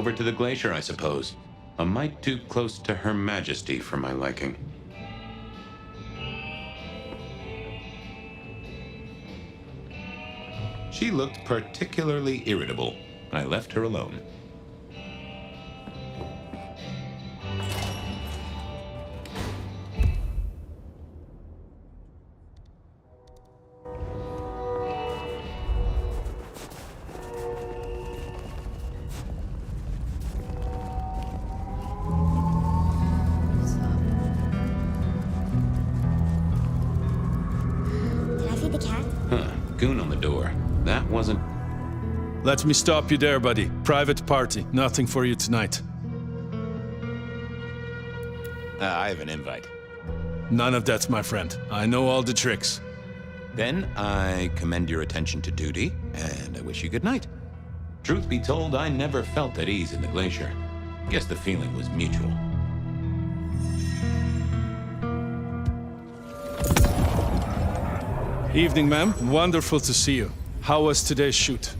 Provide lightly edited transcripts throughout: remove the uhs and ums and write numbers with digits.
over to the glacier, I suppose. A mite too close to Her Majesty for my liking. She looked particularly irritable. I left her alone. Did I feed the cat? Huh, goon on the door. That wasn't... Let me stop you there, buddy. Private party. Nothing for you tonight. I have an invite. None of that, my friend. I know all the tricks. Then I commend your attention to duty, and I wish you good night. Truth be told, I never felt at ease in the glacier. Guess the feeling was mutual. Evening, ma'am. Wonderful to see you. How was today's shoot?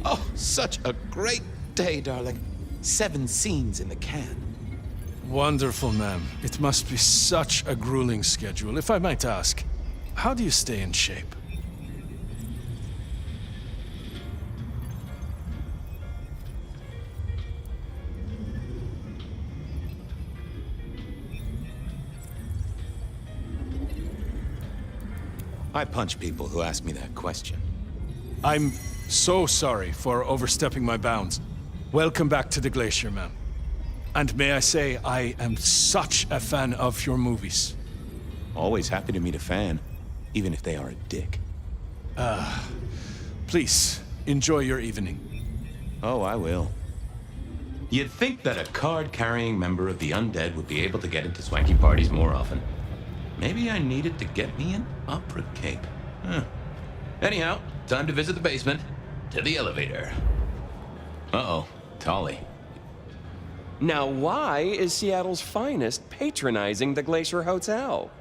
Oh, such a great day, darling. 7 scenes in the can. Wonderful, ma'am. It must be such a grueling schedule. If I might ask, how do you stay in shape? I punch people who ask me that question. I'm so sorry for overstepping my bounds. Welcome back to the glacier, ma'am. And may I say, I am such a fan of your movies. Always happy to meet a fan, even if they are a dick. Please, enjoy your evening. Oh, I will. You'd think that a card-carrying member of the undead would be able to get into swanky parties more often. Maybe I needed to get me an opera cape. Huh. Anyhow, time to visit the basement. To the elevator. Uh-oh, Tolly. Now why is Seattle's finest patronizing the Glacier Hotel?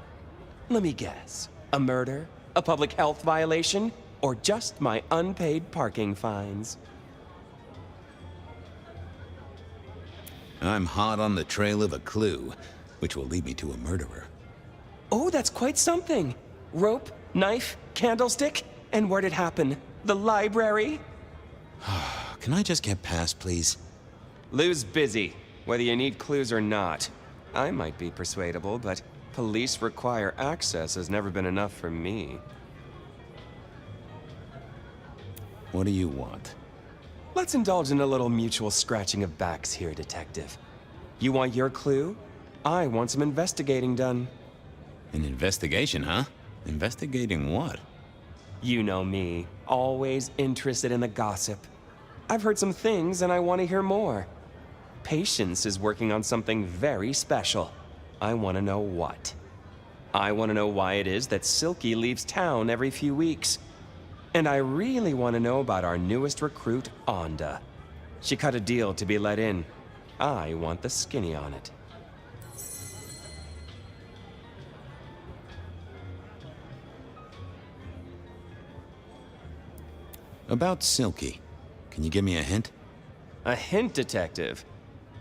Let me guess. A murder? A public health violation? Or just my unpaid parking fines? I'm hot on the trail of a clue, which will lead me to a murderer. Oh, that's quite something. Rope, knife, candlestick, and where'd it happen? The library? Can I just get past, please? Lou's busy, whether you need clues or not. I might be persuadable, but police require access has never been enough for me. What do you want? Let's indulge in a little mutual scratching of backs here, Detective. You want your clue? I want some investigating done. An investigation, huh? Investigating what? You know me, always interested in the gossip. I've heard some things and I want to hear more. Patience is working on something very special. I want to know what. I want to know why it is that Silky leaves town every few weeks. And I really want to know about our newest recruit, Onda. She cut a deal to be let in. I want the skinny on it. About Silky. Can you give me a hint? A hint, Detective.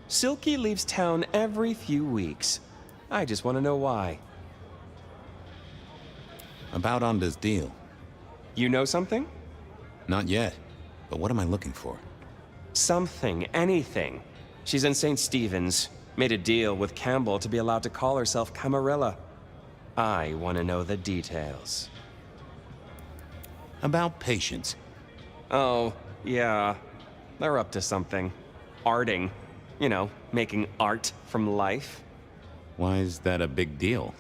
Silky leaves town every few weeks. I just want to know why. About Onda's deal. You know something? Not yet. But what am I looking for? Something, anything. She's in St. Stephen's. Made a deal with Campbell to be allowed to call herself Camarilla. I want to know the details. About Patience. Oh, yeah. They're up to something. Arting. You know, making art from life. Why is that a big deal?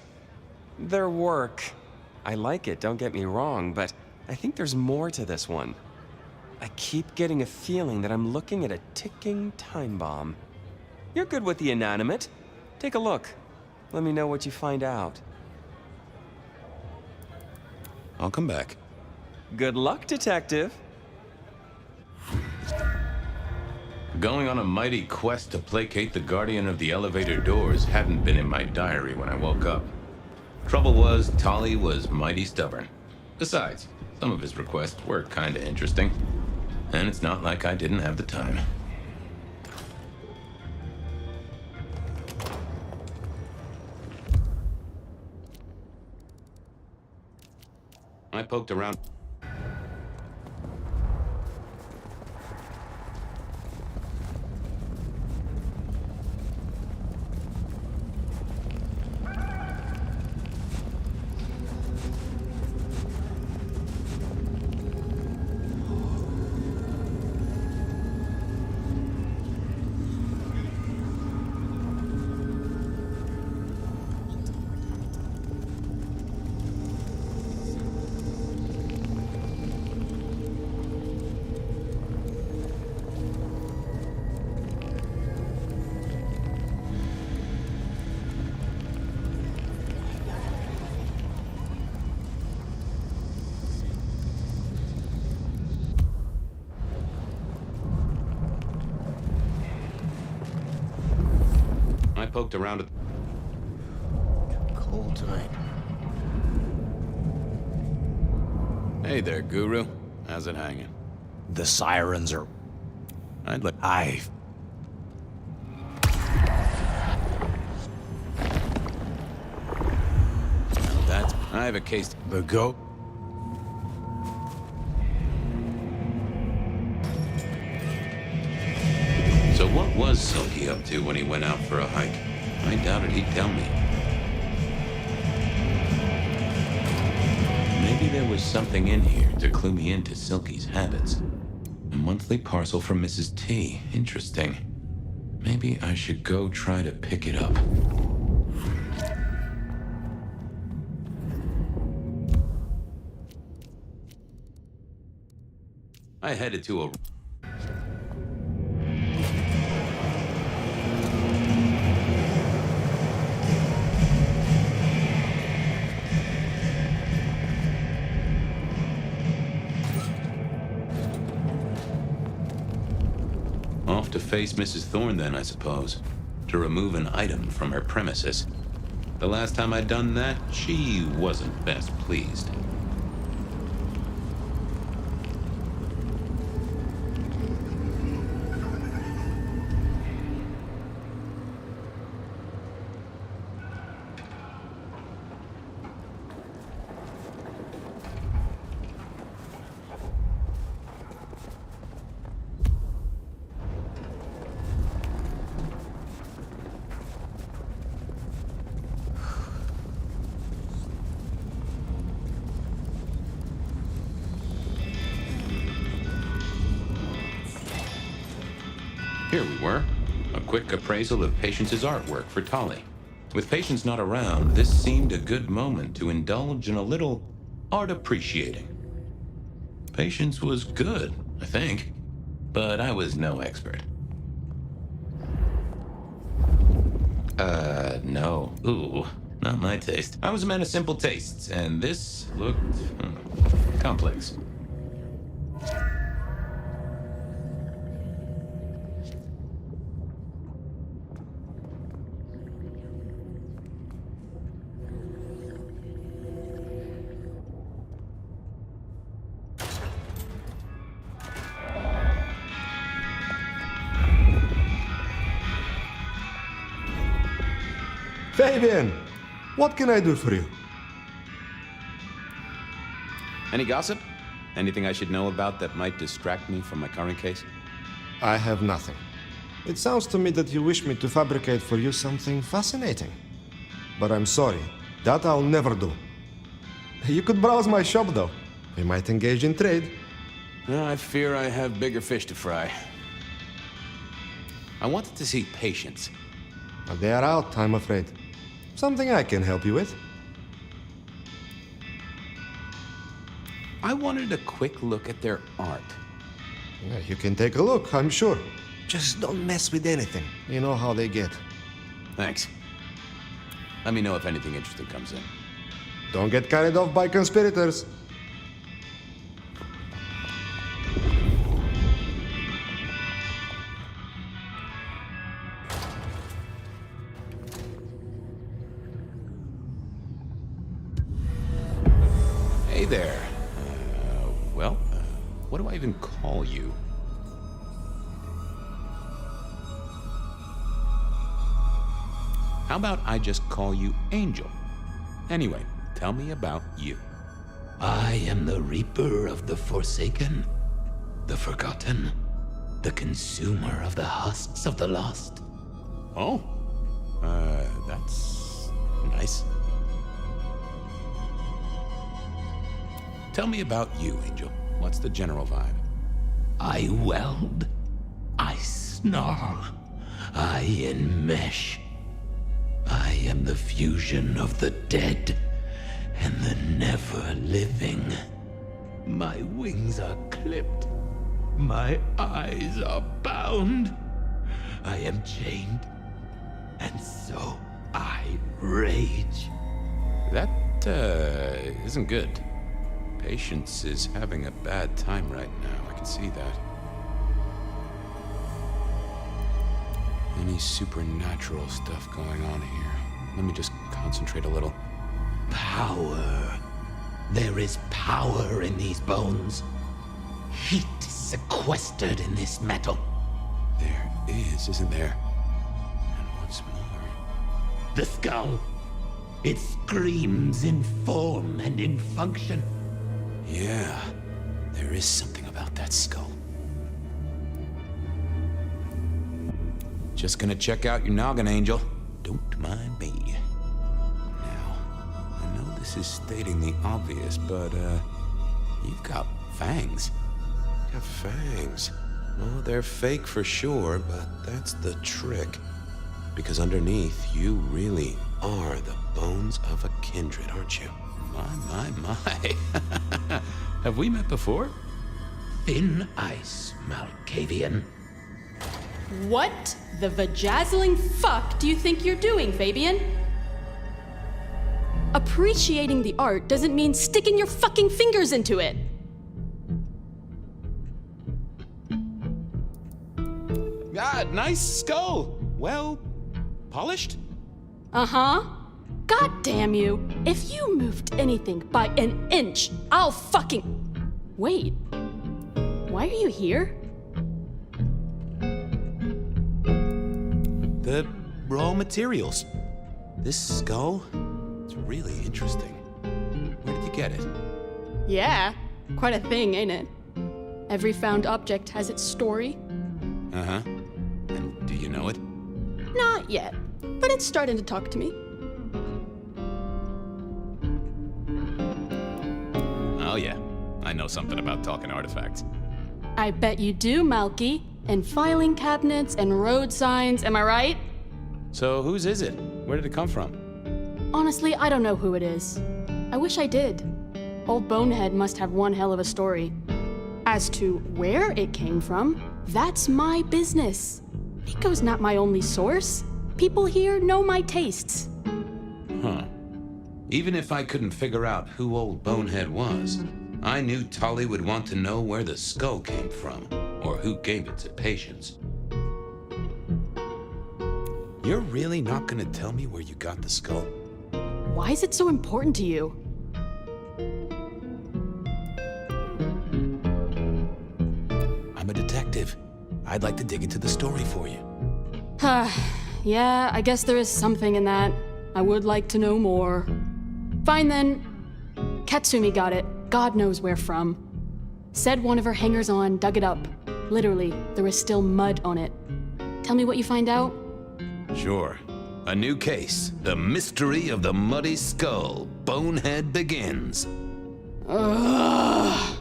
Their work. I like it, don't get me wrong, but I think there's more to this one. I keep getting a feeling that I'm looking at a ticking time bomb. You're good with the inanimate. Take a look. Let me know what you find out. I'll come back. Good luck, Detective. Going on a mighty quest to placate the guardian of the elevator doors hadn't been in my diary when I woke up. Trouble was, Tolly was mighty stubborn. Besides, some of his requests were kinda interesting. And it's not like I didn't have the time. I poked around. I poked around it. Cold tonight. Hey there, Guru. How's it hanging? The sirens are... I'd like... That's... I have a case... The goat? So what was Silky up to when he went out for a hike? I doubted he'd tell me. Maybe there was something in here to clue me into Silky's habits. A monthly parcel from Mrs. T. Interesting. Maybe I should go try to pick it up. I headed to a... Off to face Mrs. Thorne then, I suppose. To remove an item from her premises. The last time I'd done that, she wasn't best pleased. Here we were, a quick appraisal of Patience's artwork for Tolly. With Patience not around, this seemed a good moment to indulge in a little art appreciating. Patience was good, I think, but I was no expert. No. Ooh, not my taste. I was a man of simple tastes, and this looked complex. Fabian, what can I do for you? Any gossip? Anything I should know about that might distract me from my current case? I have nothing. It sounds to me that you wish me to fabricate for you something fascinating. But I'm sorry, that I'll never do. You could browse my shop though. We might engage in trade. I fear I have bigger fish to fry. I wanted to see Patience. But they are out, I'm afraid. Something I can help you with. I wanted a quick look at their art. Yeah, you can take a look, I'm sure. Just don't mess with anything. You know how they get. Thanks. Let me know if anything interesting comes in. Don't get carried off by conspirators. Well, what do I even call you? How about I just call you Angel? Anyway, tell me about you. I am the reaper of the forsaken, the forgotten, the consumer of the husks of the lost. Oh, that's nice. Tell me about you, Angel. What's the general vibe? I weld, I snarl, I enmesh. I am the fusion of the dead and the never-living. My wings are clipped, my eyes are bound. I am chained, and so I rage. That, isn't good. Patience is having a bad time right now. I can see that. Any supernatural stuff going on here? Let me just concentrate a little. Power. There is power in these bones. Heat is sequestered in this metal. There is, isn't there? And what's more? The skull. It screams in form and in function. Yeah, there is something about that skull. Just gonna check out your noggin, Angel. Don't mind me. Now, I know this is stating the obvious, but, you've got fangs. You got fangs. Well, they're fake for sure, but that's the trick. Because underneath, you really are the bones of a kindred, aren't you? My. Have we met before? Thin ice, Malkavian. What the vajazzling fuck do you think you're doing, Fabian? Appreciating the art doesn't mean sticking your fucking fingers into it. Ah, nice skull. Well, polished? Uh-huh. God damn you. If you moved anything by an inch, I'll fucking... Wait. Why are you here? The raw materials. This skull, it's really interesting. Where did you get it? Yeah. Quite a thing, ain't it? Every found object has its story. Uh-huh. And do you know it? Not yet, but it's starting to talk to me. Oh yeah, I know something about talking artifacts. I bet you do, Malky. And filing cabinets and road signs, am I right? So whose is it? Where did it come from? Honestly, I don't know who it is. I wish I did. Old Bonehead must have one hell of a story. As to where it came from, that's my business. Nico's not my only source. People here know my tastes. Huh. Even if I couldn't figure out who old Bonehead was, I knew Tolly would want to know where the skull came from, or who gave it to Patience. You're really not gonna tell me where you got the skull? Why is it so important to you? I'm a detective. I'd like to dig into the story for you. Yeah, I guess there is something in that. I would like to know more. Fine then. Katsumi got it. God knows where from. Said one of her hangers-on dug it up. Literally, there was still mud on it. Tell me what you find out. Sure. A new case. The mystery of the muddy skull. Bonehead begins. Ugh.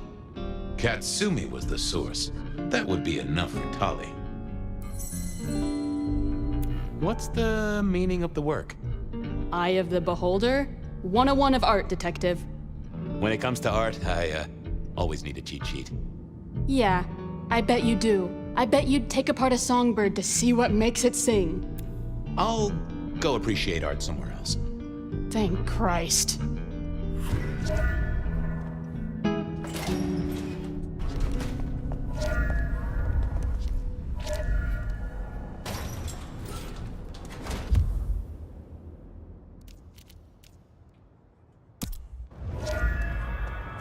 Katsumi was the source. That would be enough for Tolly. What's the meaning of the work? Eye of the Beholder? 101 of art, detective. When it comes to art, I always need a cheat sheet. Yeah, I bet you do. I bet you'd take apart a songbird to see what makes it sing. I'll go appreciate art somewhere else. Thank Christ.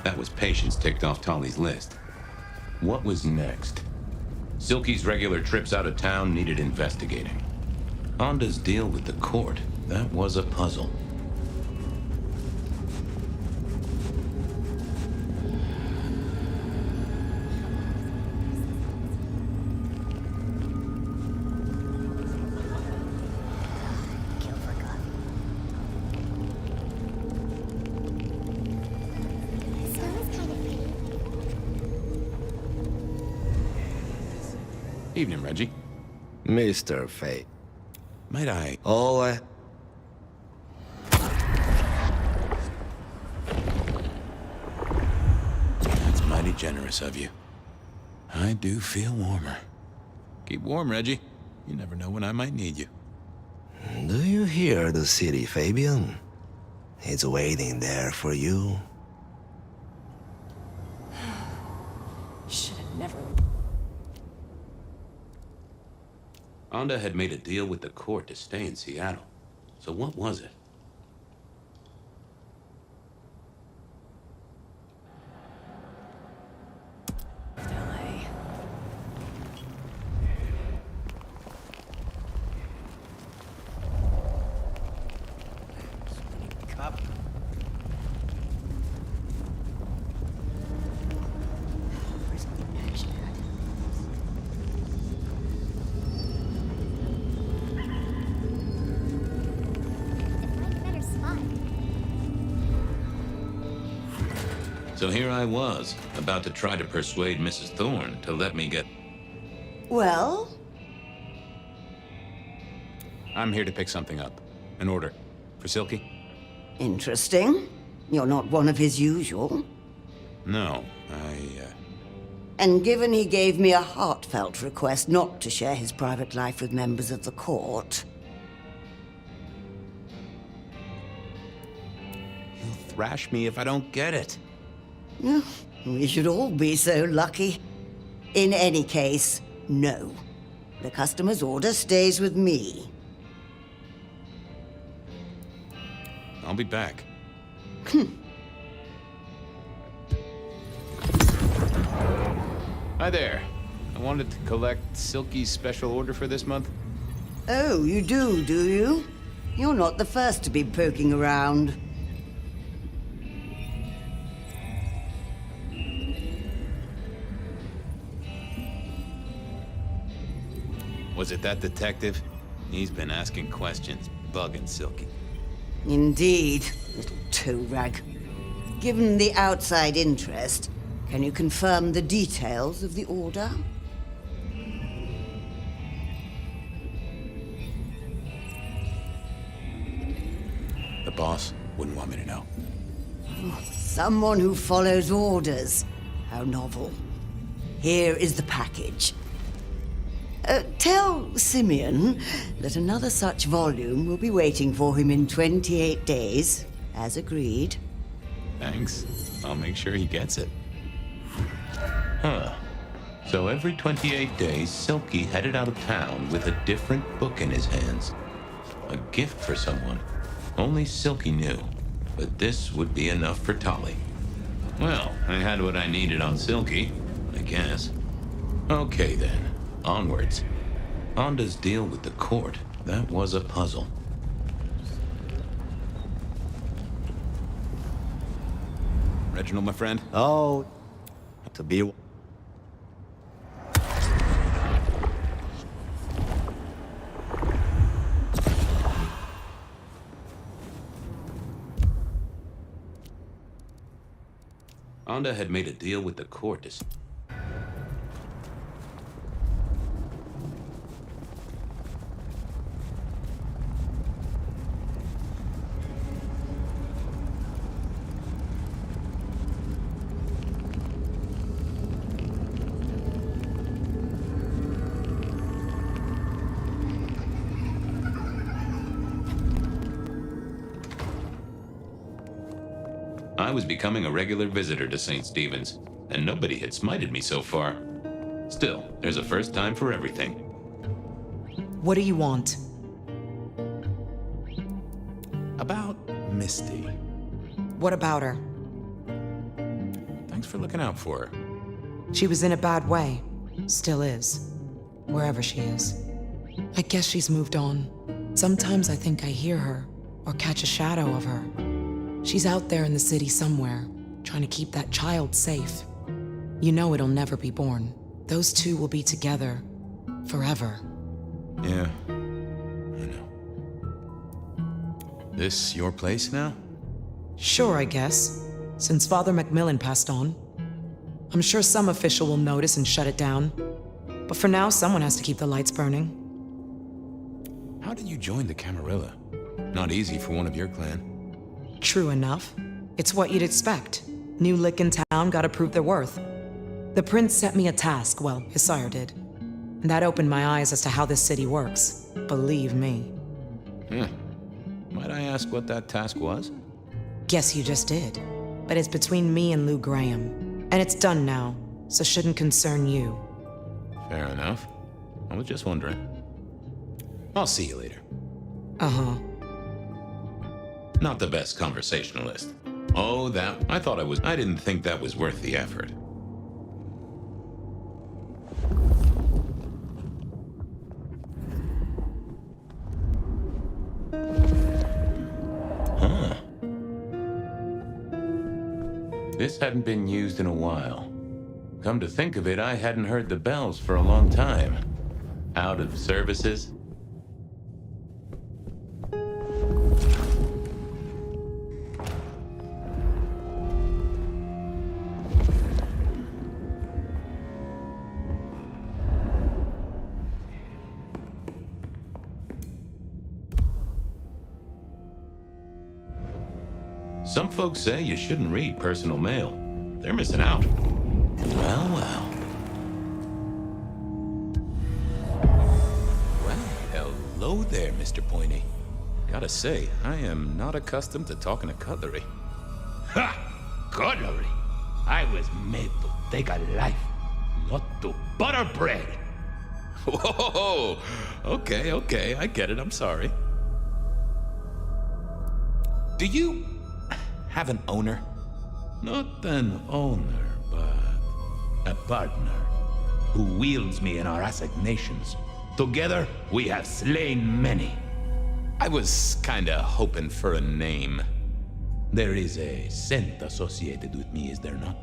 That was Patience ticked off Tolly's list. What was next? Silky's regular trips out of town needed investigating. Honda's deal with the court, that was a puzzle. Evening, Reggie. Mr. Fate. Might I? All That's mighty generous of you. I do feel warmer. Keep warm, Reggie. You never know when I might need you. Do you hear the city, Fabian? It's waiting there for you. Should have never. Honda had made a deal with the court to stay in Seattle. So what was it? LA. Cup. Where's the action at? So here I was, about to try to persuade Mrs. Thorne to let me get... Well, I'm here to pick something up. An order. For Silky? interesting. You're not one of his usual. No, And given he gave me a heartfelt request not to share his private life with members of the court, You'll thrash me if I don't get it. we should all be so lucky. In any case, no. The customer's order stays with me. I'll be back. Hi there. I wanted to collect Silky's special order for this month. Oh, you do you? You're not the first to be poking around. Was it that detective? He's been asking questions, bugging Silky. Indeed, little toe rag. Given the outside interest, can you confirm the details of the order? The boss wouldn't want me to know. Someone who follows orders. How novel. Here is the package. Tell Simeon that another such volume will be waiting for him in 28 days, as agreed. Thanks. I'll make sure he gets it. Huh. So every 28 days, Silky headed out of town with a different book in his hands. A gift for someone. Only Silky knew. But this would be enough for Tolly. Well, I had what I needed on Silky, I guess. Okay then. Onwards. Honda's deal with the court, that was a puzzle. Reginald, my friend. Oh, to be... Honda had made a deal with the court to... I was becoming a regular visitor to St. Stephen's, and nobody had smited me so far. Still, there's a first time for everything. What do you want? About Misty. What about her? Thanks for looking out for her. She was in a bad way. Still is. Wherever she is. I guess she's moved on. Sometimes I think I hear her, or catch a shadow of her. She's out there in the city somewhere, trying to keep that child safe. You know it'll never be born. Those two will be together. Forever. Yeah, I know. This your place now? Sure, I guess. Since Father Macmillan passed on. I'm sure some official will notice and shut it down. But for now, someone has to keep the lights burning. How did you join the Camarilla? Not easy for one of your clan. True enough. It's what you'd expect. New lick in town, gotta prove their worth. The prince set me a task, well, his sire did. And that opened my eyes as to how this city works. Believe me. Might I ask what that task was? Guess you just did. But it's between me and Lou Graham. And it's done now, so shouldn't concern you. Fair enough. I was just wondering. I'll see you later. Uh-huh. Not the best conversationalist. Oh, I didn't think that was worth the effort. Huh. This hadn't been used in a while. Come to think of it, I hadn't heard the bells for a long time. Out of services? Some folks say you shouldn't read personal mail. They're missing out. Well, well. Well, hello there, Mr. Pointy. Gotta say, I am not accustomed to talking to cutlery. Ha! Cutlery! I was made to take a life, not to butter bread. Whoa! Okay, I get it, I'm sorry. Do you have an owner? Not an owner, but a partner who wields me in our assignations. Together, we have slain many. I was kinda hoping for a name. There is a scent associated with me, is there not?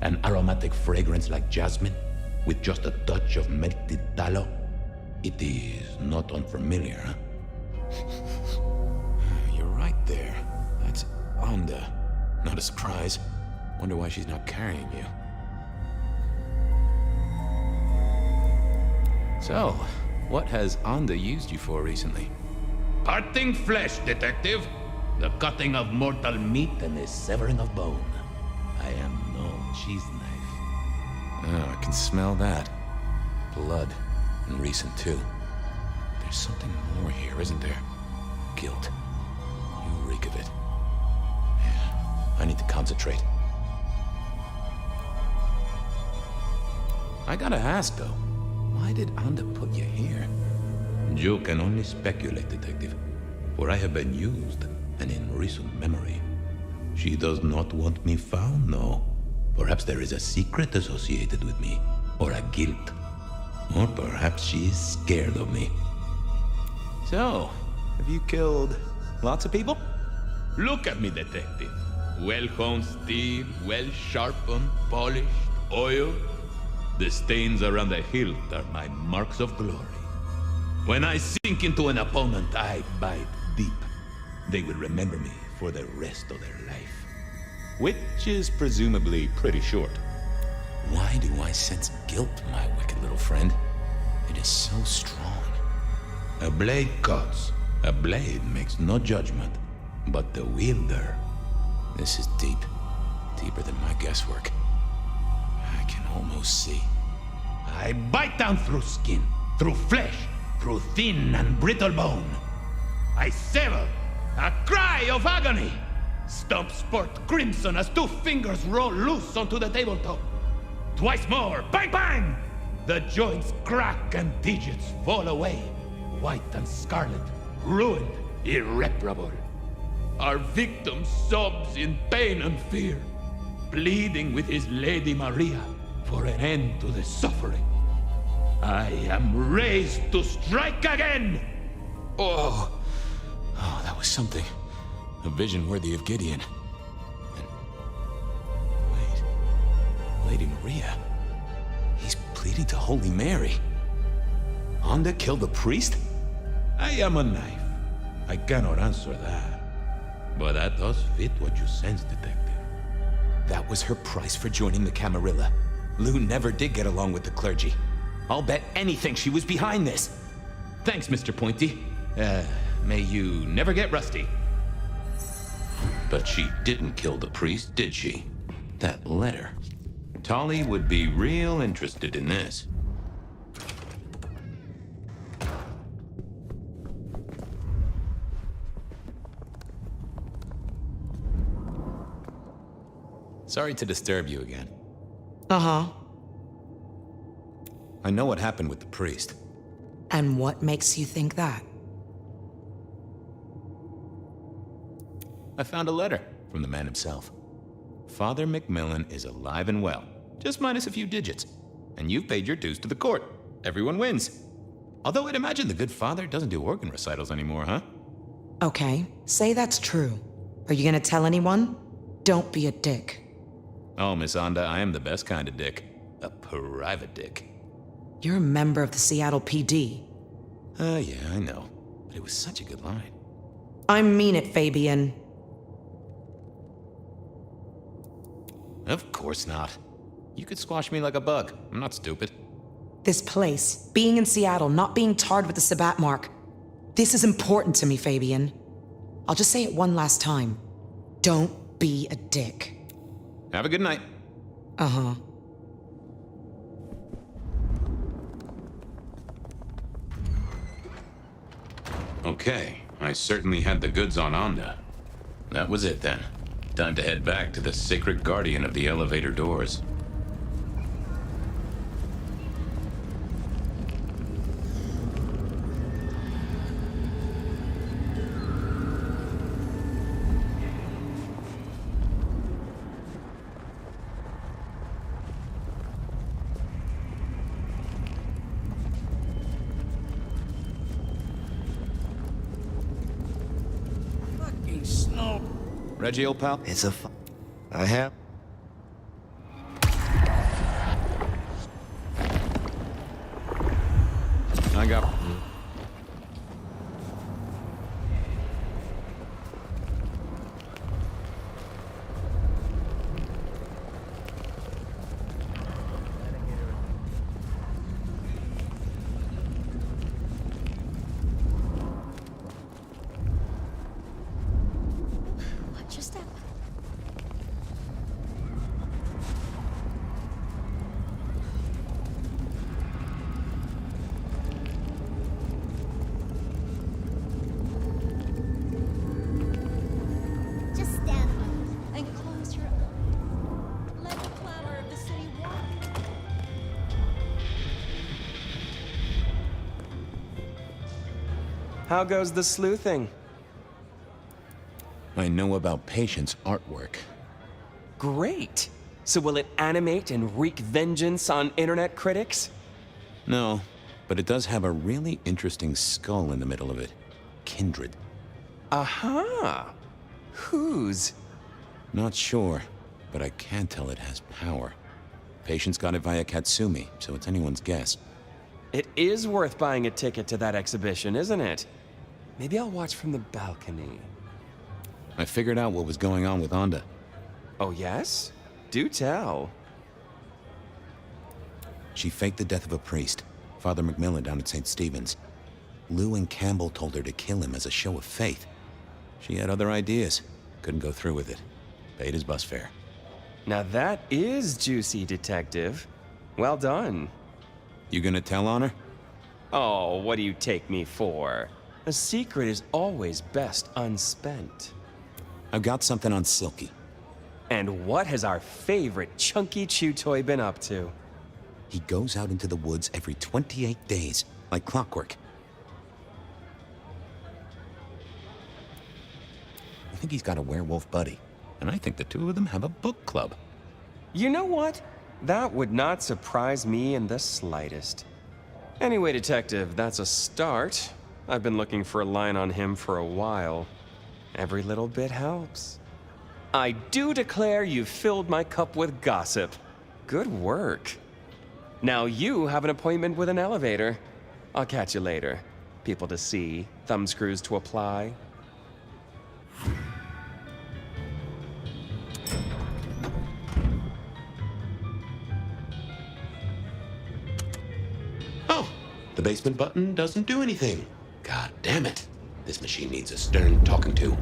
An aromatic fragrance like jasmine, with just a touch of melted tallow. It is not unfamiliar, huh? You're right there. That's Onda. Not a surprise. Wonder why she's not carrying you. So, what has Onda used you for recently? Parting flesh, detective. The cutting of mortal meat and the severing of bone. I am no cheese knife. Oh, I can smell that. Blood. And recent, too. There's something more here, isn't there? Guilt. You reek of it. Yeah, I need to concentrate. I gotta ask, though. Why did Onda put you here? You can only speculate, detective. For I have been used, and in recent memory. She does not want me found, no. Perhaps there is a secret associated with me, or a guilt. Or perhaps she is scared of me. So, have you killed lots of people? Look at me, detective. Well-honed steel, well-sharpened, polished, oiled. The stains around the hilt are my marks of glory. When I sink into an opponent, I bite deep. They will remember me for the rest of their life. Which is presumably pretty short. Why do I sense guilt, my wicked little friend? It is so strong. A blade cuts. A blade makes no judgment. But the wielder... This is deep. Deeper than my guesswork. I can almost see. I bite down through skin, through flesh, through thin and brittle bone. I sever, a cry of agony. Stumps spurt crimson as 2 fingers roll loose onto the tabletop. Twice more, bang bang! The joints crack and digits fall away. White and scarlet, ruined, irreparable. Our victim sobs in pain and fear. pleading with his Lady Maria for an end to the suffering. I am raised to strike again! Oh, that was something. A vision worthy of Gideon. And... wait. Lady Maria? He's pleading to Holy Mary. Onda killed the priest? I am a knife. I cannot answer that. But that does fit what you sense, Detective. That was her price for joining the Camarilla. Lou never did get along with the clergy. I'll bet anything she was behind this. Thanks, Mr. Pointy. May you never get rusty. But she didn't kill the priest, did she? That letter. Tolly would be real interested in this. Sorry to disturb you again. Uh-huh. I know what happened with the priest. And what makes you think that? I found a letter from the man himself. Father McMillan is alive and well, just minus a few digits. And you've paid your dues to the court. Everyone wins. Although I'd imagine the good father doesn't do organ recitals anymore, huh? Okay, say that's true. Are you gonna tell anyone? Don't be a dick. Oh, Miss Onda, I am the best kind of dick. A private dick. You're a member of the Seattle PD. Yeah, I know. But it was such a good line. I mean it, Fabian. Of course not. You could squash me like a bug. I'm not stupid. This place, being in Seattle, not being tarred with the Sabat mark. This is important to me, Fabian. I'll just say it one last time. Don't be a dick. Have a good night. Uh-huh. Okay, I certainly had the goods on Onda. That was it then. Time to head back to the sacred guardian of the elevator doors. Reggie, old pal? It's a I have. I got... Just that. Just stand and close your eyes. Let the clamor of the city walk. How goes the sleuthing? I know about Patience artwork. Great! So will it animate and wreak vengeance on internet critics? No, but it does have a really interesting skull in the middle of it. Kindred. Aha! Whose? Not sure, but I can tell it has power. Patience got it via Katsumi, so it's anyone's guess. It is worth buying a ticket to that exhibition, isn't it? Maybe I'll watch from the balcony. I figured out what was going on with Onda. Oh, yes? Do tell. She faked the death of a priest, Father McMillan down at St. Stephen's. Lou and Campbell told her to kill him as a show of faith. She had other ideas. Couldn't go through with it. Paid his bus fare. Now that is juicy, Detective. Well done. You gonna tell on her? Oh, what do you take me for? A secret is always best unspent. I've got something on Silky. And what has our favorite chunky chew toy been up to? He goes out into the woods every 28 days, like clockwork. I think he's got a werewolf buddy, and I think the two of them have a book club. You know what? That would not surprise me in the slightest. Anyway, Detective, that's a start. I've been looking for a line on him for a while. Every little bit helps. I do declare you've filled my cup with gossip. Good work. Now you have an appointment with an elevator. I'll catch you later. People to see, thumbscrews to apply. Oh, the basement button doesn't do anything. God damn it. This machine needs a stern talking to.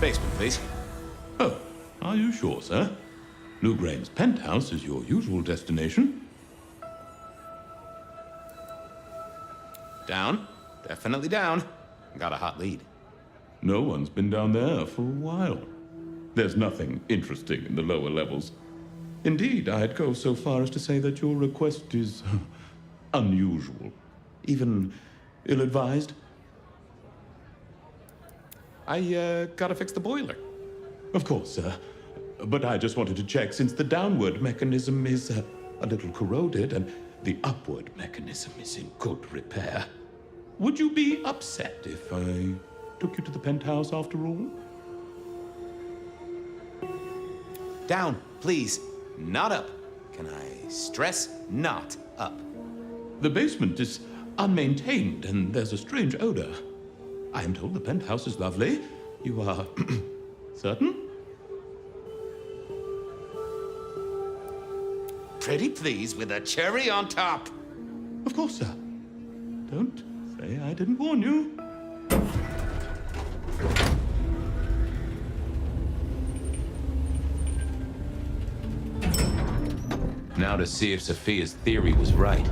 Basement, please. Oh, are you sure, sir? Lou Graham's penthouse is your usual destination. Down. Definitely down. Got a hot lead. No one's been down there for a while. There's nothing interesting in the lower levels. Indeed, I'd go so far as to say that your request is unusual, even ill-advised. I gotta fix the boiler. Of course, sir. But I just wanted to check since the downward mechanism is a little corroded and the upward mechanism is in good repair. Would you be upset if I took you to the penthouse after all? Down, please. Not up. Can I stress not up? The basement is unmaintained and there's a strange odor. I am told the penthouse is lovely. You are certain? Pretty please with a cherry on top. Of course, sir. Don't say I didn't warn you. Now to see if Sophia's theory was right.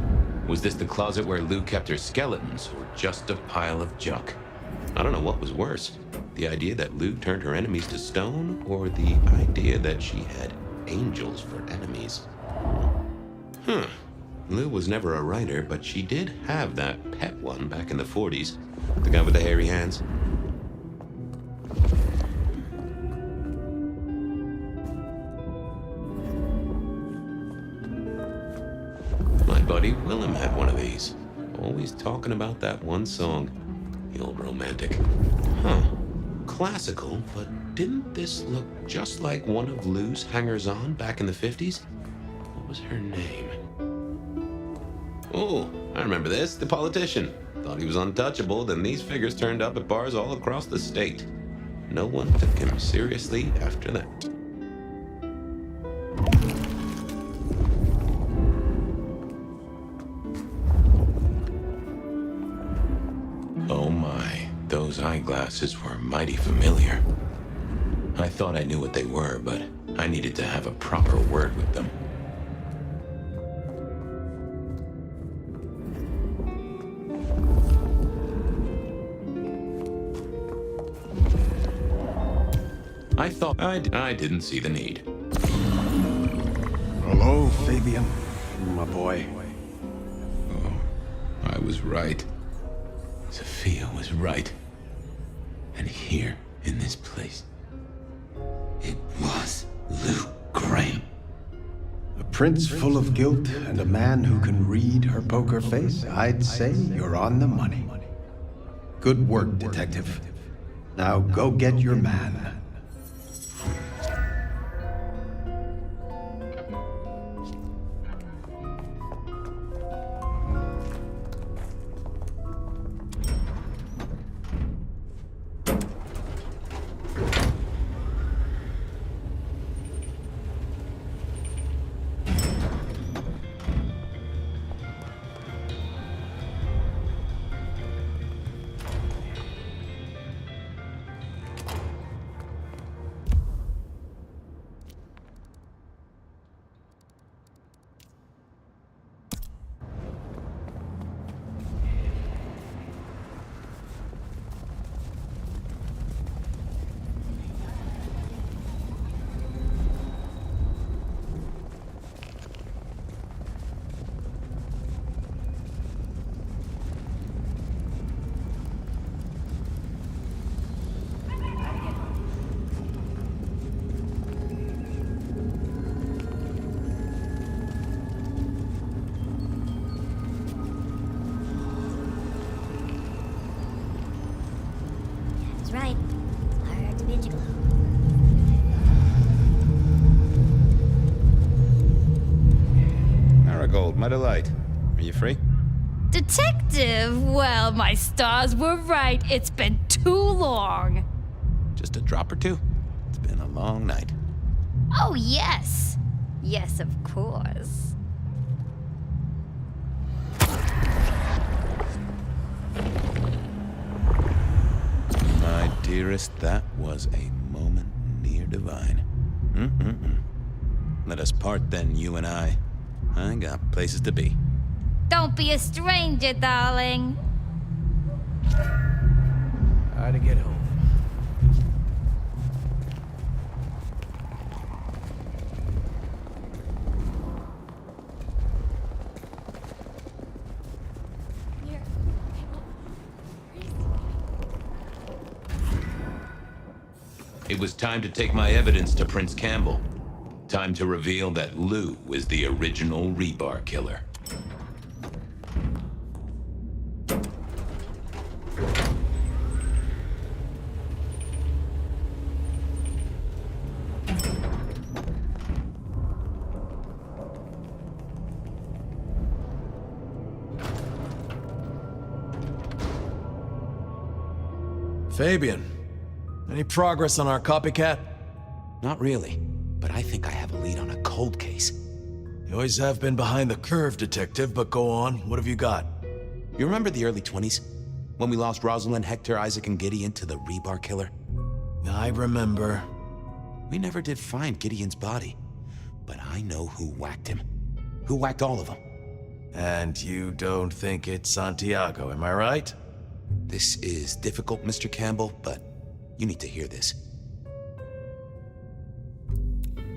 Was this the closet where Lou kept her skeletons, or just a pile of junk? I don't know what was worse. The idea that Lou turned her enemies to stone, or the idea that she had angels for enemies. Lou was never a writer, but she did have that pet one back in the 40s. The guy with the hairy hands. My buddy Willem had one of these. Always talking about that one song. The old romantic. Classical, but didn't this look just like one of Lou's hangers-on back in the 50s? What was her name? Oh, I remember this. The politician. Thought he was untouchable, then these figures turned up at bars all across the state. No one took him seriously after that. Oh my, those eyeglasses were mighty familiar. I thought I knew what they were, but I needed to have a proper word with them. I thought I didn't see the need. Hello, Fabian, my boy. Oh, I was right. Sophia was right. And here, in this place, it was Lou Graham. A prince full of guilt and a man who can read her poker face. I'd say you're on the money. Good work, detective. Now go get your man. Marigold, my delight. Are you free? Detective, well, my stars were right. It's been too long. Just a drop or two? It's been a long night. Oh, yes. Yes, of course. My dearest, that was a moment near divine. Let us part then, you and I. I got places to be. Don't be a stranger, darling. How to get home. It was time to take my evidence to Prince Campbell. Time to reveal that Lou was the original rebar killer. Fabian, any progress on our copycat? Not really, but I think I have a lead on a cold case. You always have been behind the curve, Detective, but go on. What have you got? You remember the early 20s? When we lost Rosalind, Hector, Isaac, and Gideon to the rebar killer? I remember. We never did find Gideon's body, but I know who whacked him. Who whacked all of them. And you don't think it's Santiago, am I right? This is difficult, Mr. Campbell, but you need to hear this.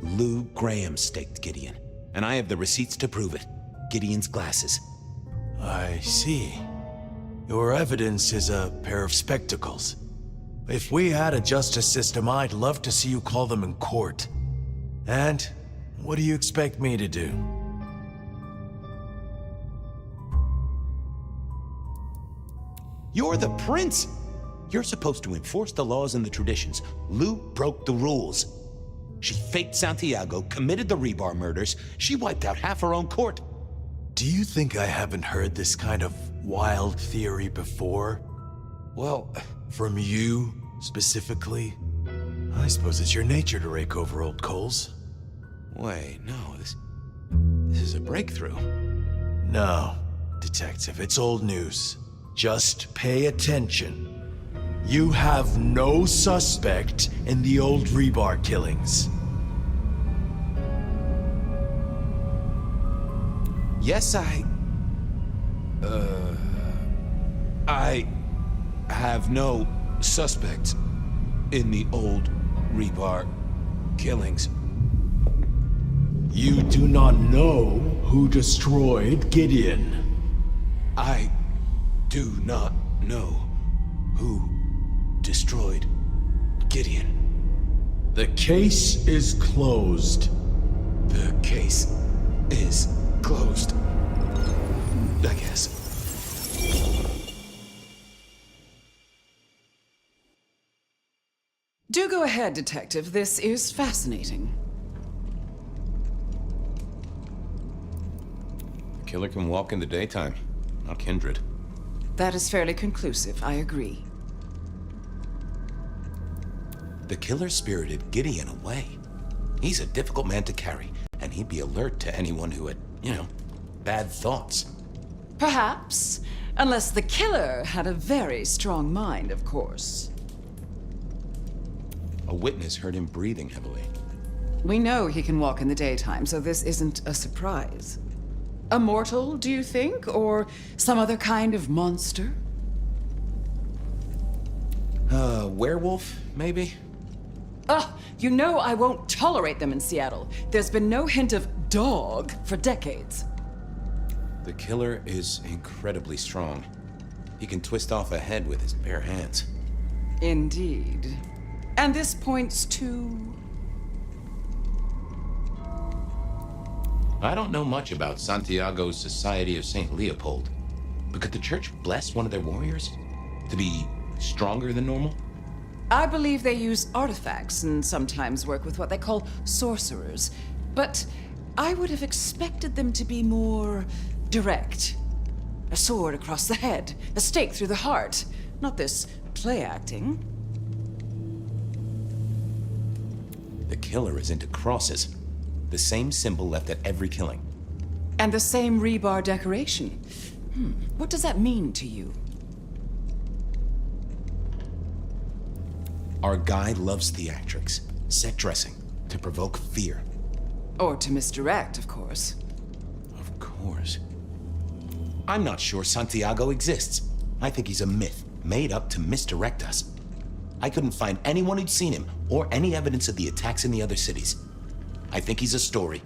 Lou Graham staked Gideon, and I have the receipts to prove it. Gideon's glasses. I see. Your evidence is a pair of spectacles. If we had a justice system, I'd love to see you call them in court. And what do you expect me to do? You're the prince! You're supposed to enforce the laws and the traditions. Lou broke the rules. She faked Santiago, committed the rebar murders. She wiped out half her own court. Do you think I haven't heard this kind of wild theory before? Well, from you, specifically? I suppose it's your nature to rake over old coals. Wait, no, this is a breakthrough. No, Detective, it's old news. Just pay attention. You have no suspect in the old rebar killings. Yes, I have no suspects in the old rebar killings. You do not know who destroyed Gideon. I do not know who destroyed Gideon. The case is closed. The case is closed, I guess. Do go ahead, Detective. This is fascinating. The killer can walk in the daytime, not Kindred. That is fairly conclusive, I agree. The killer spirited Gideon away. He's a difficult man to carry, and he'd be alert to anyone who had, bad thoughts. Perhaps. Unless the killer had a very strong mind, of course. A witness heard him breathing heavily. We know he can walk in the daytime, so this isn't a surprise. A mortal, do you think? Or some other kind of monster? Werewolf, maybe? You know I won't tolerate them in Seattle. There's been no hint of dog for decades. The killer is incredibly strong. He can twist off a head with his bare hands. Indeed. And this points to... I don't know much about Santiago's Society of St. Leopold, but could the church bless one of their warriors to be stronger than normal? I believe they use artifacts and sometimes work with what they call sorcerers. But I would have expected them to be more direct. A sword across the head, a stake through the heart. Not this play acting. The killer is into crosses. The same symbol left at every killing. And the same rebar decoration. What does that mean to you? Our guy loves theatrics, set dressing, to provoke fear. Or to misdirect, of course. Of course. I'm not sure Santiago exists. I think he's a myth, made up to misdirect us. I couldn't find anyone who'd seen him, or any evidence of the attacks in the other cities. I think he's a story.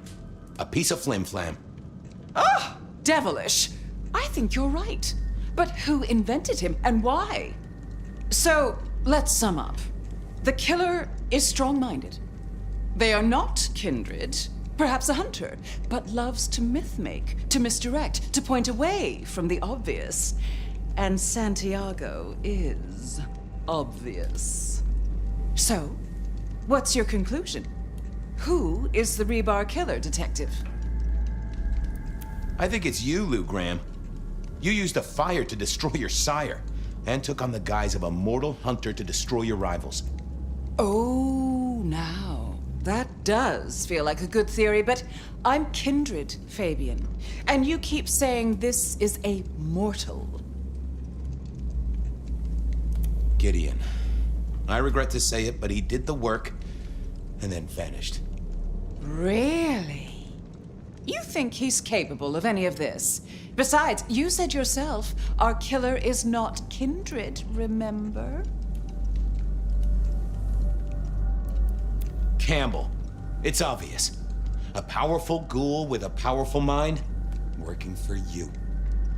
A piece of flim-flam. Ah! Devilish! I think you're right. But who invented him, and why? So, let's sum up. The killer is strong-minded. They are not kindred, perhaps a hunter, but loves to myth-make, to misdirect, to point away from the obvious. And Santiago is obvious. So, what's your conclusion? Who is the rebar killer, Detective? I think it's you, Lou Graham. You used a fire to destroy your sire, and took on the guise of a mortal hunter to destroy your rivals. Oh, now, that does feel like a good theory, but I'm kindred, Fabian. And you keep saying this is a mortal. Gideon. I regret to say it, but he did the work, and then vanished. Really? You think he's capable of any of this? Besides, you said yourself, our killer is not kindred, remember? Campbell. It's obvious. A powerful ghoul with a powerful mind, working for you.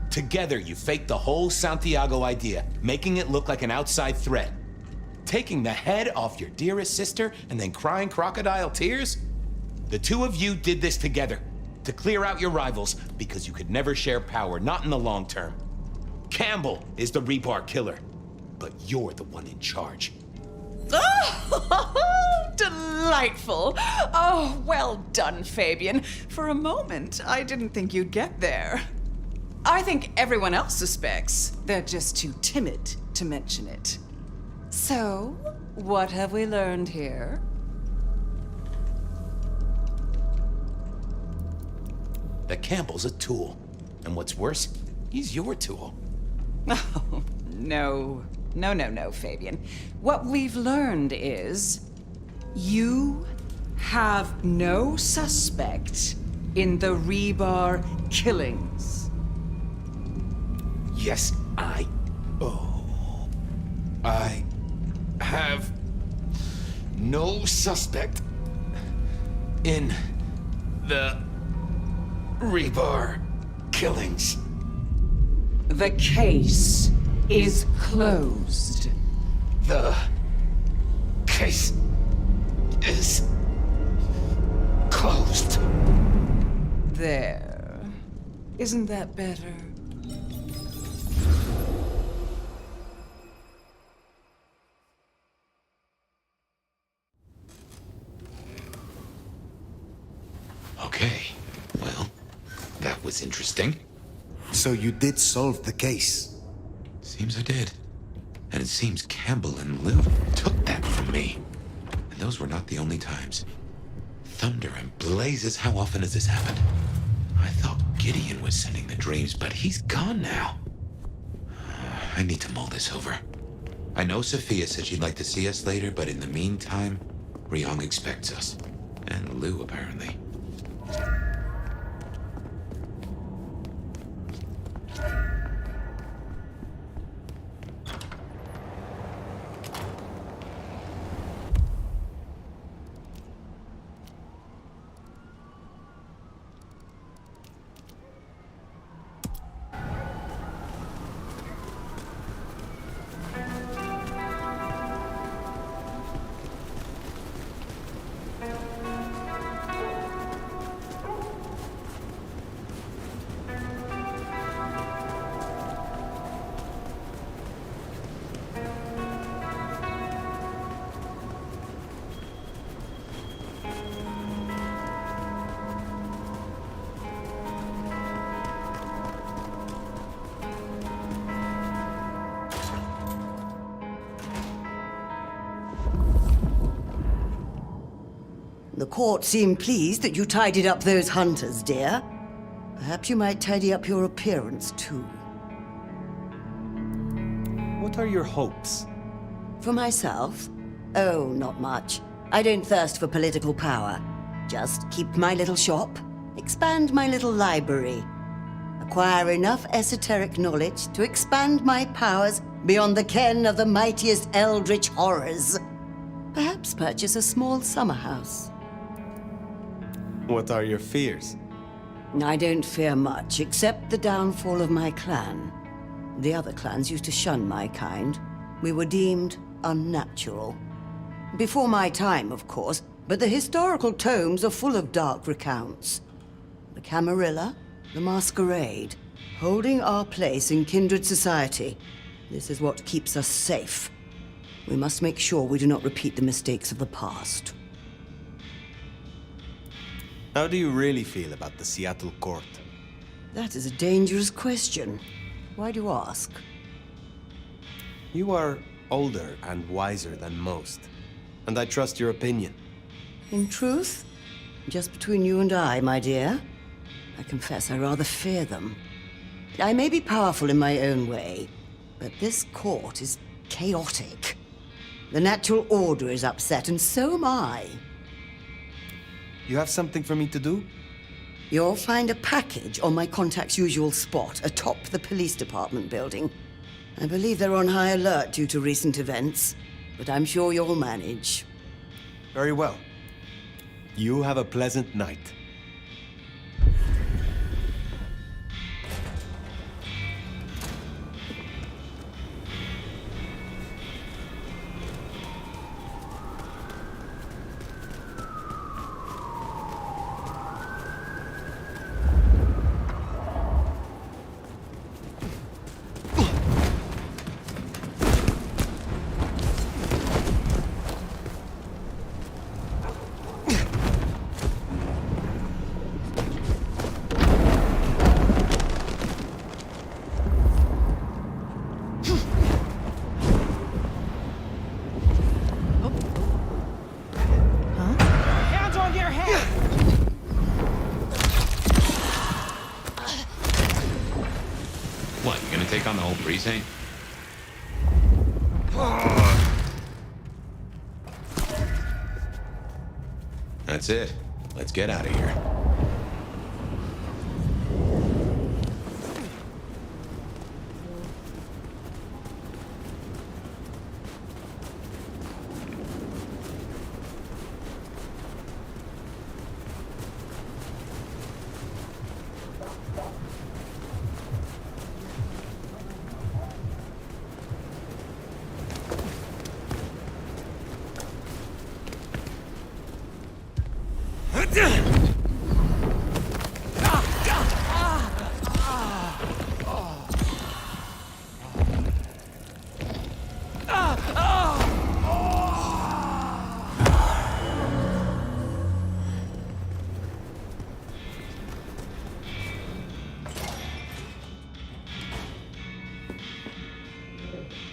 Together, you faked the whole Santiago idea, making it look like an outside threat. Taking the head off your dearest sister and then crying crocodile tears? The two of you did this together, to clear out your rivals, because you could never share power, not in the long term. Campbell is the rebar killer, but you're the one in charge. Oh, delightful. Oh, well done, Fabian. For a moment, I didn't think you'd get there. I think everyone else suspects. They're just too timid to mention it. So, what have we learned here? That Campbell's a tool. And what's worse, he's your tool. Oh, no. No, Fabian. What we've learned is you have no suspect in the rebar killings. Yes, I have no suspect in the rebar killings. The case is closed. The case is closed. There. Isn't that better? Okay, well, that was interesting. So you did solve the case? Seems I did. And it seems Campbell and Lou took that from me. And those were not the only times. Thunder and blazes, how often has this happened? I thought Gideon was sending the dreams, but he's gone now. I need to mull this over. I know Sophia said she'd like to see us later, but in the meantime, Ryong expects us. And Lou, apparently. The court seemed pleased that you tidied up those hunters, dear. Perhaps you might tidy up your appearance, too. What are your hopes? For myself? Oh, not much. I don't thirst for political power. Just keep my little shop, expand my little library, acquire enough esoteric knowledge to expand my powers beyond the ken of the mightiest eldritch horrors. Perhaps purchase a small summer house. What are your fears? I don't fear much, except the downfall of my clan. The other clans used to shun my kind. We were deemed unnatural. Before my time, of course, but the historical tomes are full of dark recounts. The Camarilla, the Masquerade, holding our place in kindred society. This is what keeps us safe. We must make sure we do not repeat the mistakes of the past. How do you really feel about the Seattle court? That is a dangerous question. Why do you ask? You are older and wiser than most, and I trust your opinion. In truth, just between you and I, my dear, I confess I rather fear them. I may be powerful in my own way, but this court is chaotic. The natural order is upset, and so am I. You have something for me to do? You'll find a package on my contact's usual spot, atop the police department building. I believe they're on high alert due to recent events, but I'm sure you'll manage. Very well. You have a pleasant night. What, you gonna take on the whole precinct? That's it. Let's get out of here.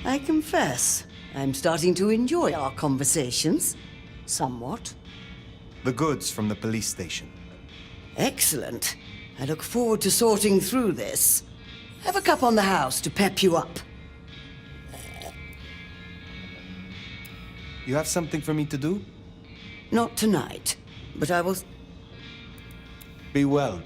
I confess, I'm starting to enjoy our conversations. Somewhat. The goods from the police station. Excellent. I look forward to sorting through this. Have a cup on the house to pep you up. You have something for me to do? Not tonight, but I will... Be well.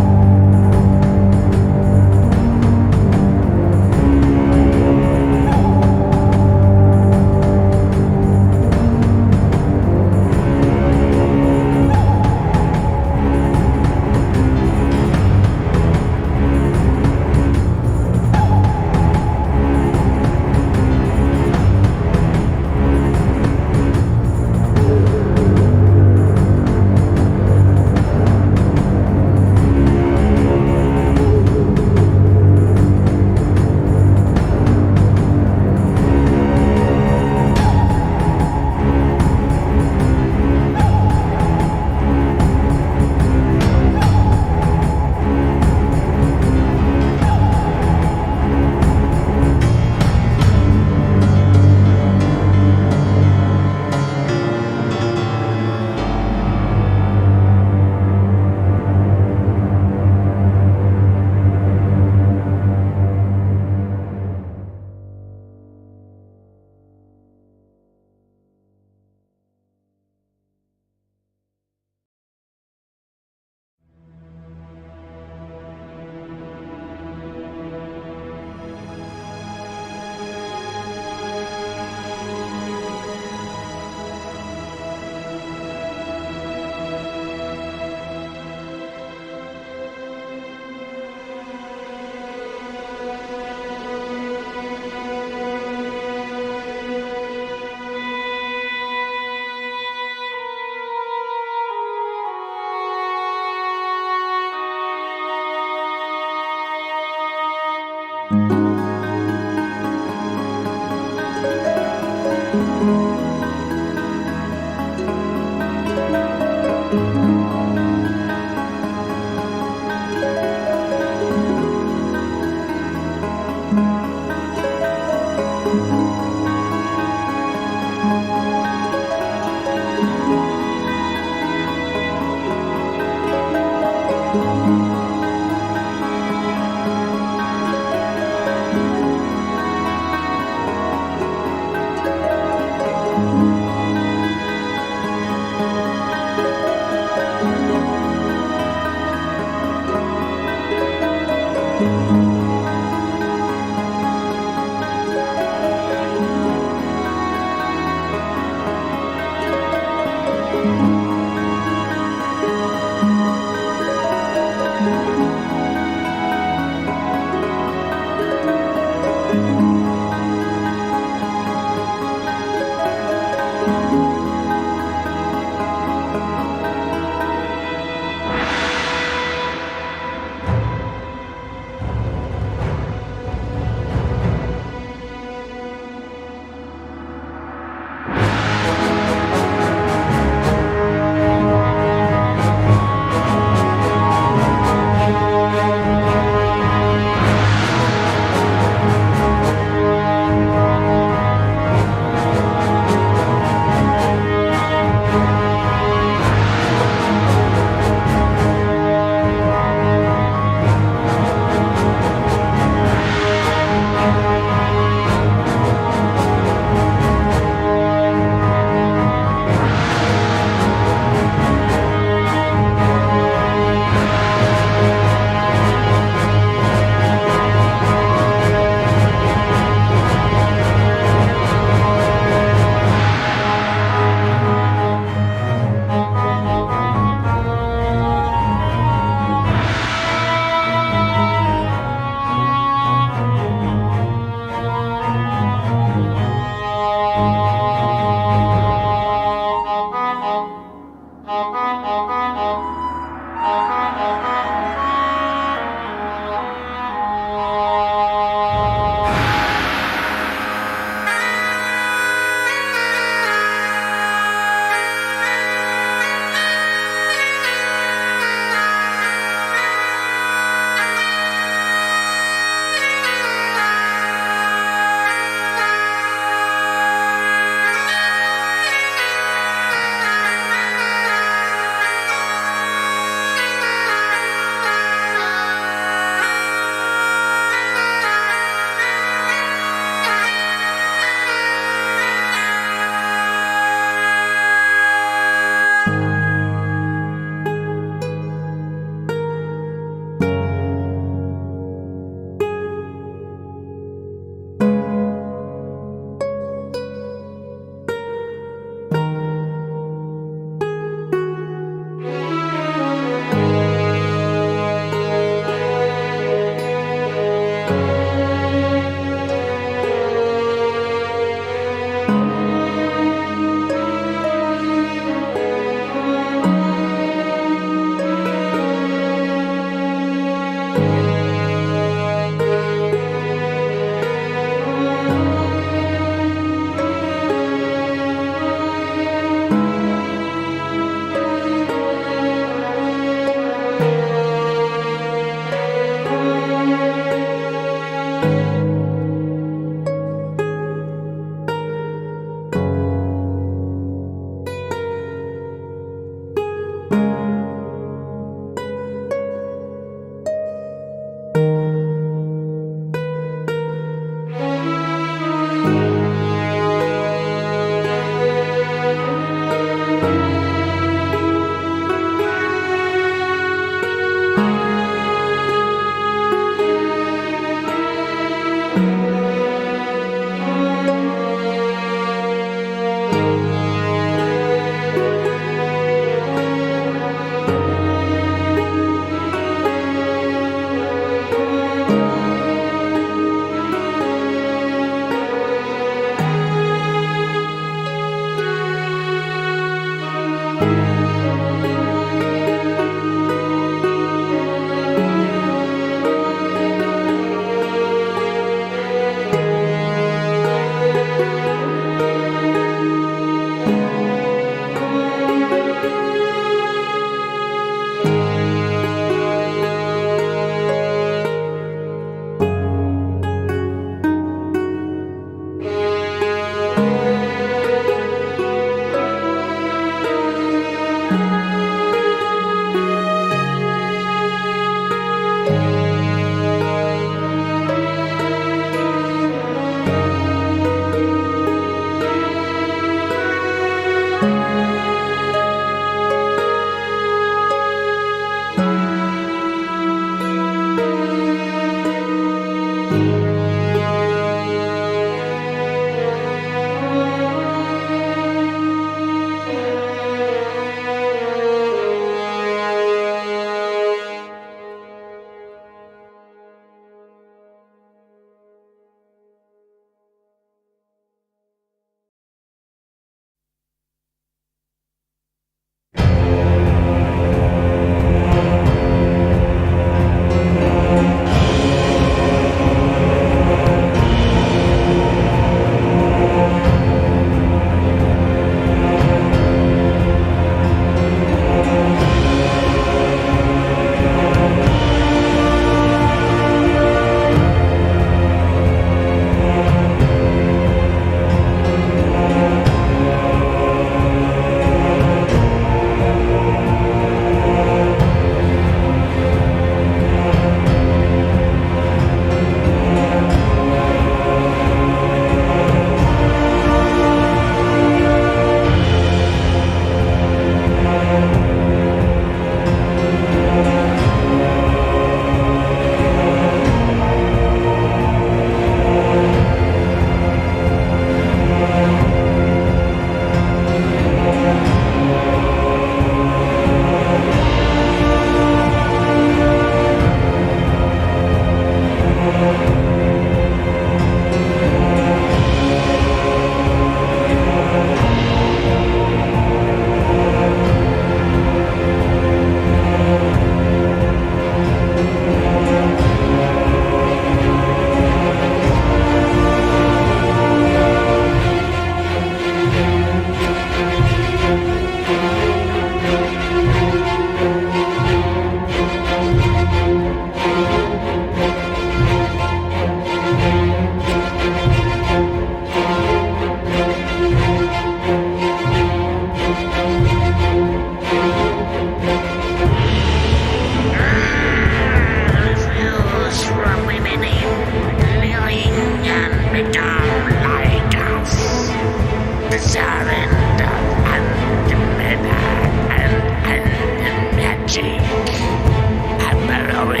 glory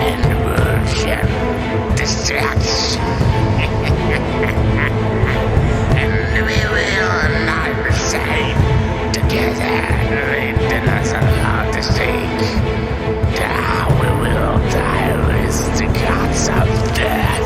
and worship destruction. And we will not save together in the national to seek. Now we will die with the gods of death.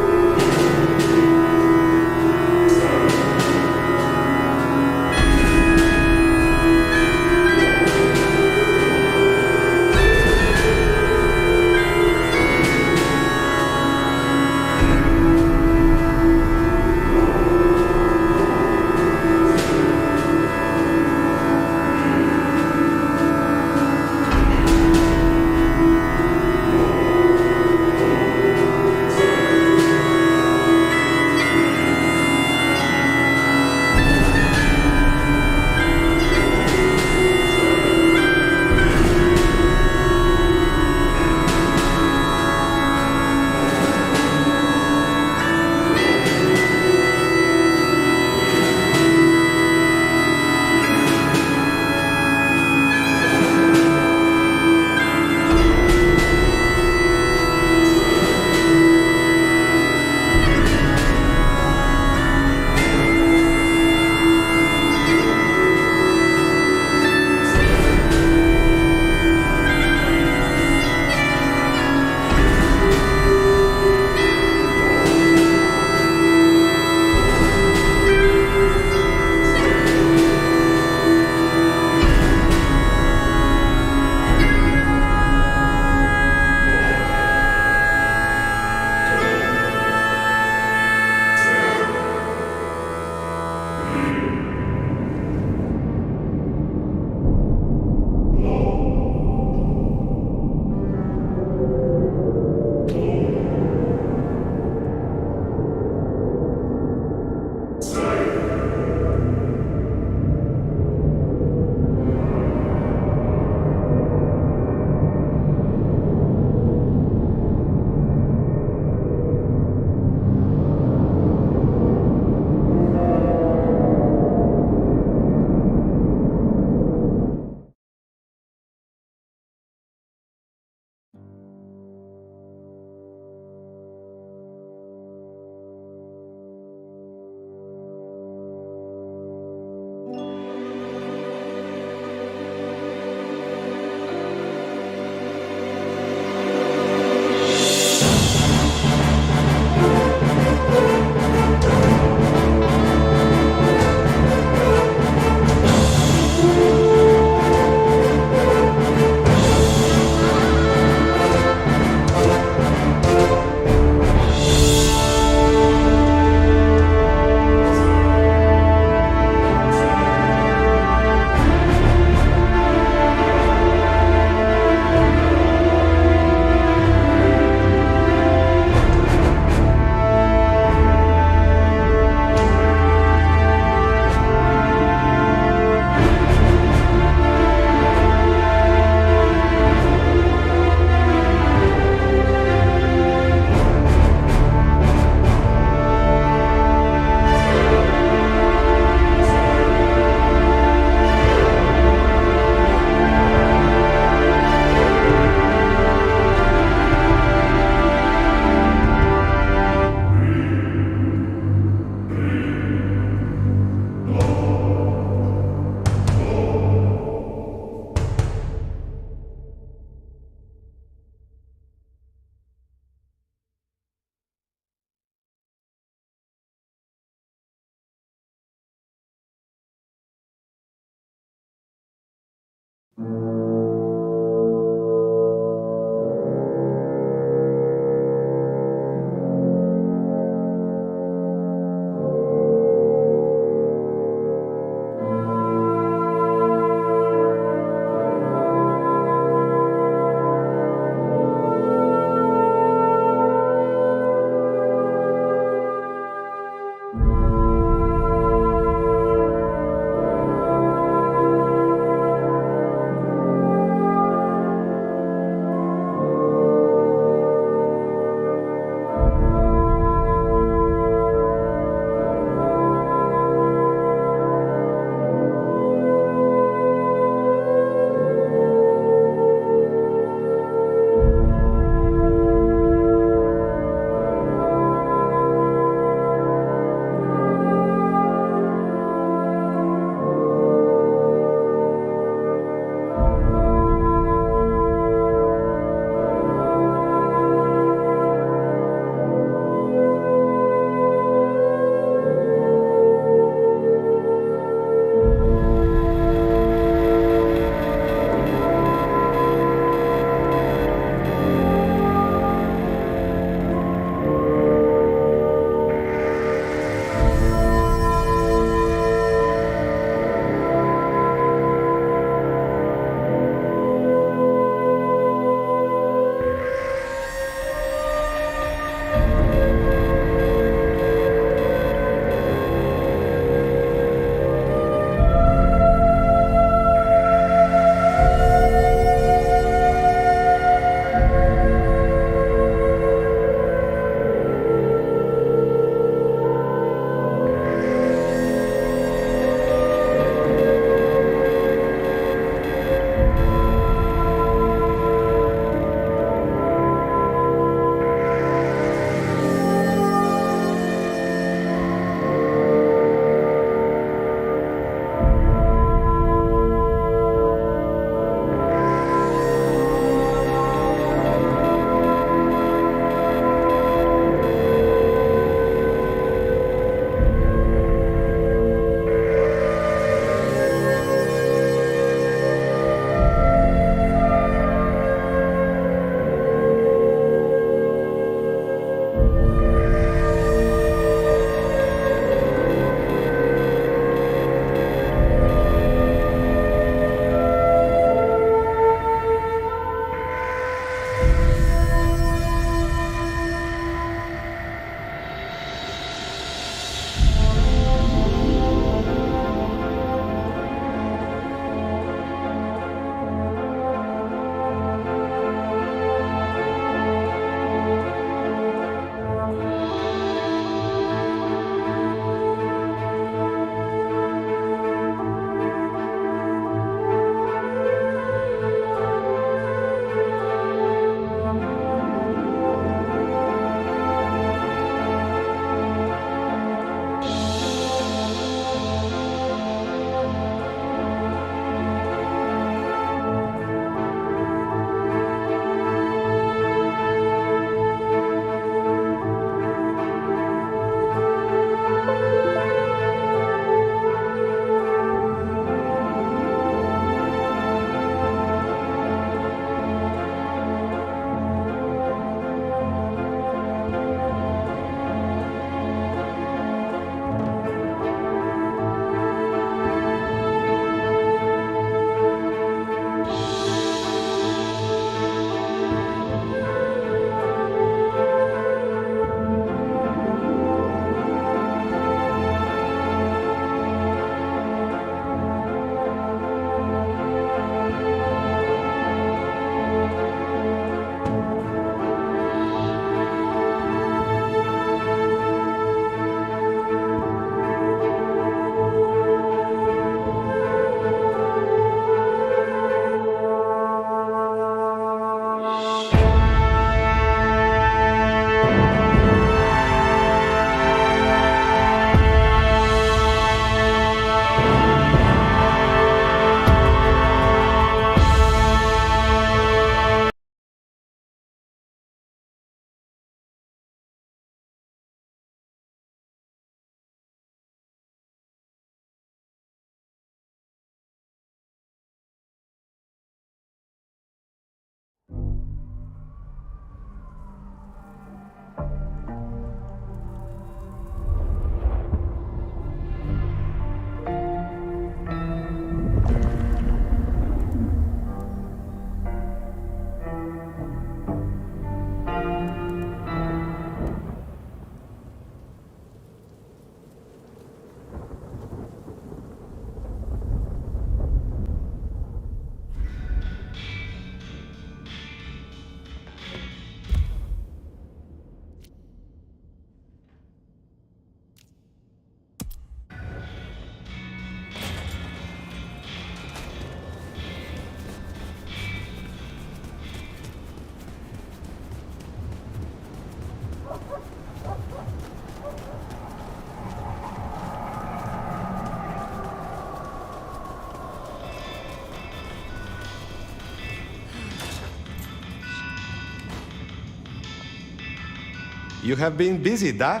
You have been busy, da?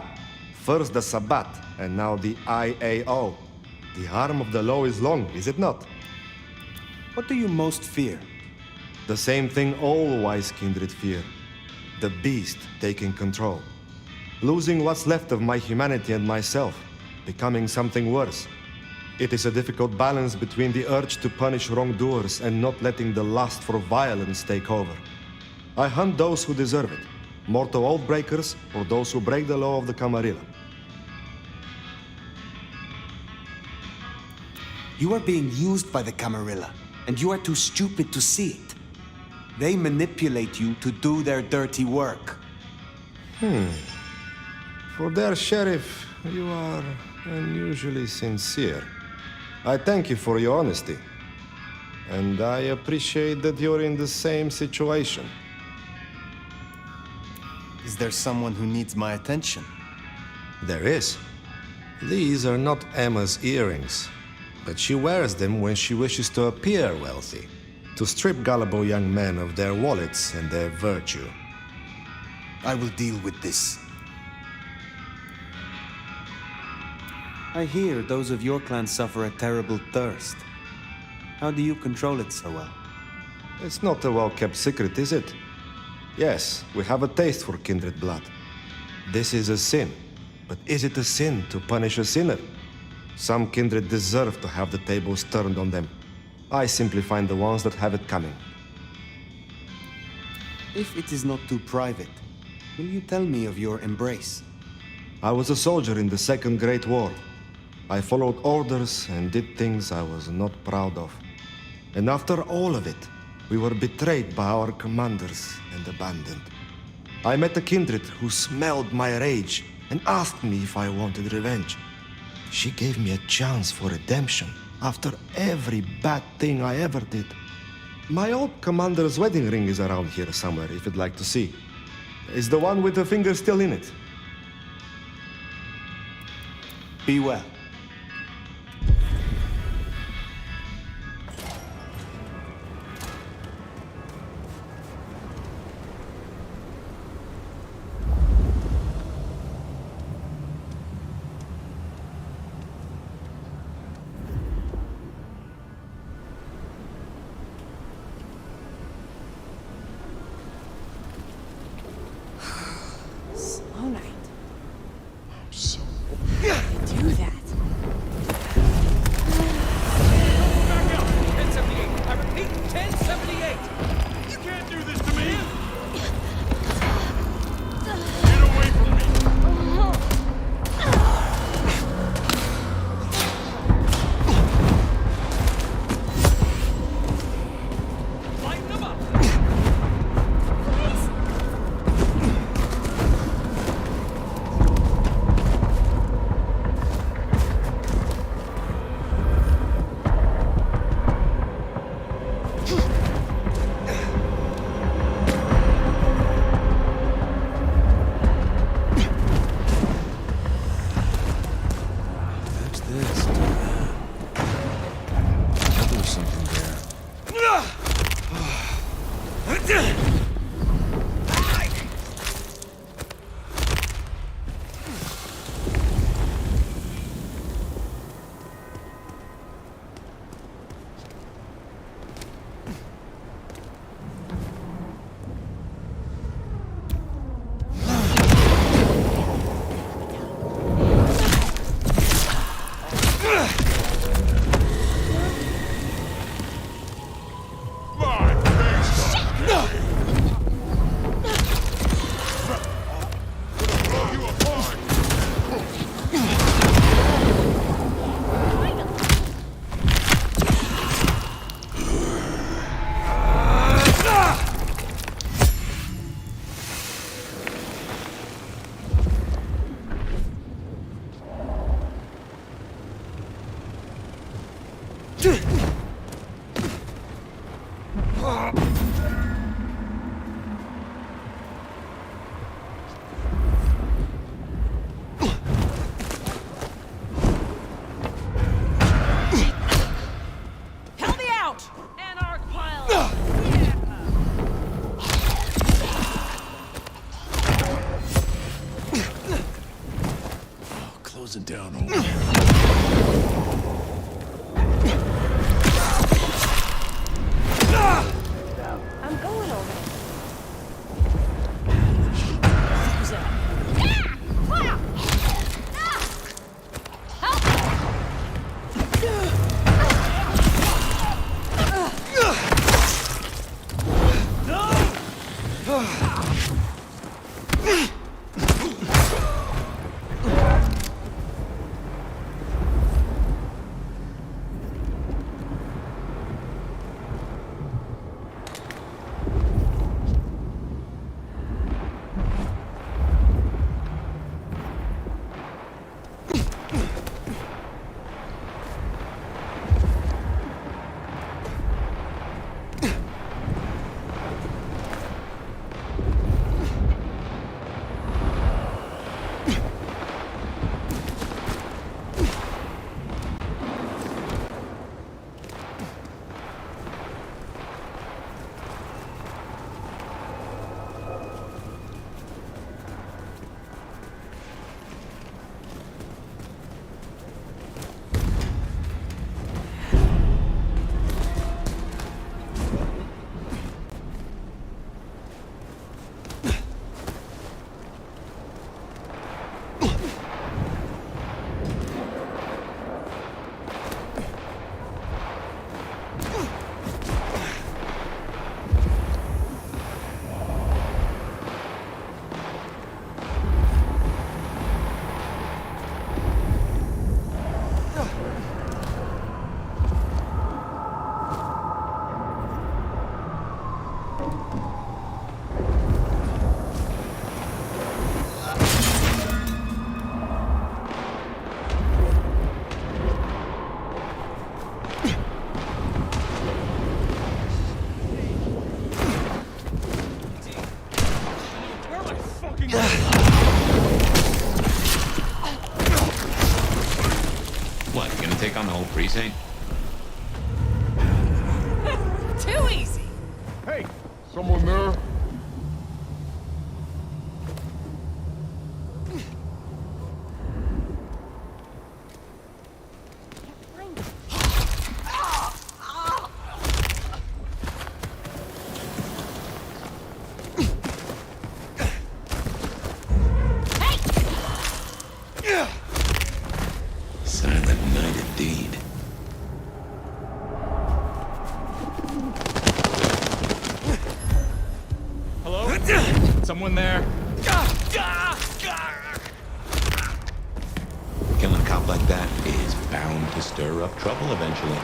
First the Sabbat, and now the IAO. The arm of the law is long, is it not? What do you most fear? The same thing all wise kindred fear. The beast taking control. Losing what's left of my humanity and myself. Becoming something worse. It is a difficult balance between the urge to punish wrongdoers and not letting the lust for violence take over. I hunt those who deserve it. Mortal oath breakers or those who break the law of the Camarilla. You are being used by the Camarilla, and you are too stupid to see it. They manipulate you to do their dirty work. For their sheriff, you are unusually sincere. I thank you for your honesty. And I appreciate that you're in the same situation. Is there someone who needs my attention? There is. These are not Emma's earrings, but she wears them when she wishes to appear wealthy, to strip gullible young men of their wallets and their virtue. I will deal with this. I hear those of your clan suffer a terrible thirst. How do you control it so well? It's not a well-kept secret, is it? Yes, we have a taste for kindred blood. This is a sin. But is it a sin to punish a sinner? Some kindred deserve to have the tables turned on them. I simply find the ones that have it coming. If it is not too private, will you tell me of your embrace? I was a soldier in the Second Great War. I followed orders and did things I was not proud of. And after all of it, we were betrayed by our commanders and abandoned. I met a kindred who smelled my rage and asked me if I wanted revenge. She gave me a chance for redemption after every bad thing I ever did. My old commander's wedding ring is around here somewhere if you'd like to see. It's the one with the finger still in it. Be well. down. I'm going over. What, you gonna take on the whole precinct? Too easy. Hey, someone there? Silent night indeed. Hello? Someone there? Killing a cop like that is bound to stir up trouble eventually.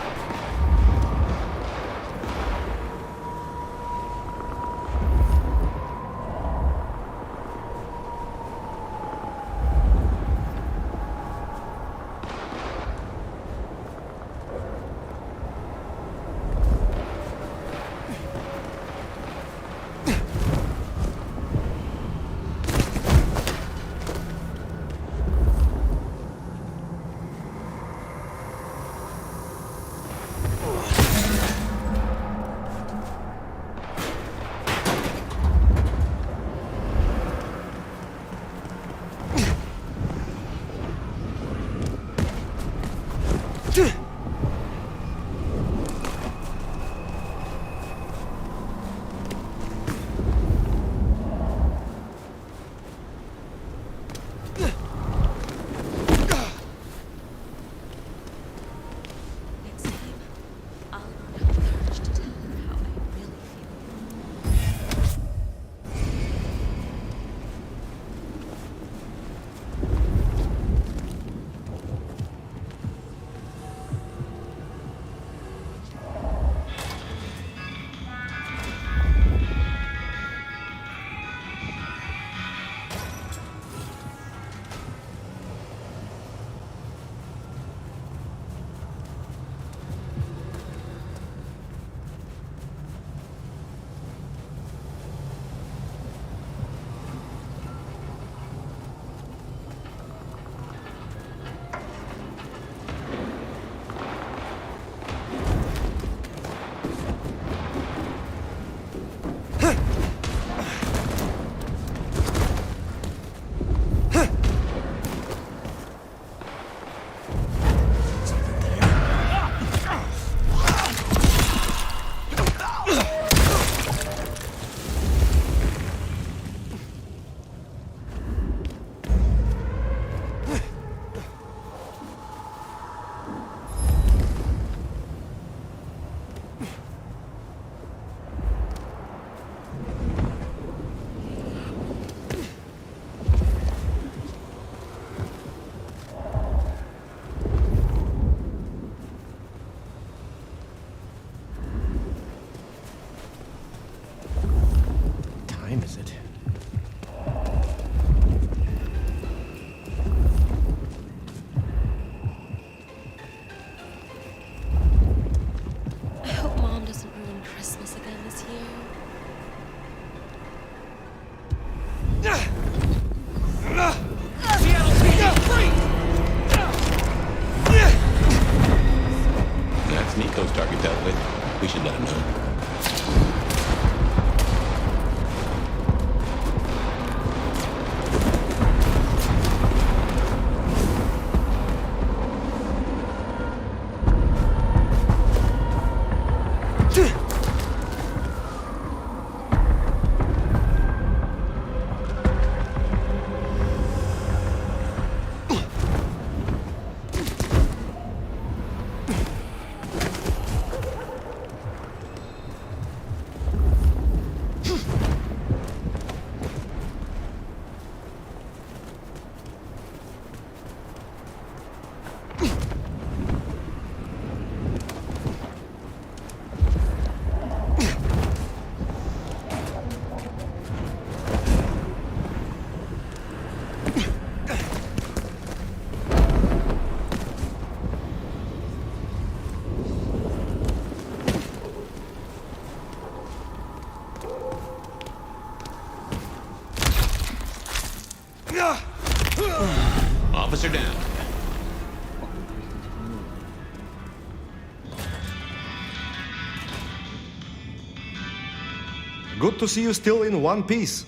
Good to see you still in one piece.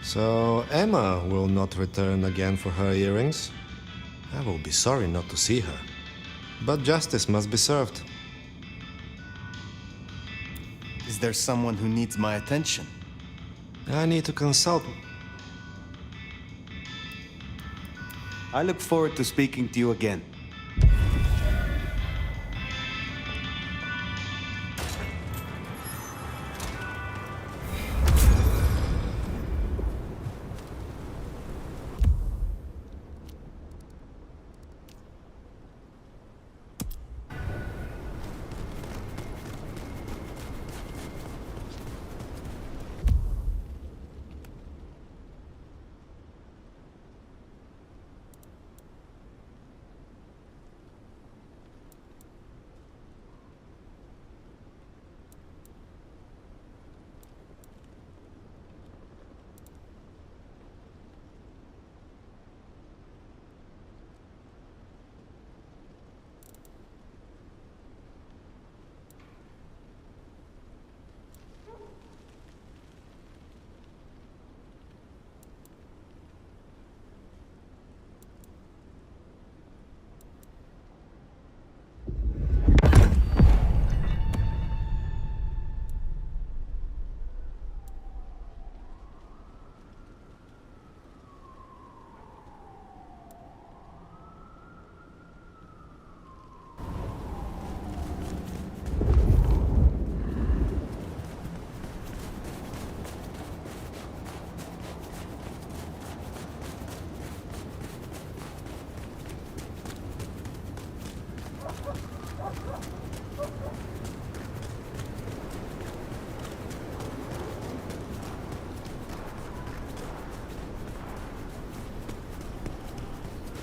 So Emma will not return again for her earrings. I will be sorry not to see her. But justice must be served. Is there someone who needs my attention? I need to consult. I look forward to speaking to you again.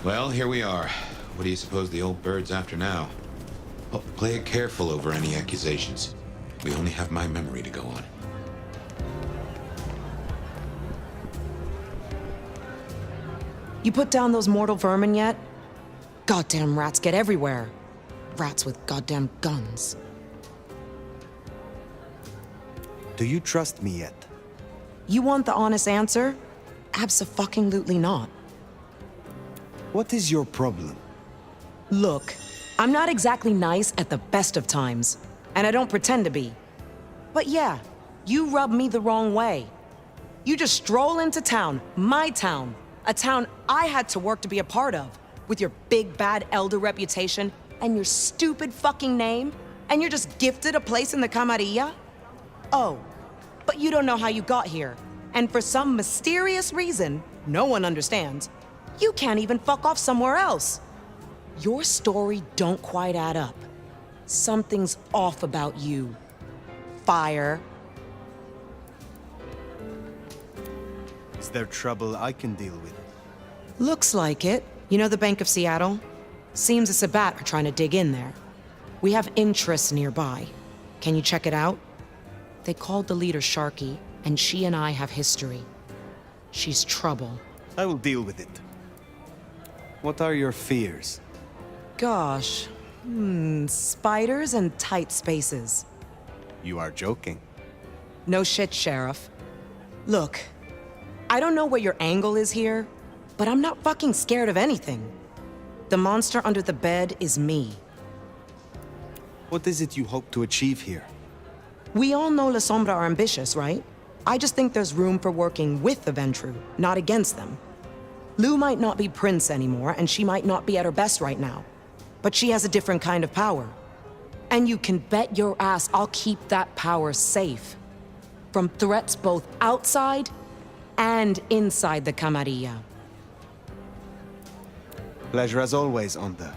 Well, here we are. What do you suppose the old bird's after now? Oh, play it careful over any accusations. We only have my memory to go on. You put down those mortal vermin yet? Goddamn rats get everywhere. Rats with goddamn guns. Do you trust me yet? You want the honest answer? Abso-fucking-lutely not. What is your problem? Look, I'm not exactly nice at the best of times, and I don't pretend to be. But yeah, you rub me the wrong way. You just stroll into town, my town, a town I had to work to be a part of, with your big bad elder reputation and your stupid fucking name, and you're just gifted a place in the camarilla? Oh, but you don't know how you got here, and for some mysterious reason, no one understands, you can't even fuck off somewhere else. Your story don't quite add up. Something's off about you. Fire. Is there trouble I can deal with? Looks like it. You know the Bank of Seattle? Seems the Sabat are trying to dig in there. We have interests nearby. Can you check it out? They called the leader Sharky, and she and I have history. She's trouble. I will deal with it. What are your fears? Gosh. Spiders and tight spaces. You are joking. No shit, Sheriff. Look, I don't know what your angle is here, but I'm not fucking scared of anything. The monster under the bed is me. What is it you hope to achieve here? We all know La Sombra are ambitious, right? I just think there's room for working with the Ventru, not against them. Lou might not be Prince anymore, and she might not be at her best right now. But she has a different kind of power. And you can bet your ass I'll keep that power safe. From threats both outside and inside the Camarilla. Pleasure as always, Onda.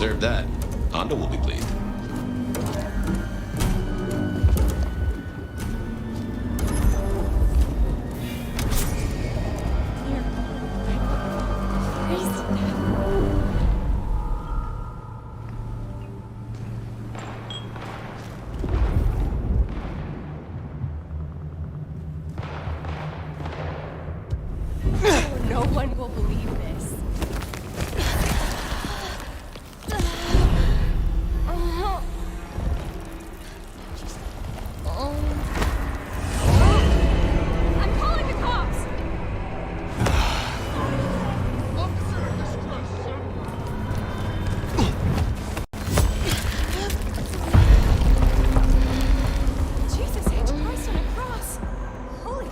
serve that. Hondo will be pleased. No one will believe this. I'm calling the cops! Jesus H. Christ on a cross! Holy...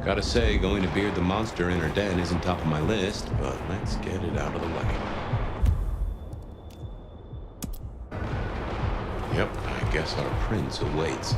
Gotta say, going to beard the monster in her den isn't top of my list, but let's get it out of the way. Yep, I guess our prince awaits.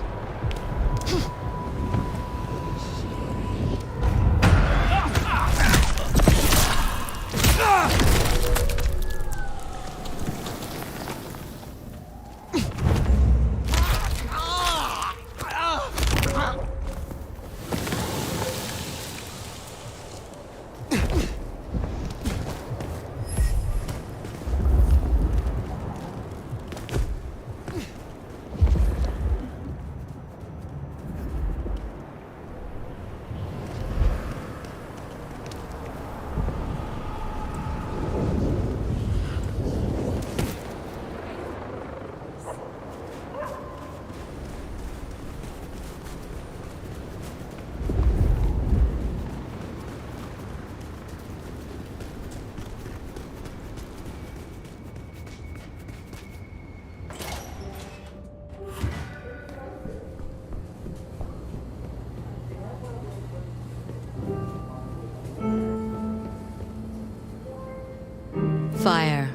Fire.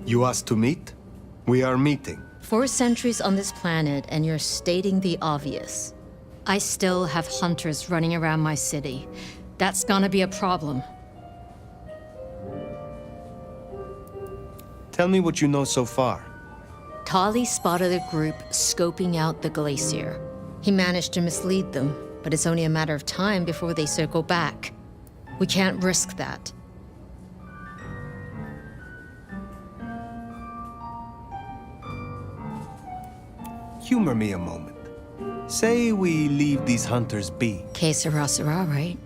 You asked to meet? We are meeting. 4 centuries on this planet, and you're stating the obvious. I still have hunters running around my city. That's gonna be a problem. Tell me what you know so far. Tali spotted a group scoping out the glacier. He managed to mislead them, but it's only a matter of time before they circle back. We can't risk that. Humor me a moment. Say we leave these hunters be. Que sera, sera, right?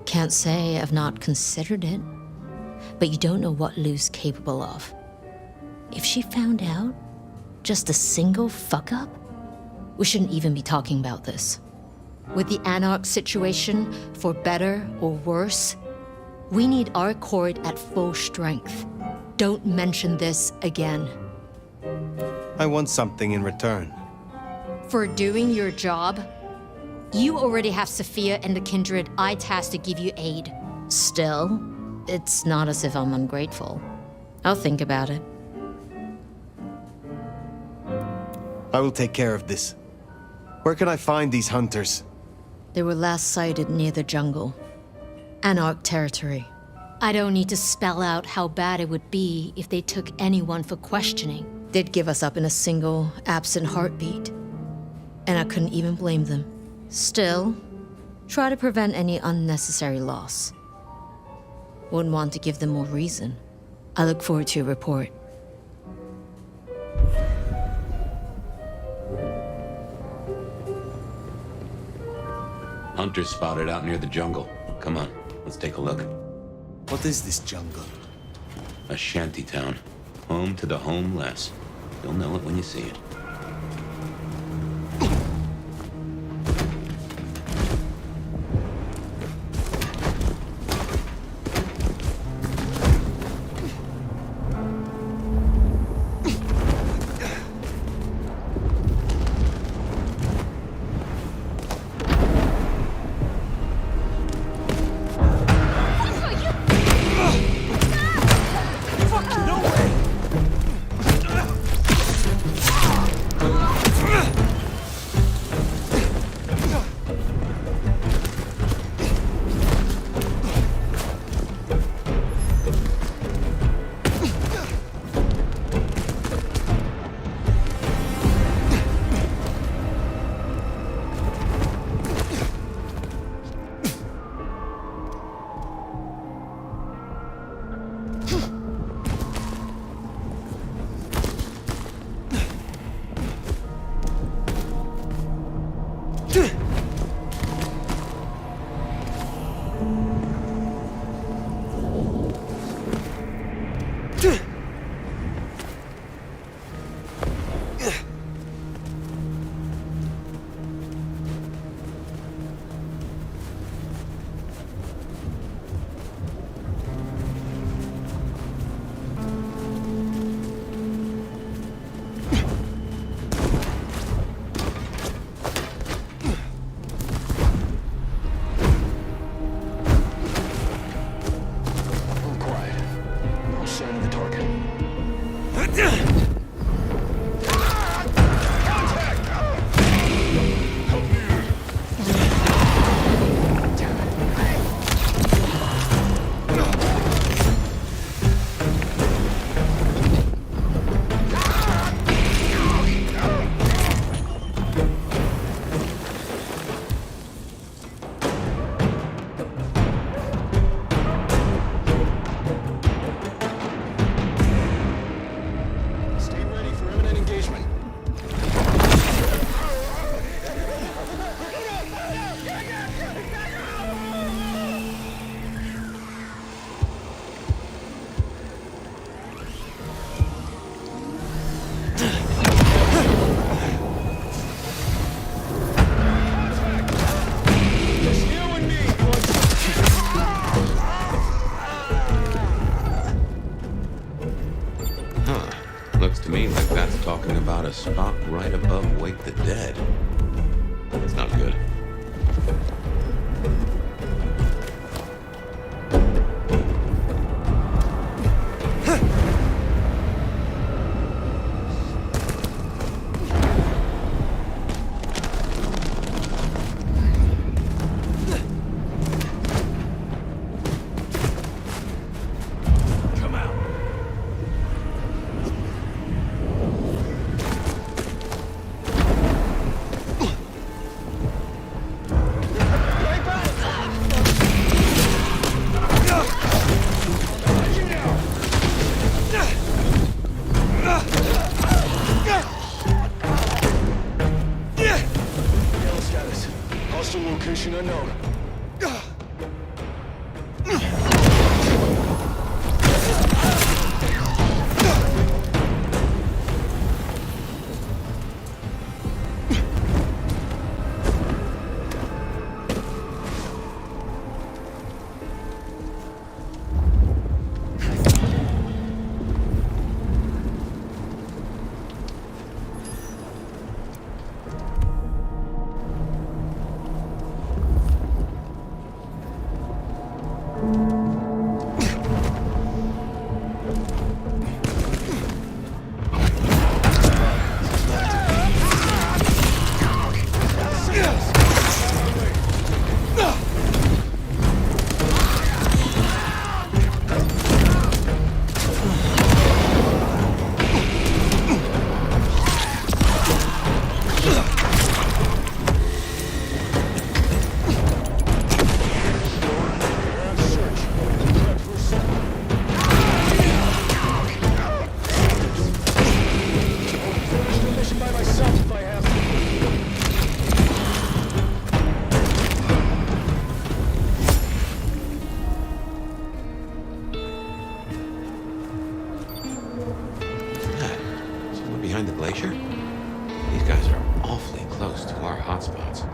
Can't say I've not considered it. But you don't know what Lou's capable of. If she found out, just a single fuck-up, we shouldn't even be talking about this. With the Anarch situation, for better or worse, we need our court at full strength. Don't mention this again. I want something in return. For doing your job, you already have Sophia and the kindred I tasked to give you aid. Still, it's not as if I'm ungrateful. I'll think about it. I will take care of this. Where can I find these hunters? They were last sighted near the jungle. Anarch territory. I don't need to spell out how bad it would be if they took anyone for questioning. They'd give us up in a single, absent heartbeat. And I couldn't even blame them. Still, try to prevent any unnecessary loss. Wouldn't want to give them more reason. I look forward to your report. Hunters spotted out near the jungle. Come on, let's take a look. What is this jungle? A shanty town. Home to the homeless. You'll know it when you see it. Talking about a spot right above Wake the Dead. It's not good. behind the glacier? These guys are awfully close to our hotspots.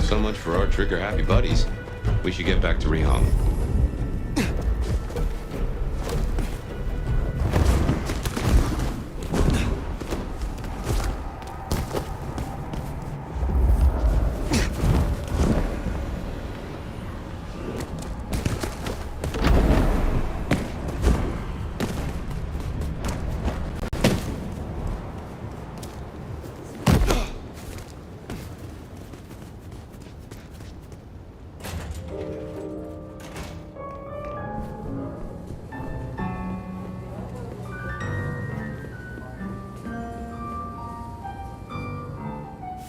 So much for our trigger-happy buddies. We should get back to Rihong.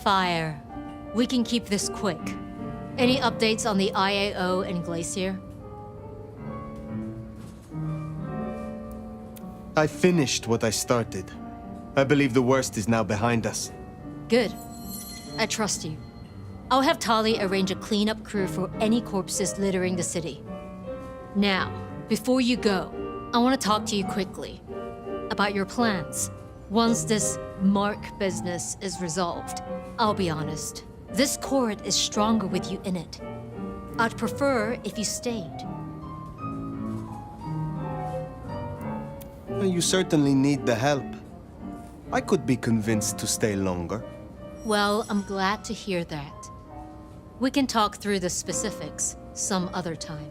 Fire. We can keep this quick. Any updates on the IAO and Glacier? I finished what I started. I believe the worst is now behind us. Good. I trust you. I'll have Tali arrange a cleanup crew for any corpses littering the city. Now, before you go, I want to talk to you quickly about your plans. Once this Mark business is resolved, I'll be honest, this court is stronger with you in it. I'd prefer if you stayed. You certainly need the help. I could be convinced to stay longer. Well, I'm glad to hear that. We can talk through the specifics some other time.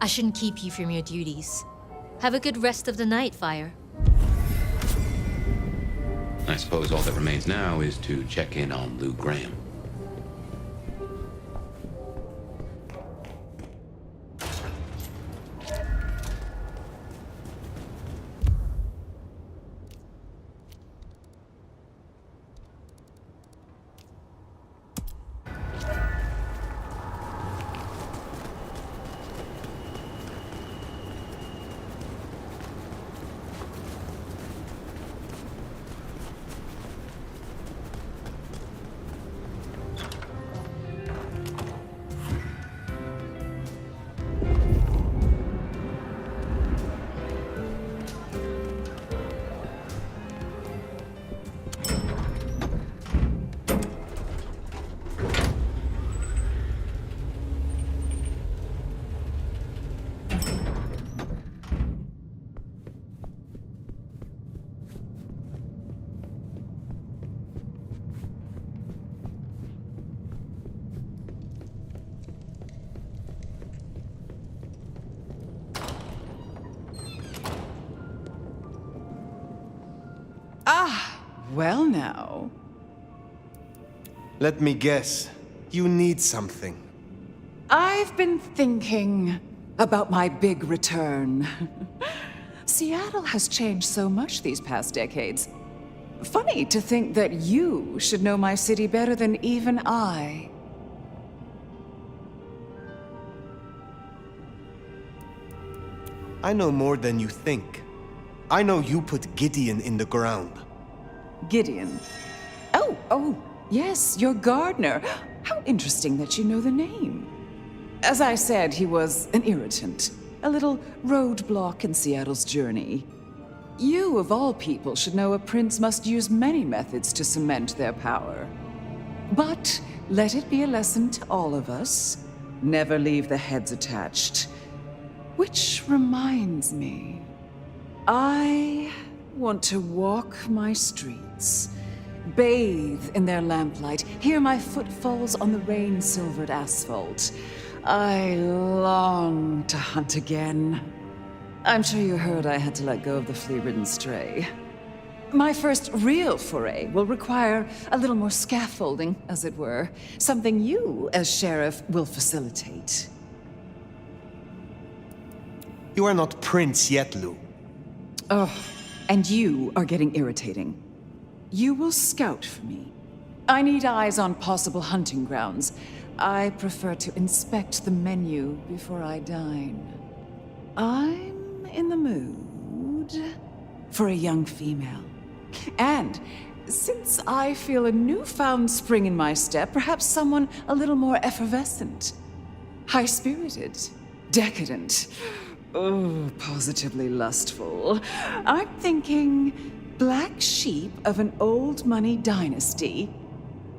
I shouldn't keep you from your duties. Have a good rest of the night, Fire. I suppose all that remains now is to check in on Lou Graham. Well now. Let me guess. You need something. I've been thinking about my big return. Seattle has changed so much these past decades. Funny to think that you should know my city better than even I. I know more than you think. I know you put Gideon in the ground. Gideon? Oh, yes, your gardener. How interesting that you know the name. As I said, he was an irritant, a little roadblock in Seattle's journey. You, of all people, should know a prince must use many methods to cement their power. But let it be a lesson to all of us. Never leave the heads attached. Which reminds me, I want to walk my streets, bathe in their lamplight, hear my footfalls on the rain-silvered asphalt. I long to hunt again. I'm sure you heard I had to let go of the flea-ridden stray. My first real foray will require a little more scaffolding, as it were. Something you, as sheriff, will facilitate. You are not prince yet, Lou. Oh, and you are getting irritating. You will scout for me. I need eyes on possible hunting grounds. I prefer to inspect the menu before I dine. I'm in the mood for a young female. And since I feel a newfound spring in my step, perhaps someone a little more effervescent. High-spirited. Decadent. Oh, positively lustful. I'm thinking black sheep of an old money dynasty.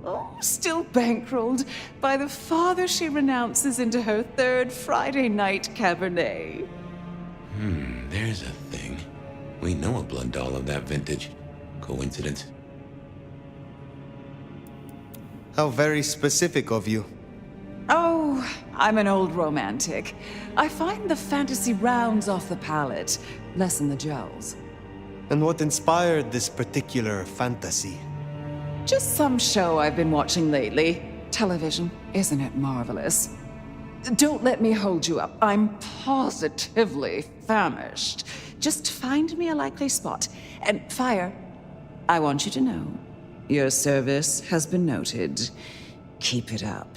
Oh, still bankrolled by the father she renounces into her third Friday night Cabernet. There's a thing. We know a blood doll of that vintage. Coincidence? How very specific of you. Oh, I'm an old romantic. I find the fantasy rounds off the palate, lessen the jowls. And what inspired this particular fantasy? Just some show I've been watching lately. Television, isn't it marvelous? Don't let me hold you up. I'm positively famished. Just find me a likely spot. And Fire, I want you to know, your service has been noted. Keep it up.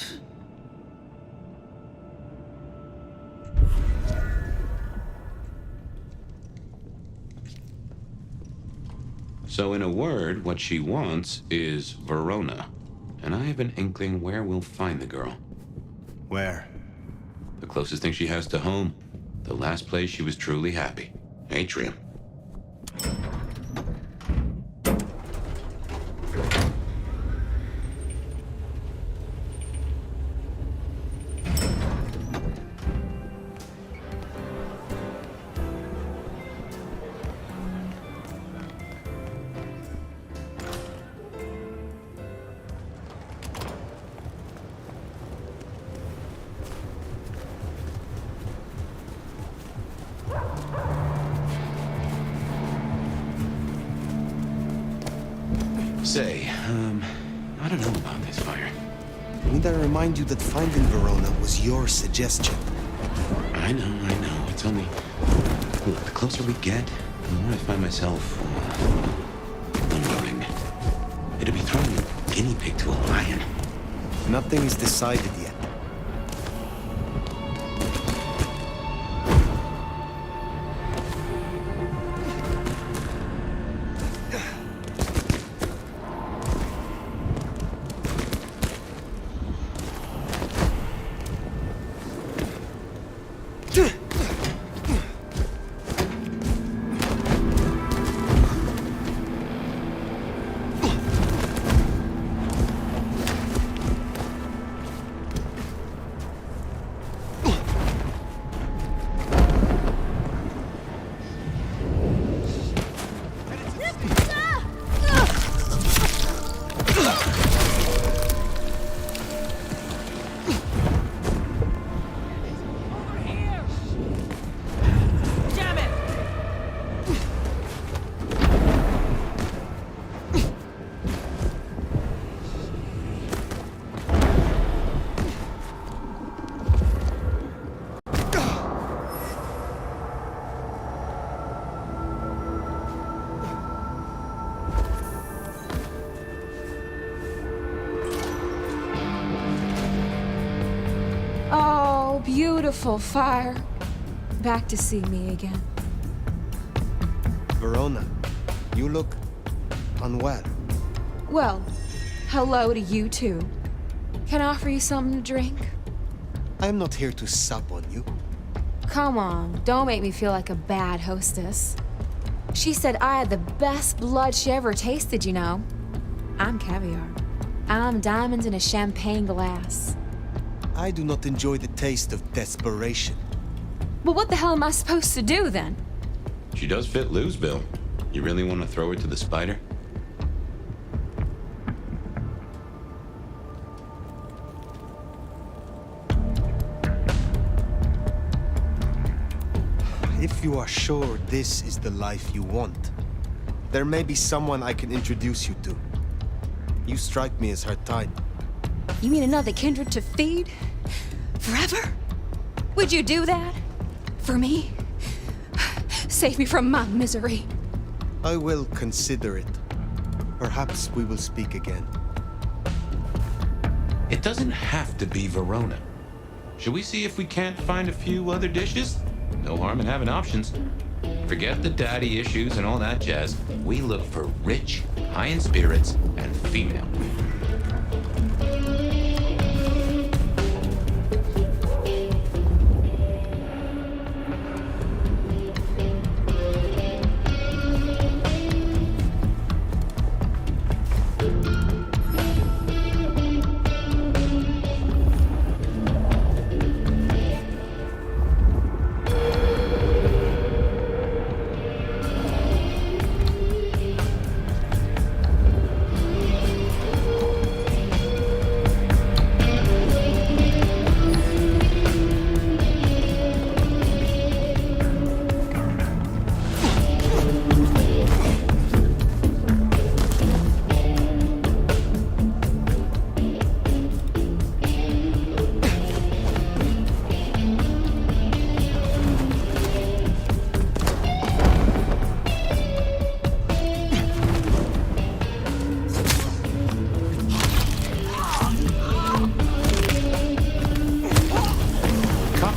So in a word, what she wants is Verona. and I have an inkling where we'll find the girl. Where? The closest thing she has to home. The last place she was truly happy. Atrium. Say, I don't know about this fire. Need I remind you that finding Verona was your suggestion? I know. It's only... Look, the closer we get, the more I find myself... wondering. It'd be throwing a guinea pig to a lion. Nothing is decided yet. Beautiful fire. Back to see me again. Verona, you look unwell. Well, hello to you too. Can I offer you something to drink? I am not here to sup on you. Come on, don't make me feel like a bad hostess. She said I had the best blood she ever tasted, you know. I'm caviar. I'm diamonds in a champagne glass. I do not enjoy the taste of desperation. Well, what the hell am I supposed to do then? She does fit Lou's bill. You really want to throw her to the spider? If you are sure this is the life you want, there may be someone I can introduce you to. You strike me as her type. You mean another kindred to feed? Forever? Would you do that? For me? Save me from my misery. I will consider it. Perhaps we will speak again. It doesn't have to be Verona. Should we see if we can't find a few other dishes? No harm in having options. Forget the daddy issues and all that jazz. We look for rich, high in spirits, and female.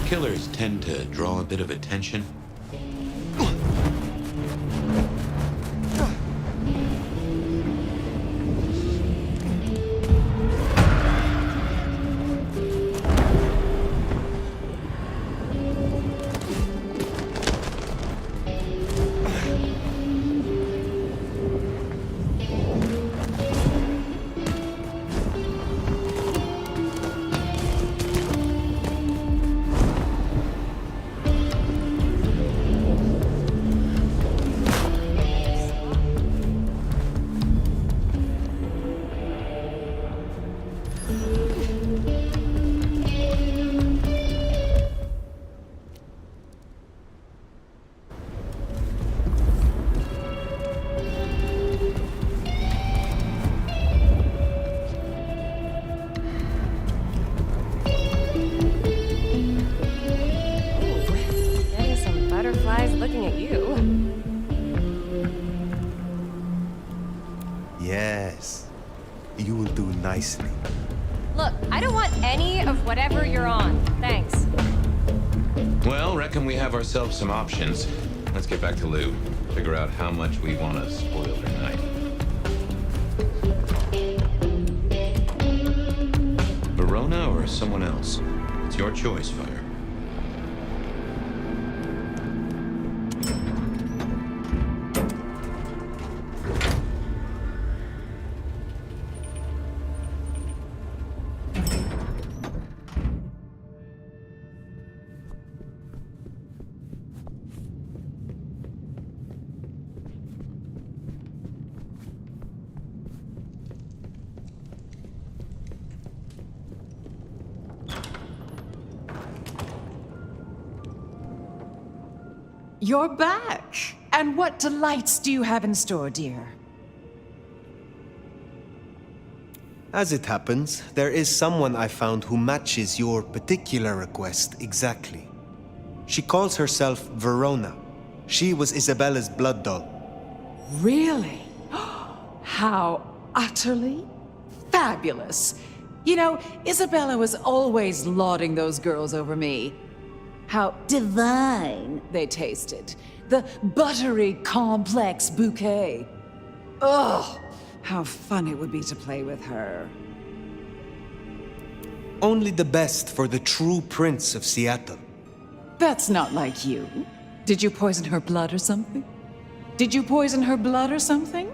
Killers tend to draw a bit of attention. you. Yes. You will do nicely. Look, I don't want any of whatever you're on. Thanks. Well, reckon we have ourselves some options. Let's get back to Lou. Figure out how much we want to spoil her night. Verona or someone else? It's your choice, Fire. You're back. And what delights do you have in store, dear? As it happens, there is someone I found who matches your particular request exactly. She calls herself Verona. She was Isabella's blood doll. Really? How utterly fabulous. You know, Isabella was always lauding those girls over me. How divine they tasted. The buttery, complex bouquet. Ugh, how fun it would be to play with her. Only the best for the true prince of Seattle. That's not like you. Did you poison her blood or something? Did you poison her blood or something?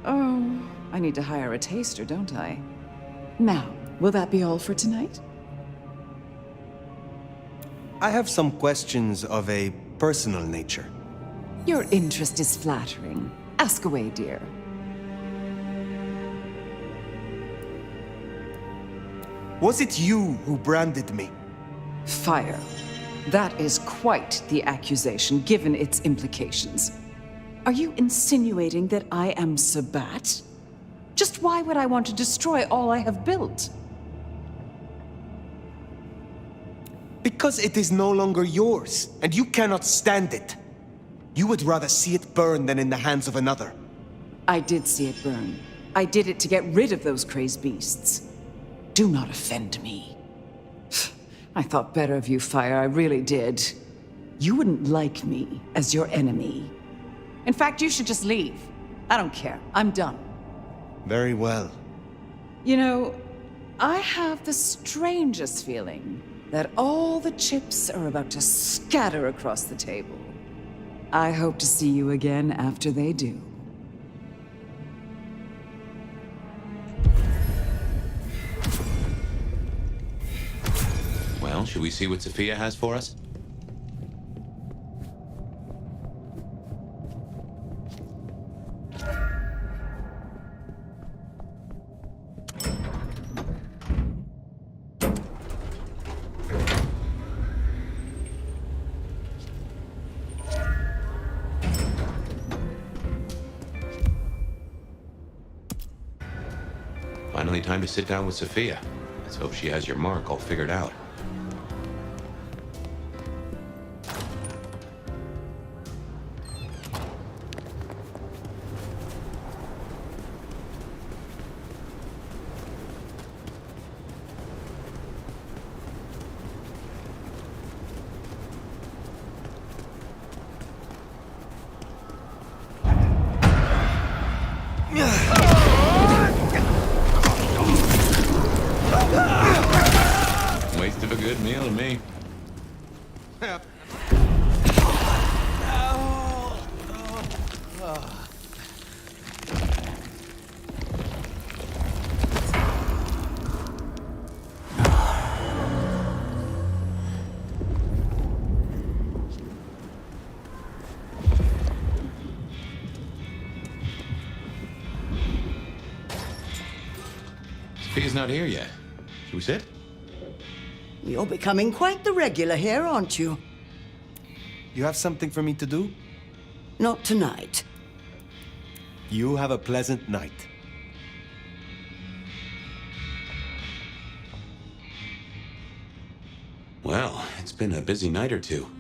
Oh, I need to hire a taster, don't I? Now, will that be all for tonight? I have some questions of a personal nature. Your interest is flattering. Ask away, dear. Was it you who branded me? Fire. That is quite the accusation, given its implications. Are you insinuating that I am Sabat? Just why would I want to destroy all I have built? Because it is no longer yours, and you cannot stand it. You would rather see it burn than in the hands of another. I did see it burn. I did it to get rid of those crazed beasts. Do not offend me. I thought better of you, Fire, I really did. You wouldn't like me as your enemy. In fact, you should just leave. I don't care. I'm done. Very well. You know, I have the strangest feeling that all the chips are about to scatter across the table. I hope to see you again after they do. Well, should we see what Sophia has for us? Finally time to sit down with Sophia. Let's hope she has your mark all figured out. Waste of a good meal to me. Sophia's not here yet. Should we sit? You're becoming quite the regular here, aren't you? You have something for me to do? Not tonight. You have a pleasant night. Well, it's been a busy night or two.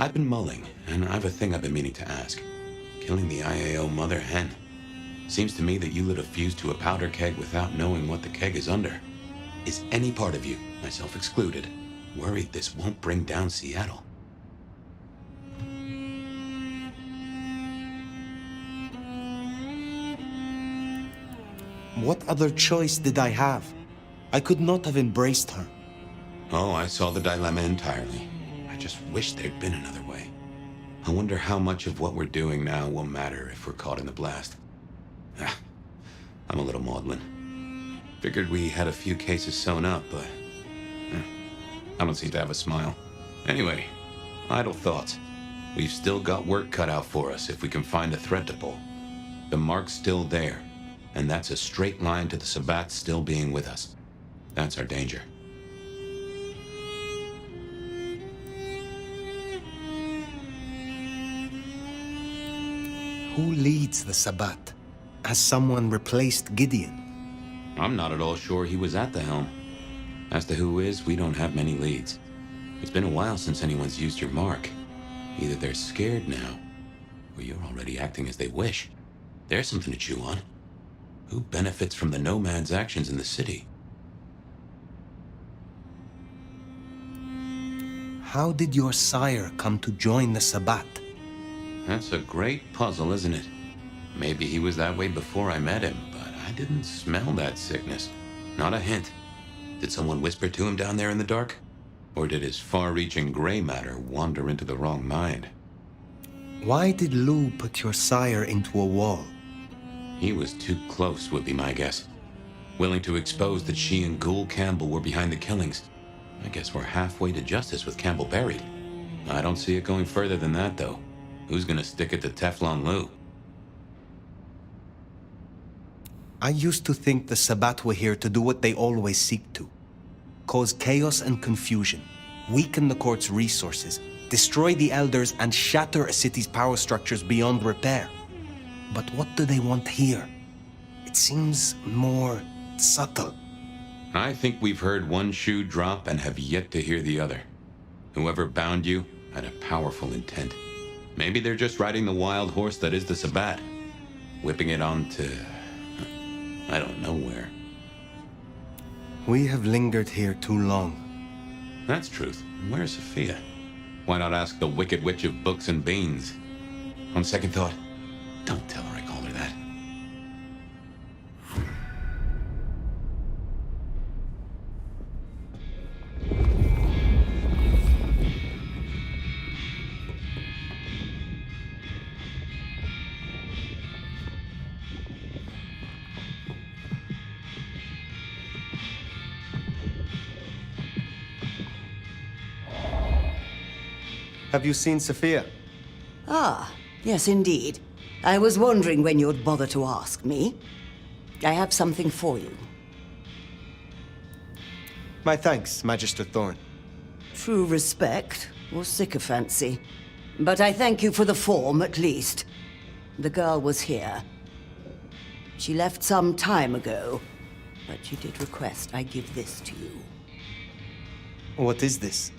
I've been mulling, and I've a thing I've been meaning to ask. Killing the IAO mother hen. Seems to me that you lit a fuse to a powder keg without knowing what the keg is under. Is any part of you, myself excluded, worried this won't bring down Seattle? What other choice did I have? I could not have embraced her. Oh, I saw the dilemma entirely. I just wish there'd been another way. I wonder how much of what we're doing now will matter if we're caught in the blast. I'm a little maudlin. Figured we had a few cases sewn up, but I don't seem to have a smile. Anyway, idle thoughts. We've still got work cut out for us if we can find a thread to pull. The mark's still there, and that's a straight line to the Sabbat still being with us. That's our danger. Who leads the Sabbat? Has someone replaced Gideon? I'm not at all sure he was at the helm. As to who is, we don't have many leads. It's been a while since anyone's used your mark. Either they're scared now, or you're already acting as they wish. There's something to chew on. Who benefits from the nomad's actions in the city? How did your sire come to join the Sabbat? That's a great puzzle, isn't it? Maybe he was that way before I met him, but I didn't smell that sickness. Not a hint. Did someone whisper to him down there in the dark? Or did his far-reaching gray matter wander into the wrong mind? Why did Lou put your sire into a wall? He was too close, would be my guess. Willing to expose that she and Ghoul Campbell were behind the killings. I guess we're halfway to justice with Campbell buried. I don't see it going further than that, though. Who's gonna stick it to Teflon Lou? I used to think the Sabbat were here to do what they always seek to. Cause chaos and confusion, weaken the court's resources, destroy the elders, and shatter a city's power structures beyond repair. But what do they want here? It seems more subtle. I think we've heard one shoe drop and have yet to hear the other. Whoever bound you had a powerful intent. Maybe they're just riding the wild horse that is the Sabbat, whipping it on to... I don't know where. We have lingered here too long. That's truth. Where's Sophia? Why not ask the Wicked Witch of Books and Beans? On second thought, don't tell her I called her that. Have you seen Sophia? Ah, yes indeed. I was wondering when you'd bother to ask me. I have something for you. My thanks, Magister Thorn. True respect or sycophancy. But I thank you for the form, at least. The girl was here. She left some time ago, but she did request I give this to you. What is this?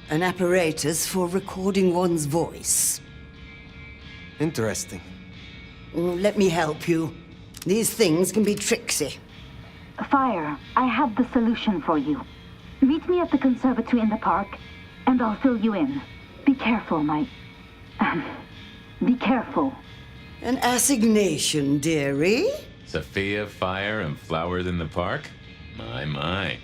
An apparatus for recording one's voice. Interesting. Let me help you. These things can be tricksy. Fire, I have the solution for you. Meet me at the conservatory in the park, and I'll fill you in. Be careful, be careful. An assignation, dearie? Sophia, fire, and flowers in the park? My.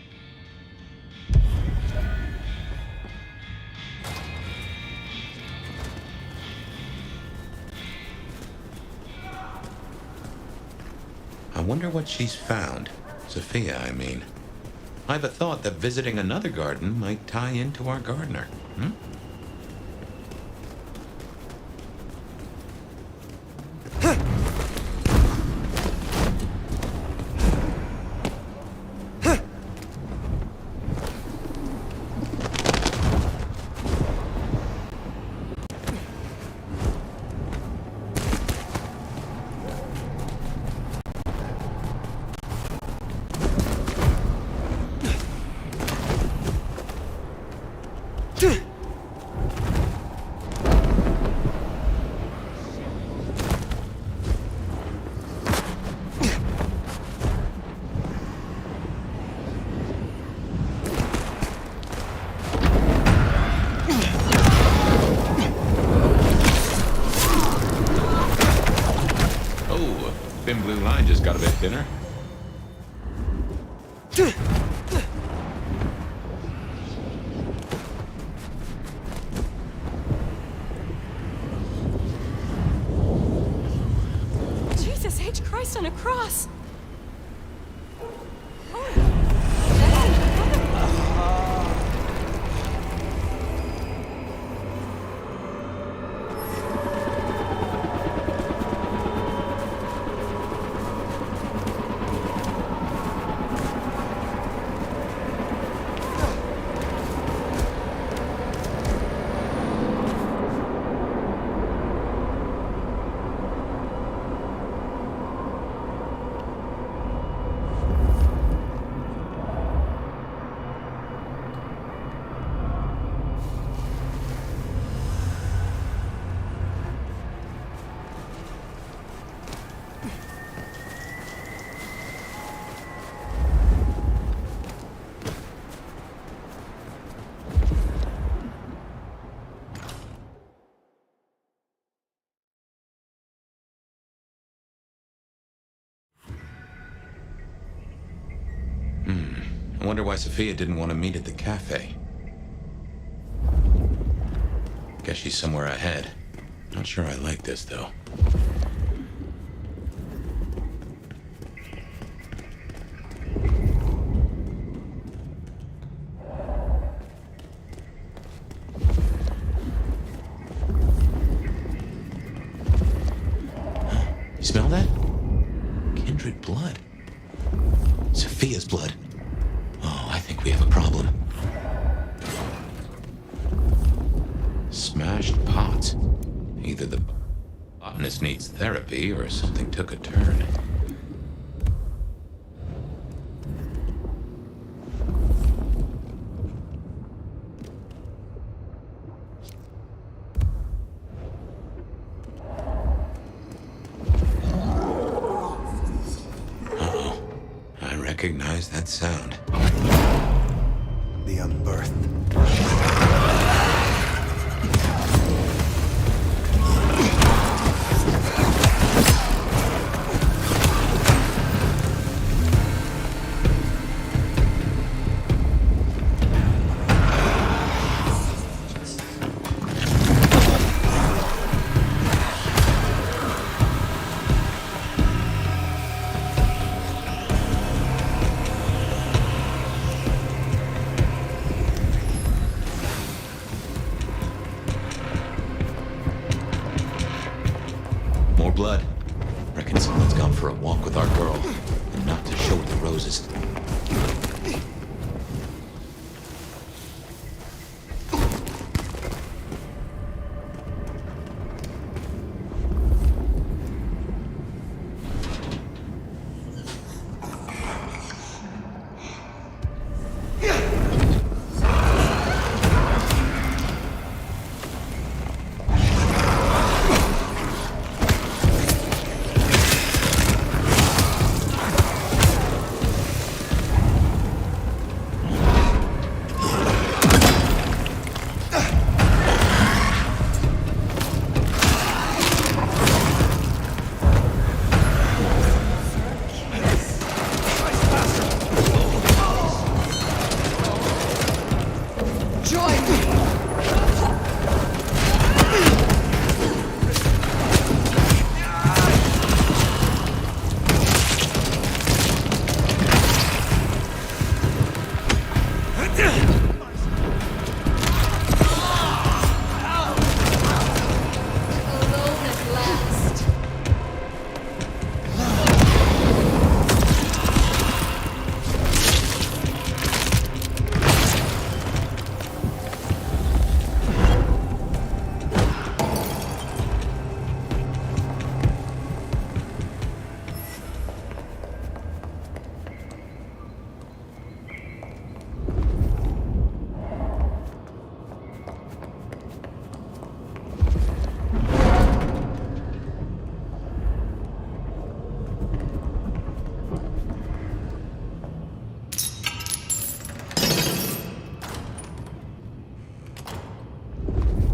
I wonder what she's found. Sophia, I mean. I've a thought that visiting another garden might tie into our gardener. Jesus H. Christ on a cross! I wonder why Sophia didn't want to meet at the cafe. Guess she's somewhere ahead. Not sure I like this, though. You smell that? Kindred blood. Sophia's blood. Oh, I think we have a problem. Smashed pots. Either the botanist needs therapy or something took a turn. I recognize that sound. The unbirthed. More blood. Reckon someone's gone for a walk with our girl, and not to show the roses.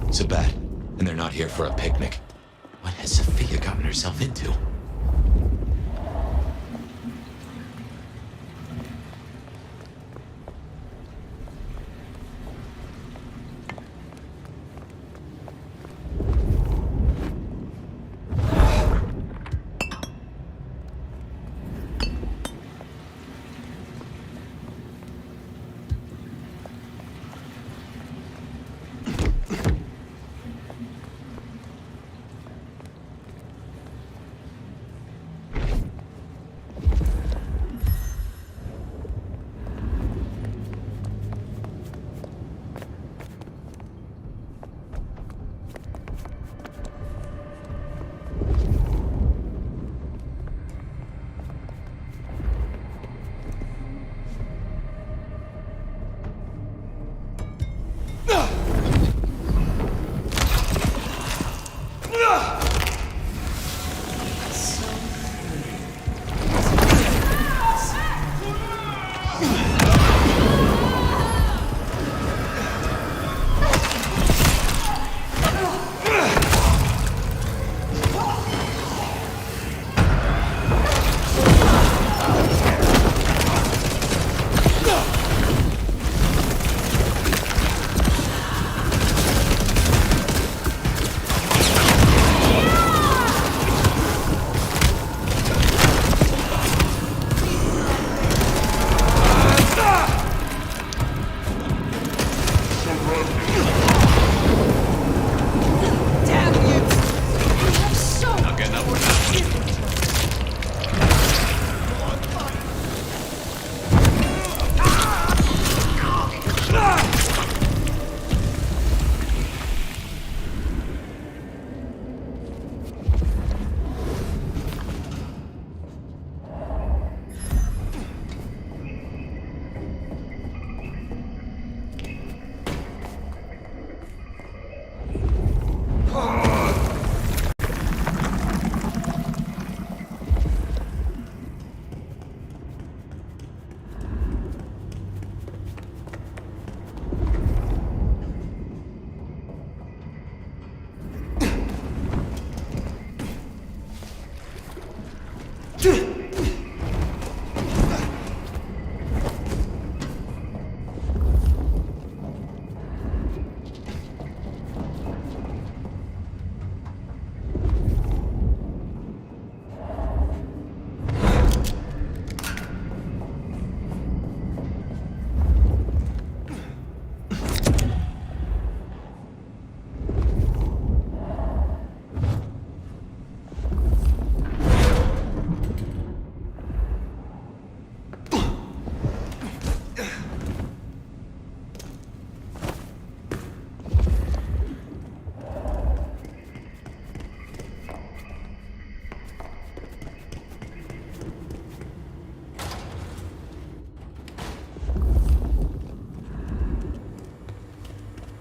It's a bat, and they're not here for a picnic. What has Sophia gotten herself into?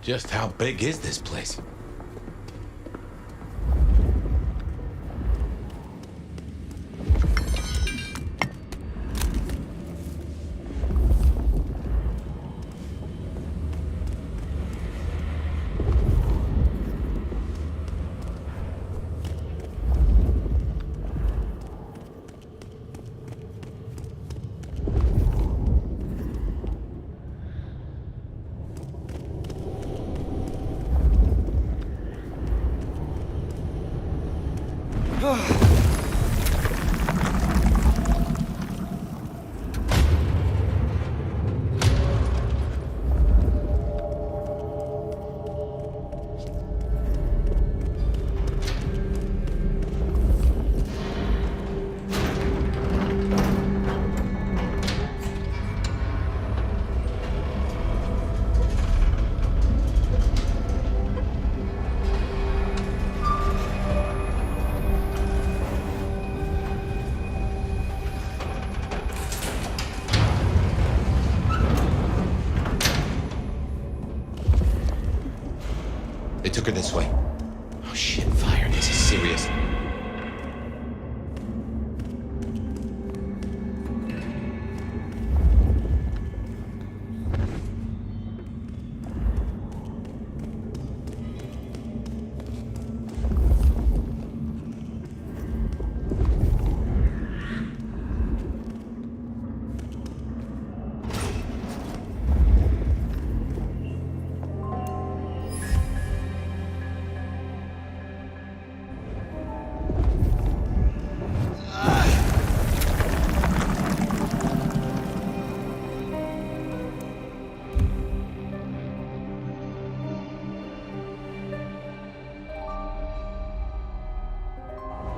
Just how big is this place? They took her this way. Oh shit, fire, this is serious.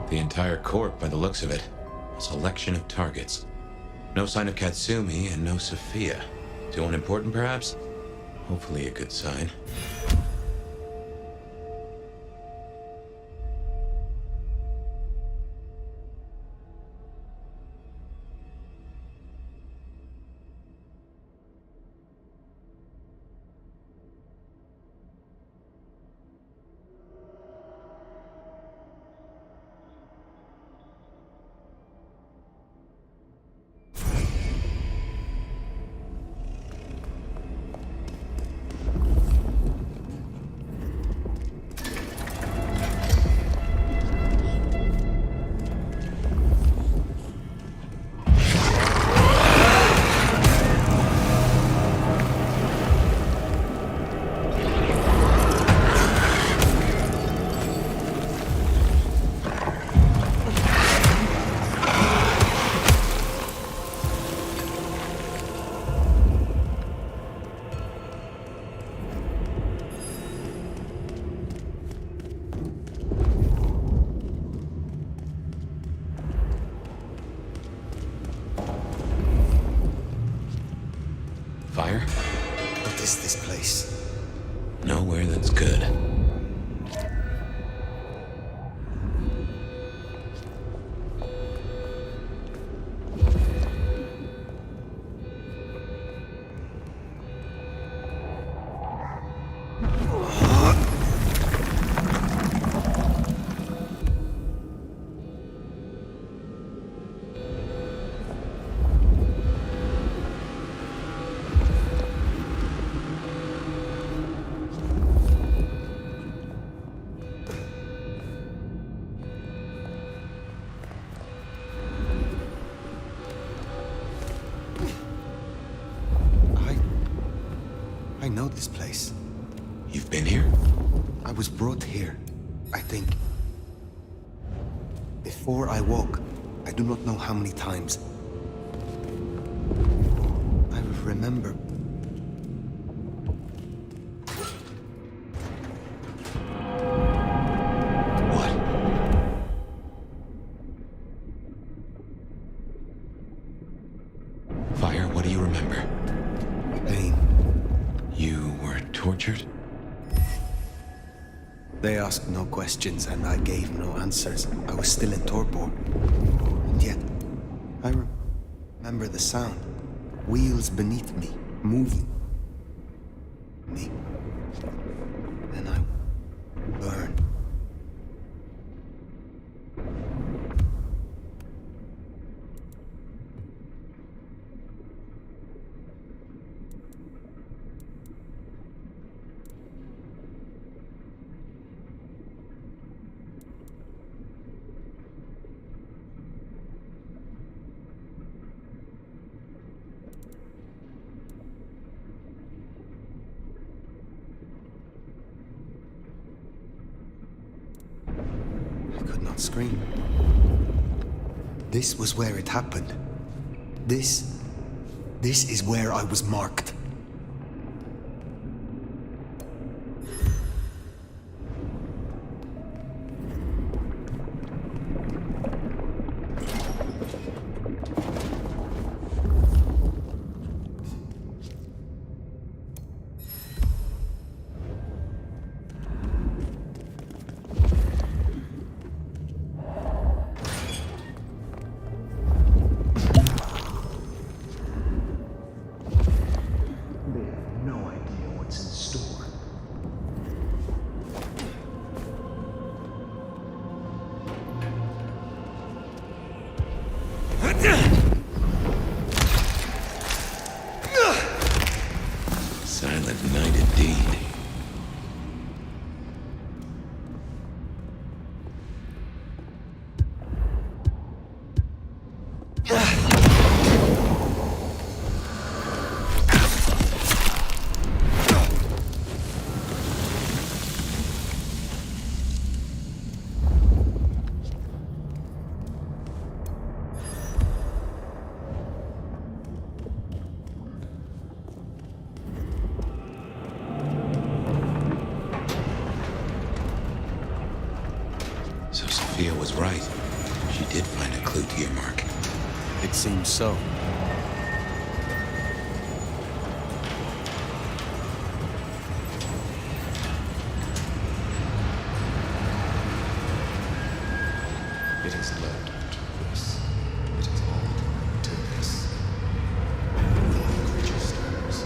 The entire court, by the looks of it. A selection of targets. No sign of Katsumi and no Sophia. Too unimportant, perhaps? Hopefully a good sign. Fire? What is this place? Nowhere that's good. I know this place. You've been here? I was brought here, I think. Before I woke, I do not know how many times. I remember. What? Fire, what do you remember? Pain. You were tortured? They asked no questions and I gave no answers. I was still in torpor. And yet, I remember the sound. Wheels beneath me, moving. Me. then I burn. Scream. This was where it happened. This is where I was marked. Silent night indeed. So Sophia was right. She did find a clue to your mark. It seems so. It has led to this. It has all to this. The creature stirs.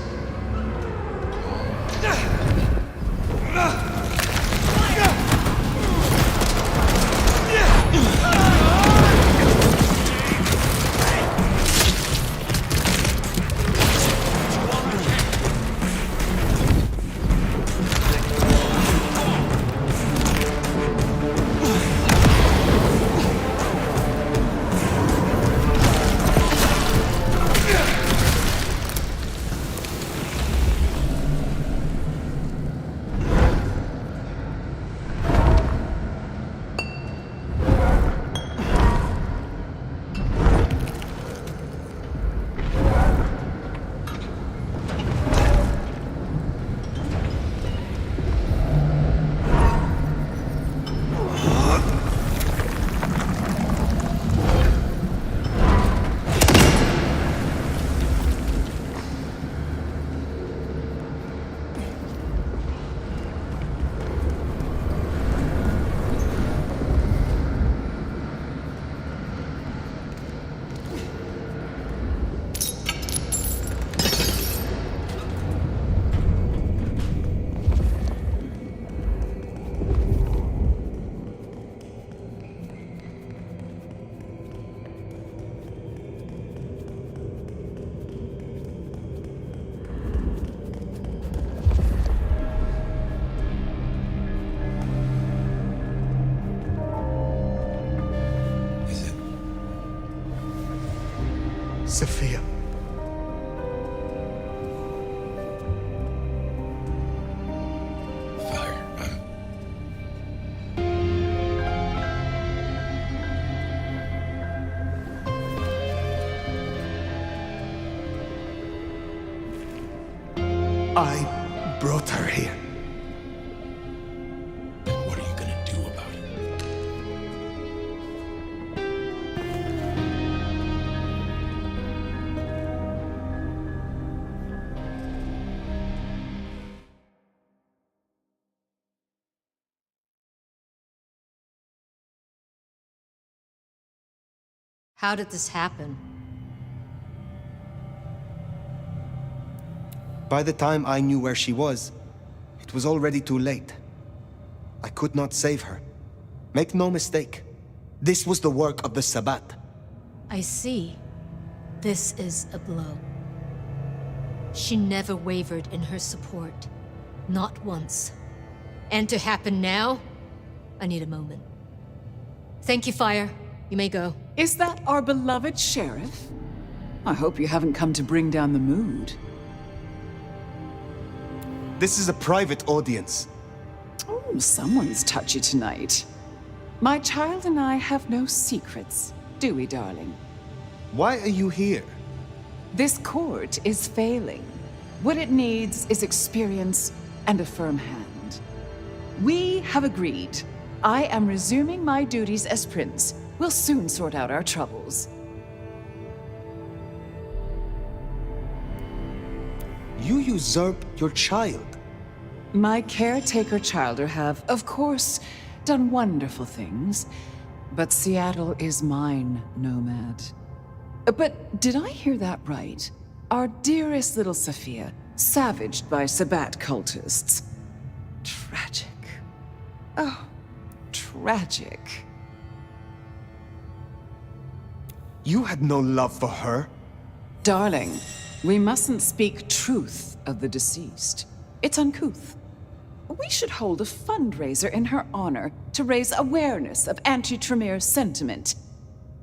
Sophia. Father, I brought her here. what are you gonna do about it? How did this happen? By the time I knew where she was, it It was already too late. I could not save her. Make no mistake. This was the work of the Sabbat. I see. This is a blow. She never wavered in her support. Not once. And to happen now? I need a moment. Thank you, Fire. You may go. Is that our beloved sheriff? I hope you haven't come to bring down the mood. This is a private audience. Oh, someone's touchy tonight. My child and I have no secrets, do we, darling? Why are you here? This court is failing. What it needs is experience and a firm hand. We have agreed. I am resuming my duties as prince. We'll soon sort out our troubles. You usurp your child. My caretaker childer have, of course, done wonderful things. But Seattle is mine, Nomad. But did I hear that right? Our dearest little Sophia, savaged by Sabbat cultists. Tragic. Oh, tragic. You had no love for her? Darling, we mustn't speak truth of the deceased. It's uncouth. We should hold a fundraiser in her honor to raise awareness of anti-Tremere sentiment.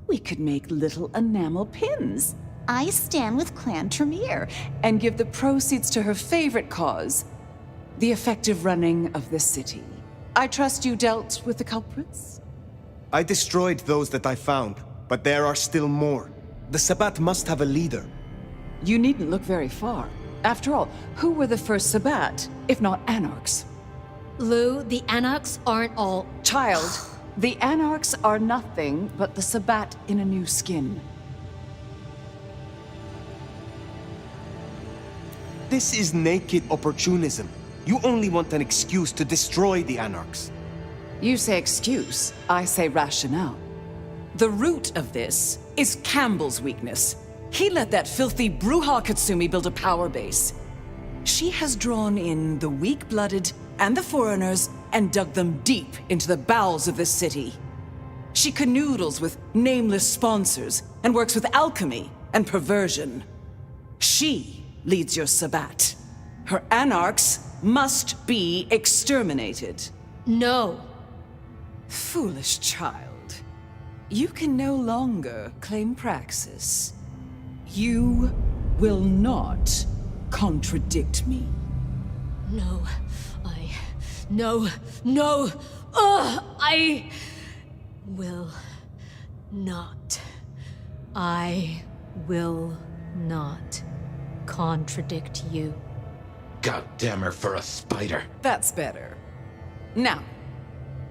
We could make little enamel pins. I stand with Clan Tremere, and give the proceeds to her favorite cause, the effective running of the city. I trust you dealt with the culprits? I destroyed those that I found, but there are still more. The Sabbat must have a leader. You needn't look very far. After all, who were the first Sabbat, if not Anarchs? Lou, the Anarchs aren't all... Child, the Anarchs are nothing but the Sabbat in a new skin. This is naked opportunism. You only want an excuse to destroy the Anarchs. You say excuse, I say rationale. The root of this is Campbell's weakness. He let that filthy Bruja Katsumi build a power base. She has drawn in the weak-blooded and the foreigners and dug them deep into the bowels of the city. She canoodles with nameless sponsors and works with alchemy and perversion. She leads your Sabbat. Her Anarchs must be exterminated. No. Foolish child. You can no longer claim praxis. You will not contradict me. No, No! I will not. I will not contradict you. God damn her for a spider. That's better. Now,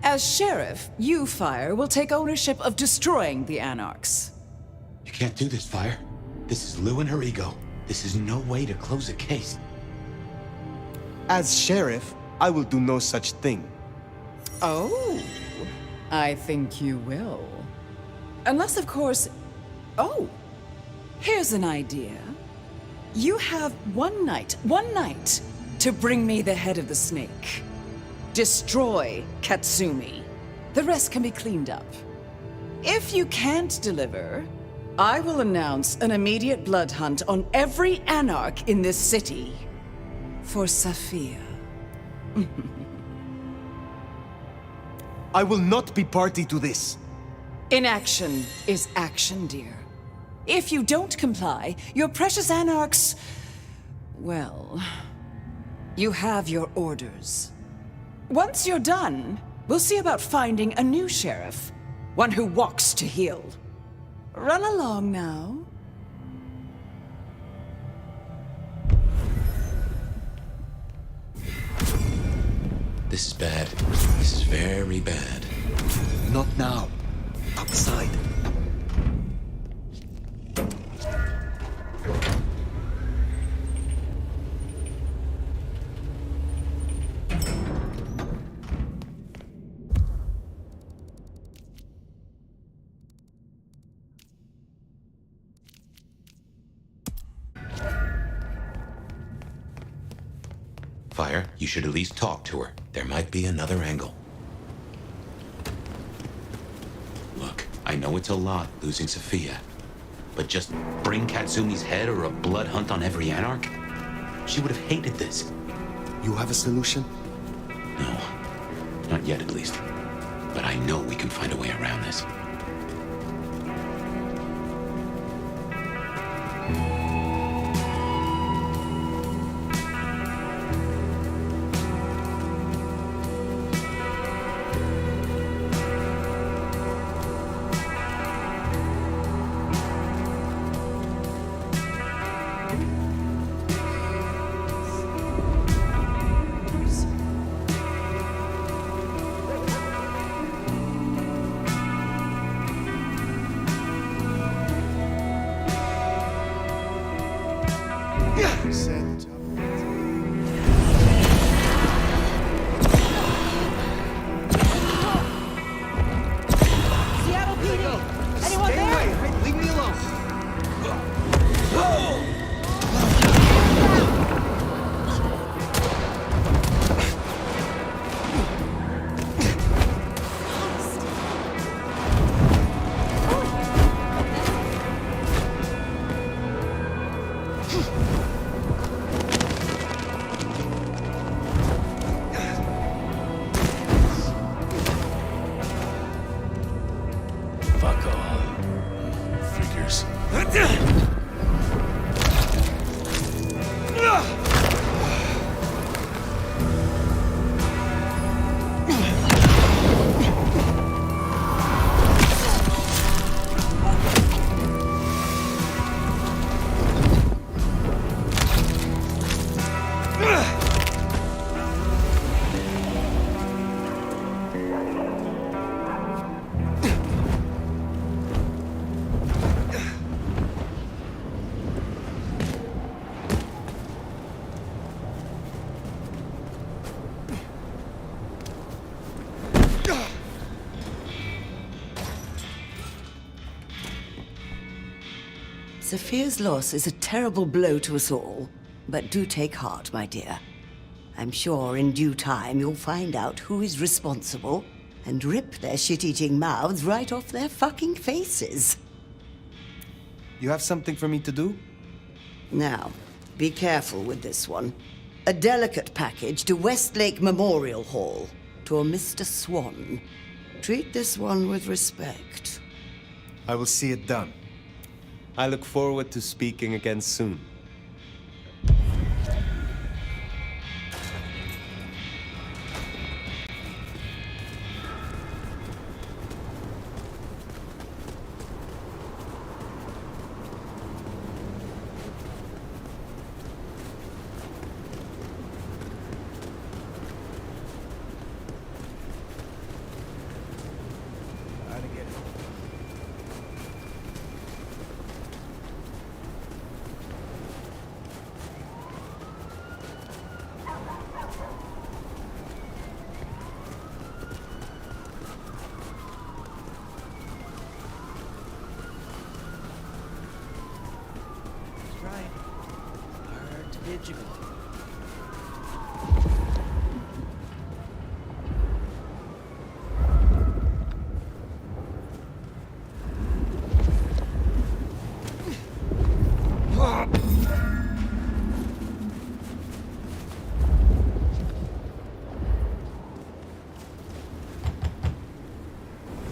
as sheriff, you, Fire, will take ownership of destroying the Anarchs. You can't do this, Fire. This is Lou and her ego. This is no way to close a case. As sheriff, I will do no such thing. Oh, I think you will. Unless, of course... Oh, here's an idea. You have one night, to bring me the head of the snake. Destroy Katsumi. The rest can be cleaned up. If you can't deliver, I will announce an immediate blood hunt on every Anarch in this city. For Sophia. I will not be party to this. Inaction is action, dear. If you don't comply, your precious Anarchs... well... you have your orders. Once you're done, we'll see about finding a new sheriff. One who walks to heal. Run along now. This is bad. This is very bad. Not now. Outside. Sapphire, you should at least talk to her. There might be another angle. Look, I know it's a lot losing Sophia, but just bring Katsumi's head or a blood hunt on every Anarch? She would have hated this. You have a solution? No, not yet at least. But I know we can find a way around this. Sophia's loss is a terrible blow to us all, but do take heart, my dear. I'm sure in due time you'll find out who is responsible and rip their shit-eating mouths right off their fucking faces. You have something for me to do? Now, be careful with this one. A delicate package to Westlake Memorial Hall, to a Mr. Swan. Treat this one with respect. I will see it done. I look forward to speaking again soon.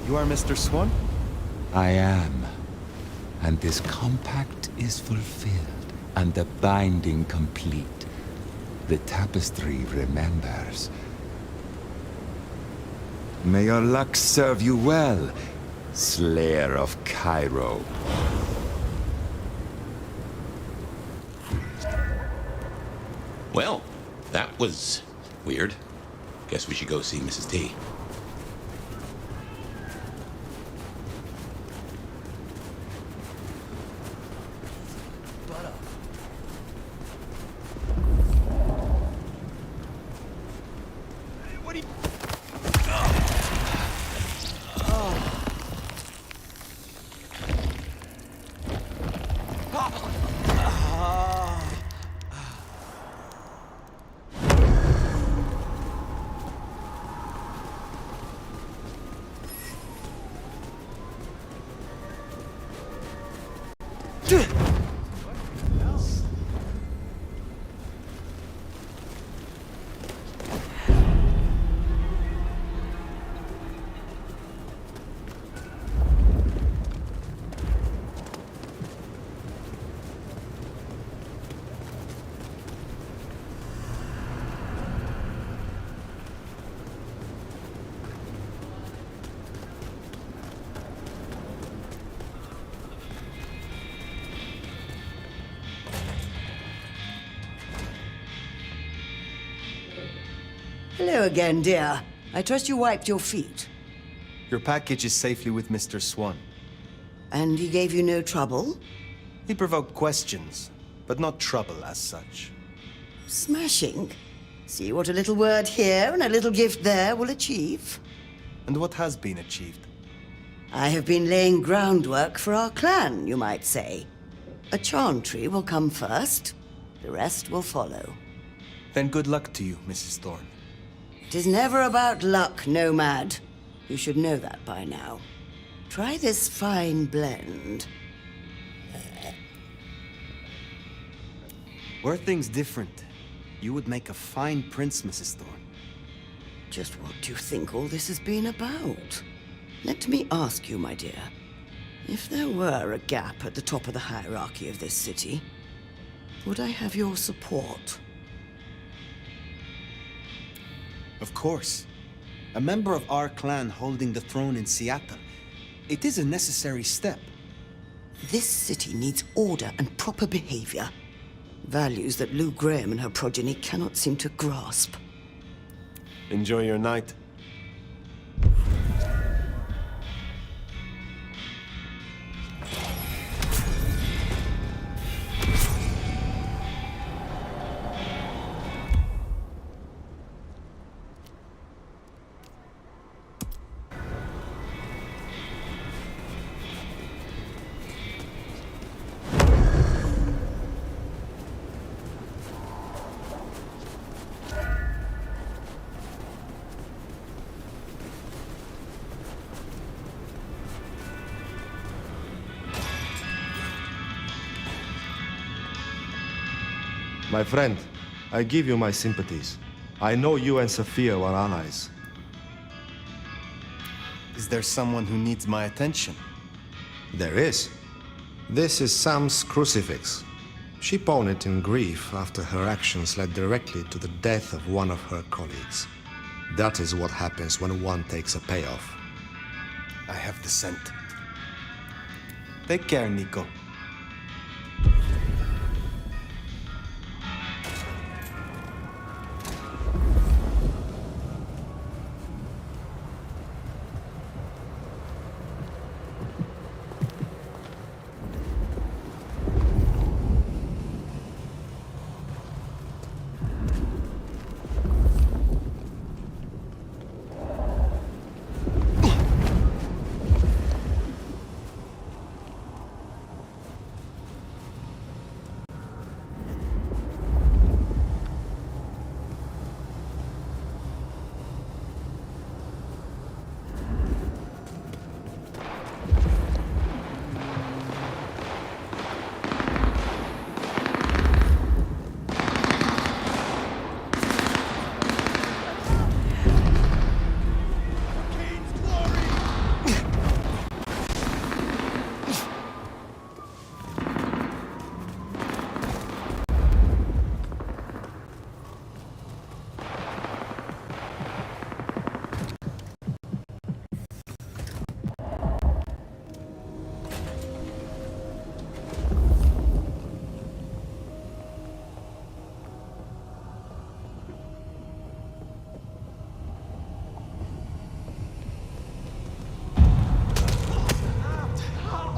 You are Mr. Swan? I am. And this compact is fulfilled, and the binding complete. The tapestry remembers. May your luck serve you well, Slayer of Cairo. Well, that was weird. Guess we should go see Mrs. T. Hello again, dear. I trust you wiped your feet. Your package is safely with Mr. Swan. And he gave you no trouble? He provoked questions, but not trouble as such. Smashing. See what a little word here and a little gift there will achieve. And what has been achieved? I have been laying groundwork for our clan, you might say. A chantry will come first. The rest will follow. Then good luck to you, Mrs. Thorne. 'Tis never about luck, nomad. You should know that by now. Try this fine blend. Were things different, you would make a fine prince, Mrs. Thorne. Just what do you think all this has been about? Let me ask you, my dear. If there were a gap at the top of the hierarchy of this city, would I have your support? Of course. A member of our clan holding the throne in Seattle. It is a necessary step. This city needs order and proper behavior. Values that Lou Graham and her progeny cannot seem to grasp. Enjoy your night. My friend, I give you my sympathies. I know you and Sophia were allies. Is there someone who needs my attention? There is. This is Sam's crucifix. She pawned it in grief after her actions led directly to the death of one of her colleagues. That is what happens when one takes a payoff. I have the scent. Take care, Nico.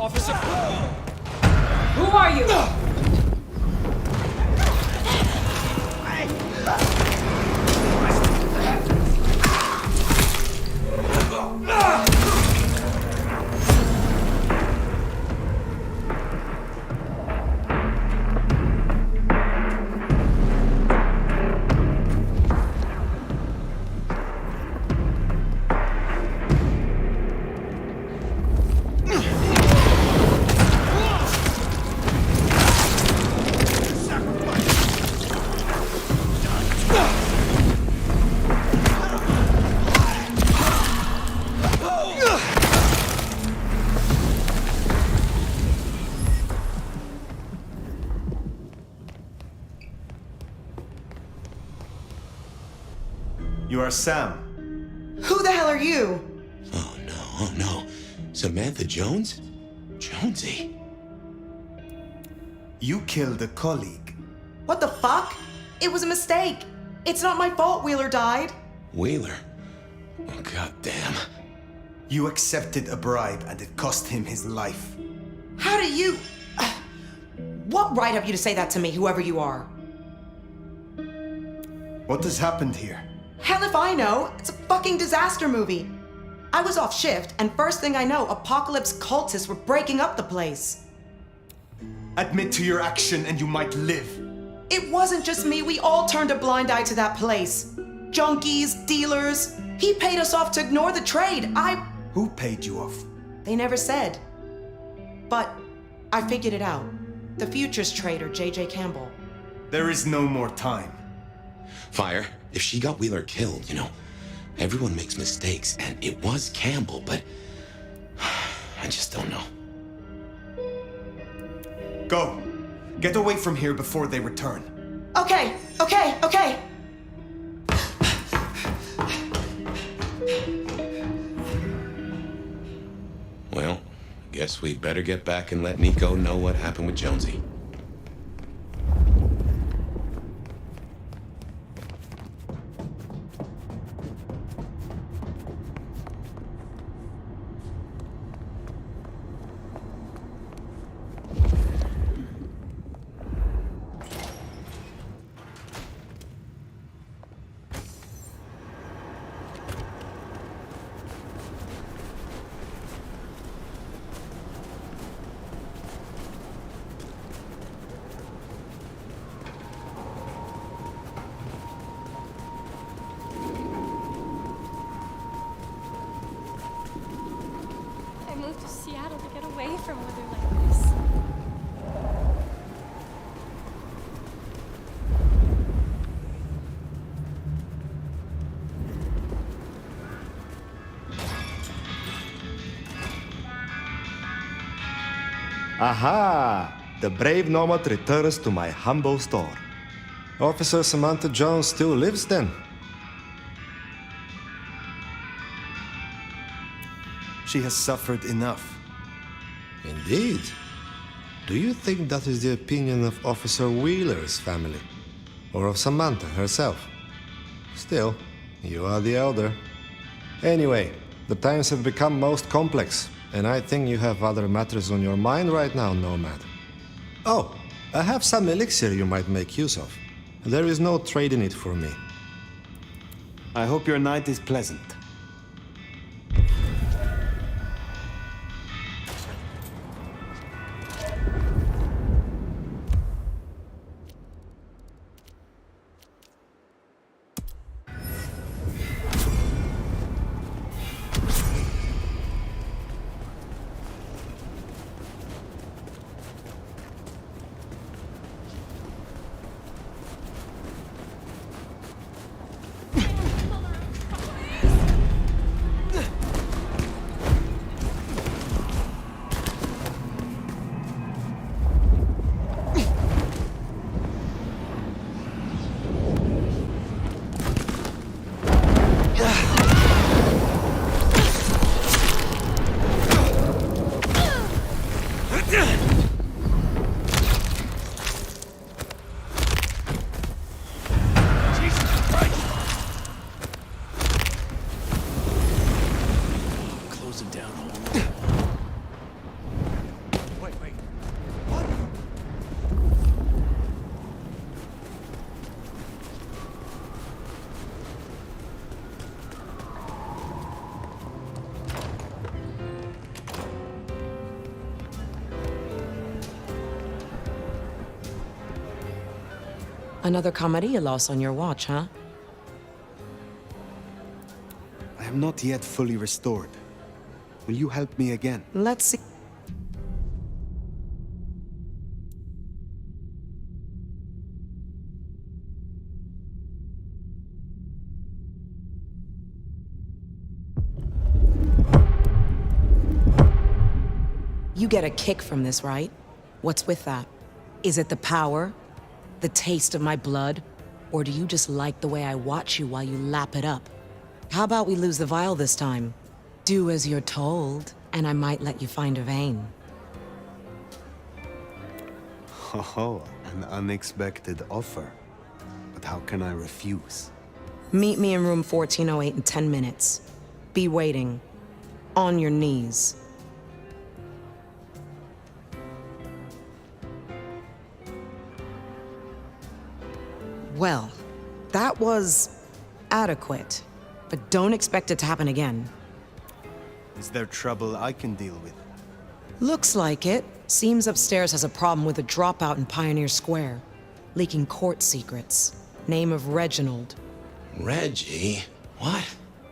Officer! Who are you? You are Sam. Who the hell are you? Oh no. Samantha Jones? Jonesy. You killed a colleague. What the fuck? It was a mistake. It's not my fault Wheeler died. Wheeler? Oh, goddamn. You accepted a bribe and it cost him his life. How do you... What right have you to say that to me, whoever you are? What has happened here? Hell if I know. It's a fucking disaster movie. I was off shift, and first thing I know, apocalypse cultists were breaking up the place. Admit to your action and you might live. It wasn't just me. We all turned a blind eye to that place. Junkies, dealers. He paid us off to ignore the trade. Who paid you off? They never said. But I figured it out. The futures trader, J.J. Campbell. There is no more time. Fire, if she got Wheeler killed, you know, everyone makes mistakes, and it was Campbell, but I just don't know. Go. Get away from here before they return. Okay. Well, guess we'd better get back and let Nico know what happened with Jonesy. Aha! The brave nomad returns to my humble store. Officer Samantha Jones still lives then? She has suffered enough. Indeed. Do you think that is the opinion of Officer Wheeler's family? Or of Samantha herself? Still, you are the elder. Anyway, the times have become most complex, and I think you have other matters on your mind right now, Nomad. Oh, I have some elixir you might make use of. There is no trade in it for me. I hope your night is pleasant. Another Camarilla loss on your watch, huh? I am not yet fully restored. Will you help me again? Let's see. You get a kick from this, right? What's with that? Is it the power? The taste of my blood? Or do you just like the way I watch you while you lap it up? How about we lose the vial this time? Do as you're told, and I might let you find a vein. Oh, an unexpected offer. But how can I refuse? Meet me in room 1408 in 10 minutes. Be waiting. On your knees. Well, that was adequate, but don't expect it to happen again. Is there trouble I can deal with? Looks like it. Seems upstairs has a problem with a dropout in Pioneer Square. Leaking court secrets. Name of Reginald. Reggie? What?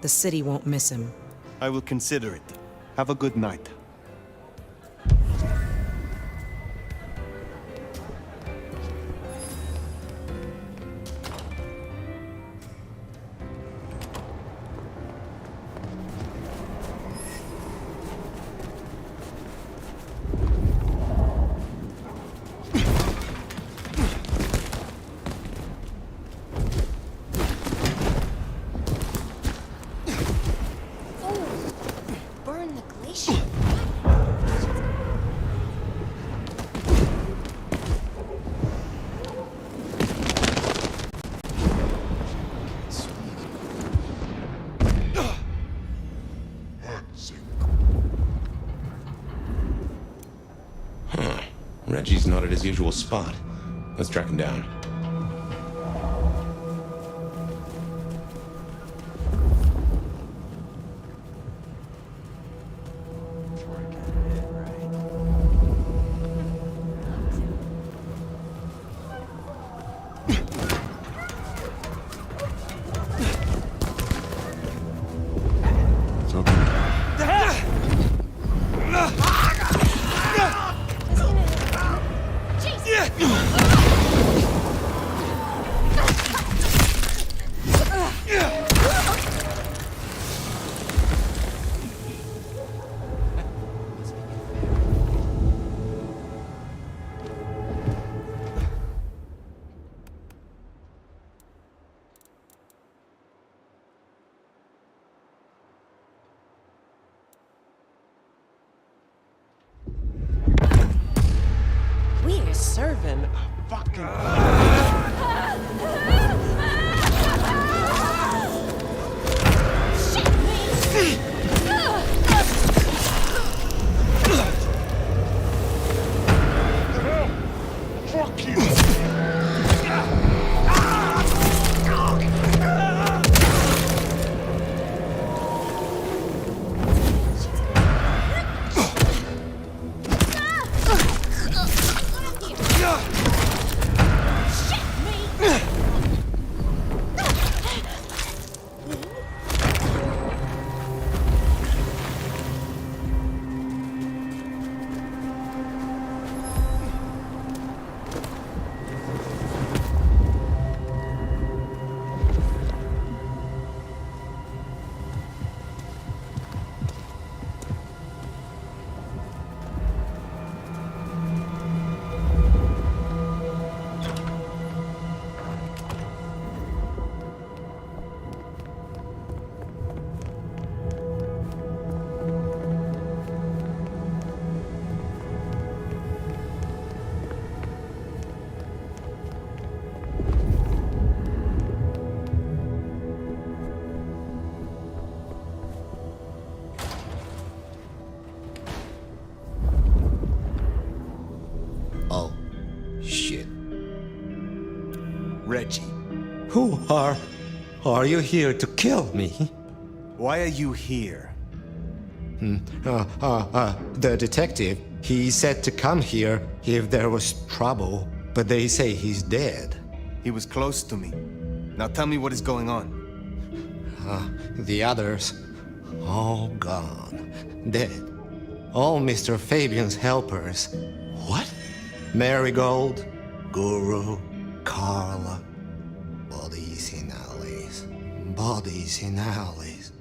The city won't miss him. I will consider it. Have a good night. Burn the glacier. Huh. Reggie's not at his usual spot. Let's track him down. We're serving a fucking... Fuck you! Reggie. Who are you here to kill me? Why are you here? The detective, he said to come here if there was trouble, but they say he's dead. He was close to me. Now tell me what is going on. The others, all gone, dead. All Mr. Fabian's helpers. What? Marigold, Guru, Carla. Bodies in alleys. Bodies in alleys.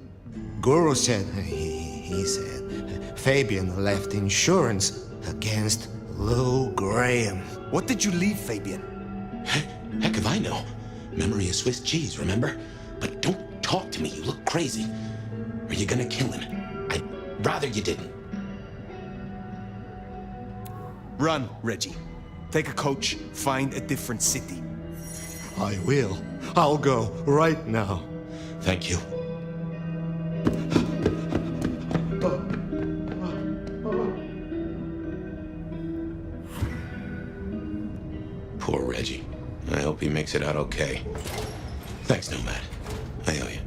Guru said, he said, Fabian left insurance against Lou Graham. What did you leave, Fabian? Heck if I know. Memory is Swiss cheese, remember? But don't talk to me, you look crazy. Are you gonna kill him? I'd rather you didn't. Run, Reggie. Take a coach, find a different city. I will. I'll go right now. Thank you. Poor Reggie. I hope he makes it out okay. Thanks, Nomad. I owe you.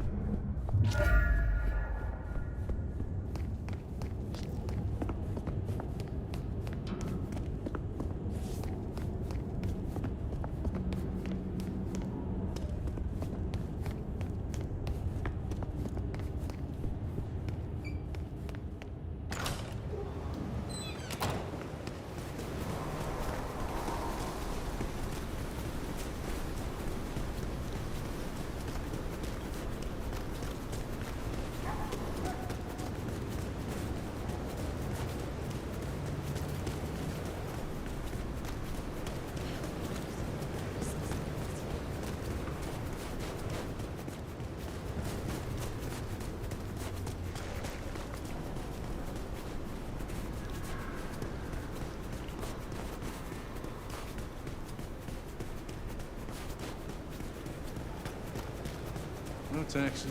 No taxis.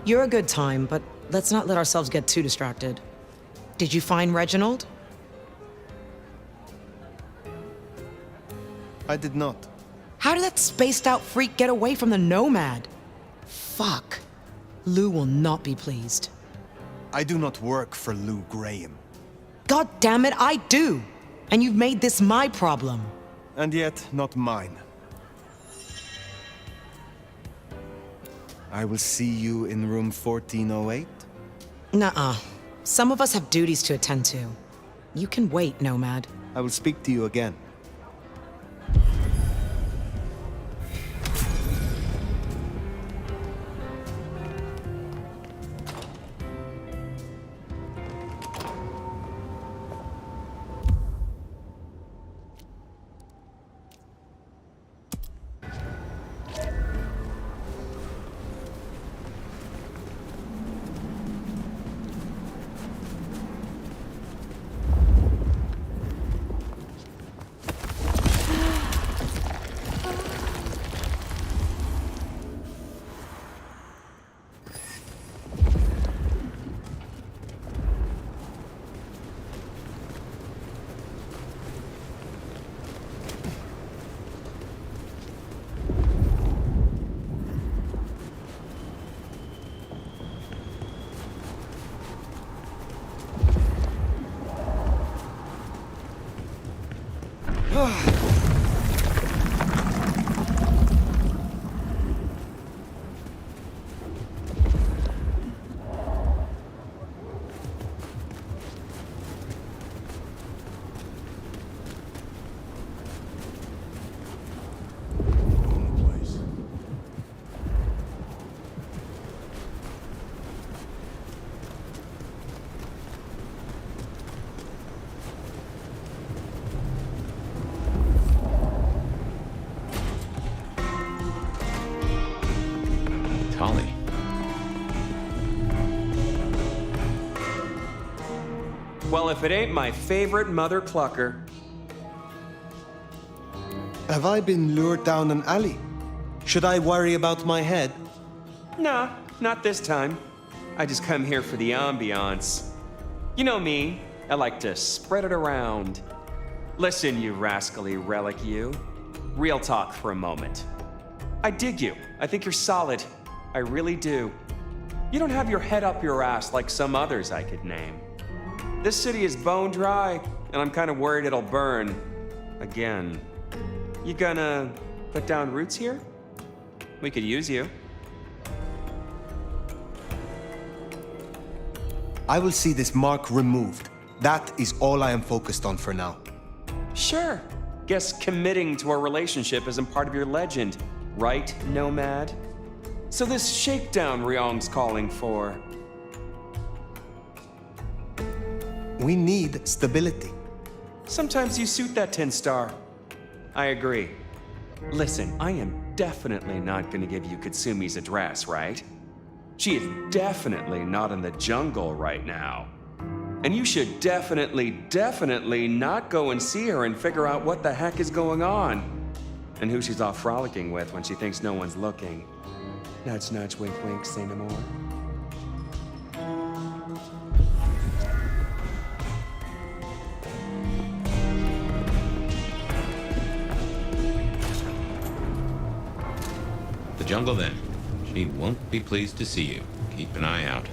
You're a good time, but let's not let ourselves get too distracted. Did you find Reginald? I did not. How did that spaced-out freak get away from the Nomad? Fuck. Lou will not be pleased. I do not work for Lou Graham. God damn it, I do! And you've made this my problem. And yet, not mine. I will see you in room 1408? Nuh-uh. Some of us have duties to attend to. You can wait, Nomad. I will speak to you again. Holly. Well, if it ain't my favorite mother clucker. Have I been lured down an alley? Should I worry about my head? Nah, not this time. I just come here for the ambiance. You know me, I like to spread it around. Listen, you rascally relic, you. Real talk for a moment. I dig you. I think you're solid. I really do. You don't have your head up your ass like some others I could name. This city is bone dry, and I'm kind of worried it'll burn. Again. You gonna put down roots here? We could use you. I will see this mark removed. That is all I am focused on for now. Sure. Guess committing to our relationship isn't part of your legend, right, Nomad? So this shakedown Ryong's calling for. We need stability. Sometimes you suit that 10 star. I agree. Listen, I am definitely not gonna give you Katsumi's address, right? She is definitely not in the jungle right now. And you should definitely not go and see her and figure out what the heck is going on. And who she's off frolicking with when she thinks no one's looking. Nudge, nudge, wink, wink, say no more. The jungle, then. She won't be pleased to see you. Keep an eye out.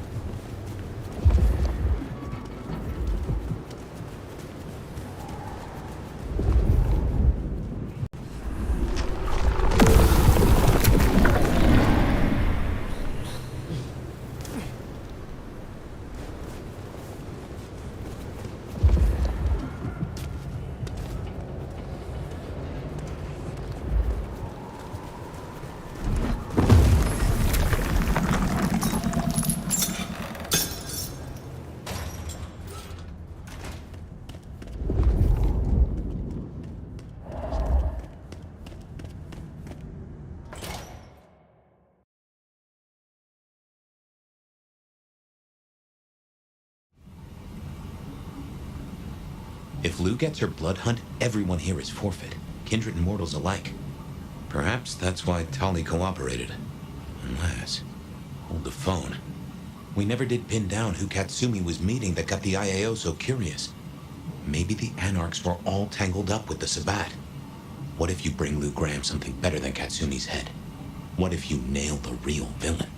If Lou gets her blood hunt, everyone here is forfeit. Kindred and mortals alike. Perhaps that's why Tali cooperated. Unless... Hold the phone. We never did pin down who Katsumi was meeting that got the IAO so curious. Maybe the Anarchs were all tangled up with the Sabbat. What if you bring Lou Graham something better than Katsumi's head? What if you nail the real villain?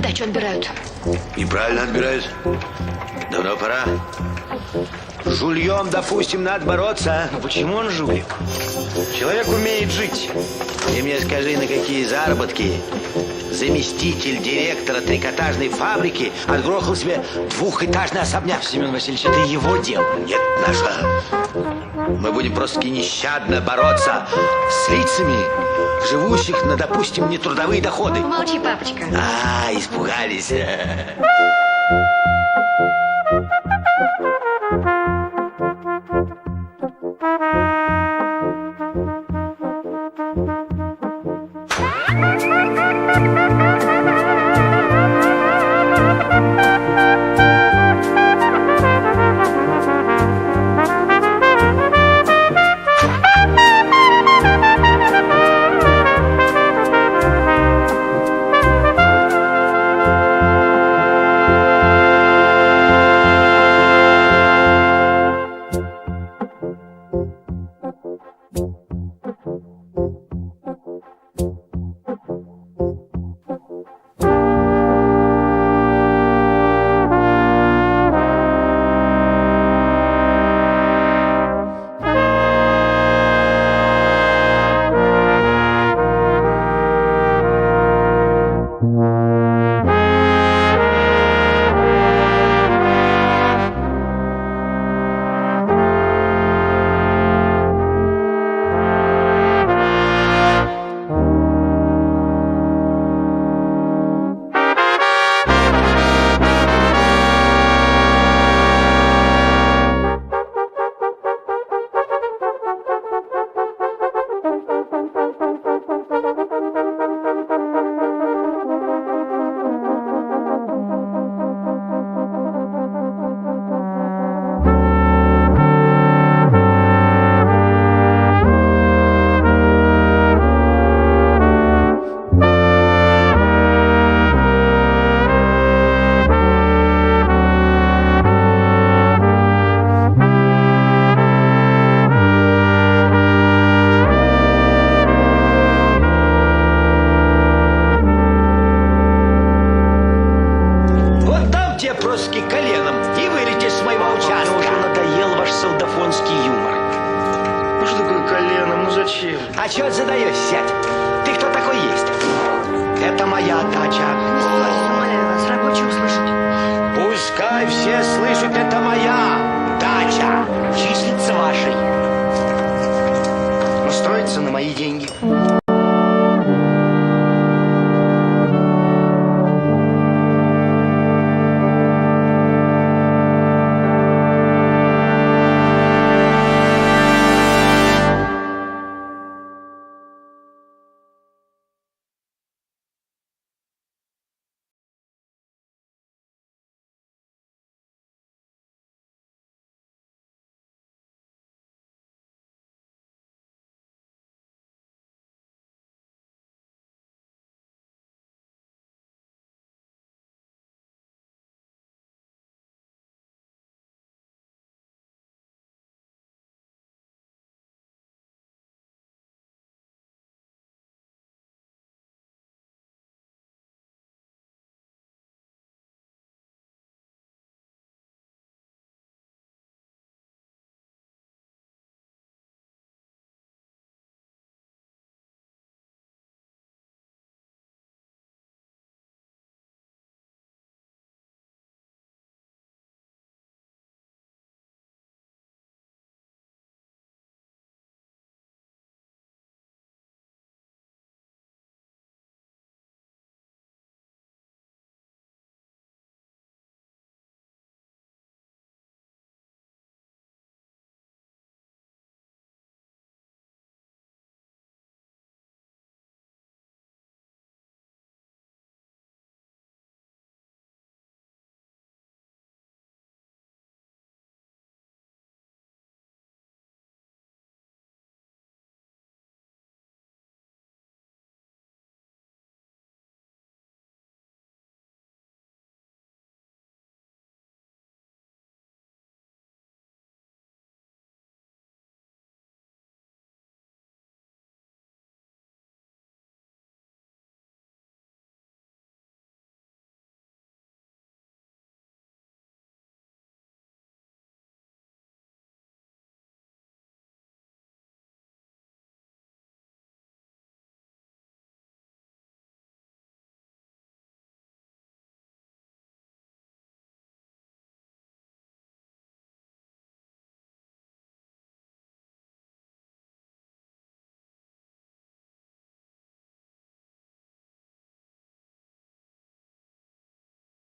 Сдачу отбирают. И правильно отбирают. Давно пора. Жульем, допустим, надо бороться. Но почему он жулик? Человек умеет жить. Ты мне скажи, на какие заработки заместитель директора трикотажной фабрики отгрохал себе двухэтажный особняк. Семен Васильевич, это его дело. Нет, наша. Мы будем просто нещадно бороться с лицами, живущих на, допустим, нетрудовые доходы. Молчи, папочка. Испугались. А чё задаешь, сядь? Ты кто такой есть? Это моя дача. Не стойте, умоляю вас, рабочие услышат. Пускай все слышат, это моя дача. Числится вашей. Устроиться на мои деньги.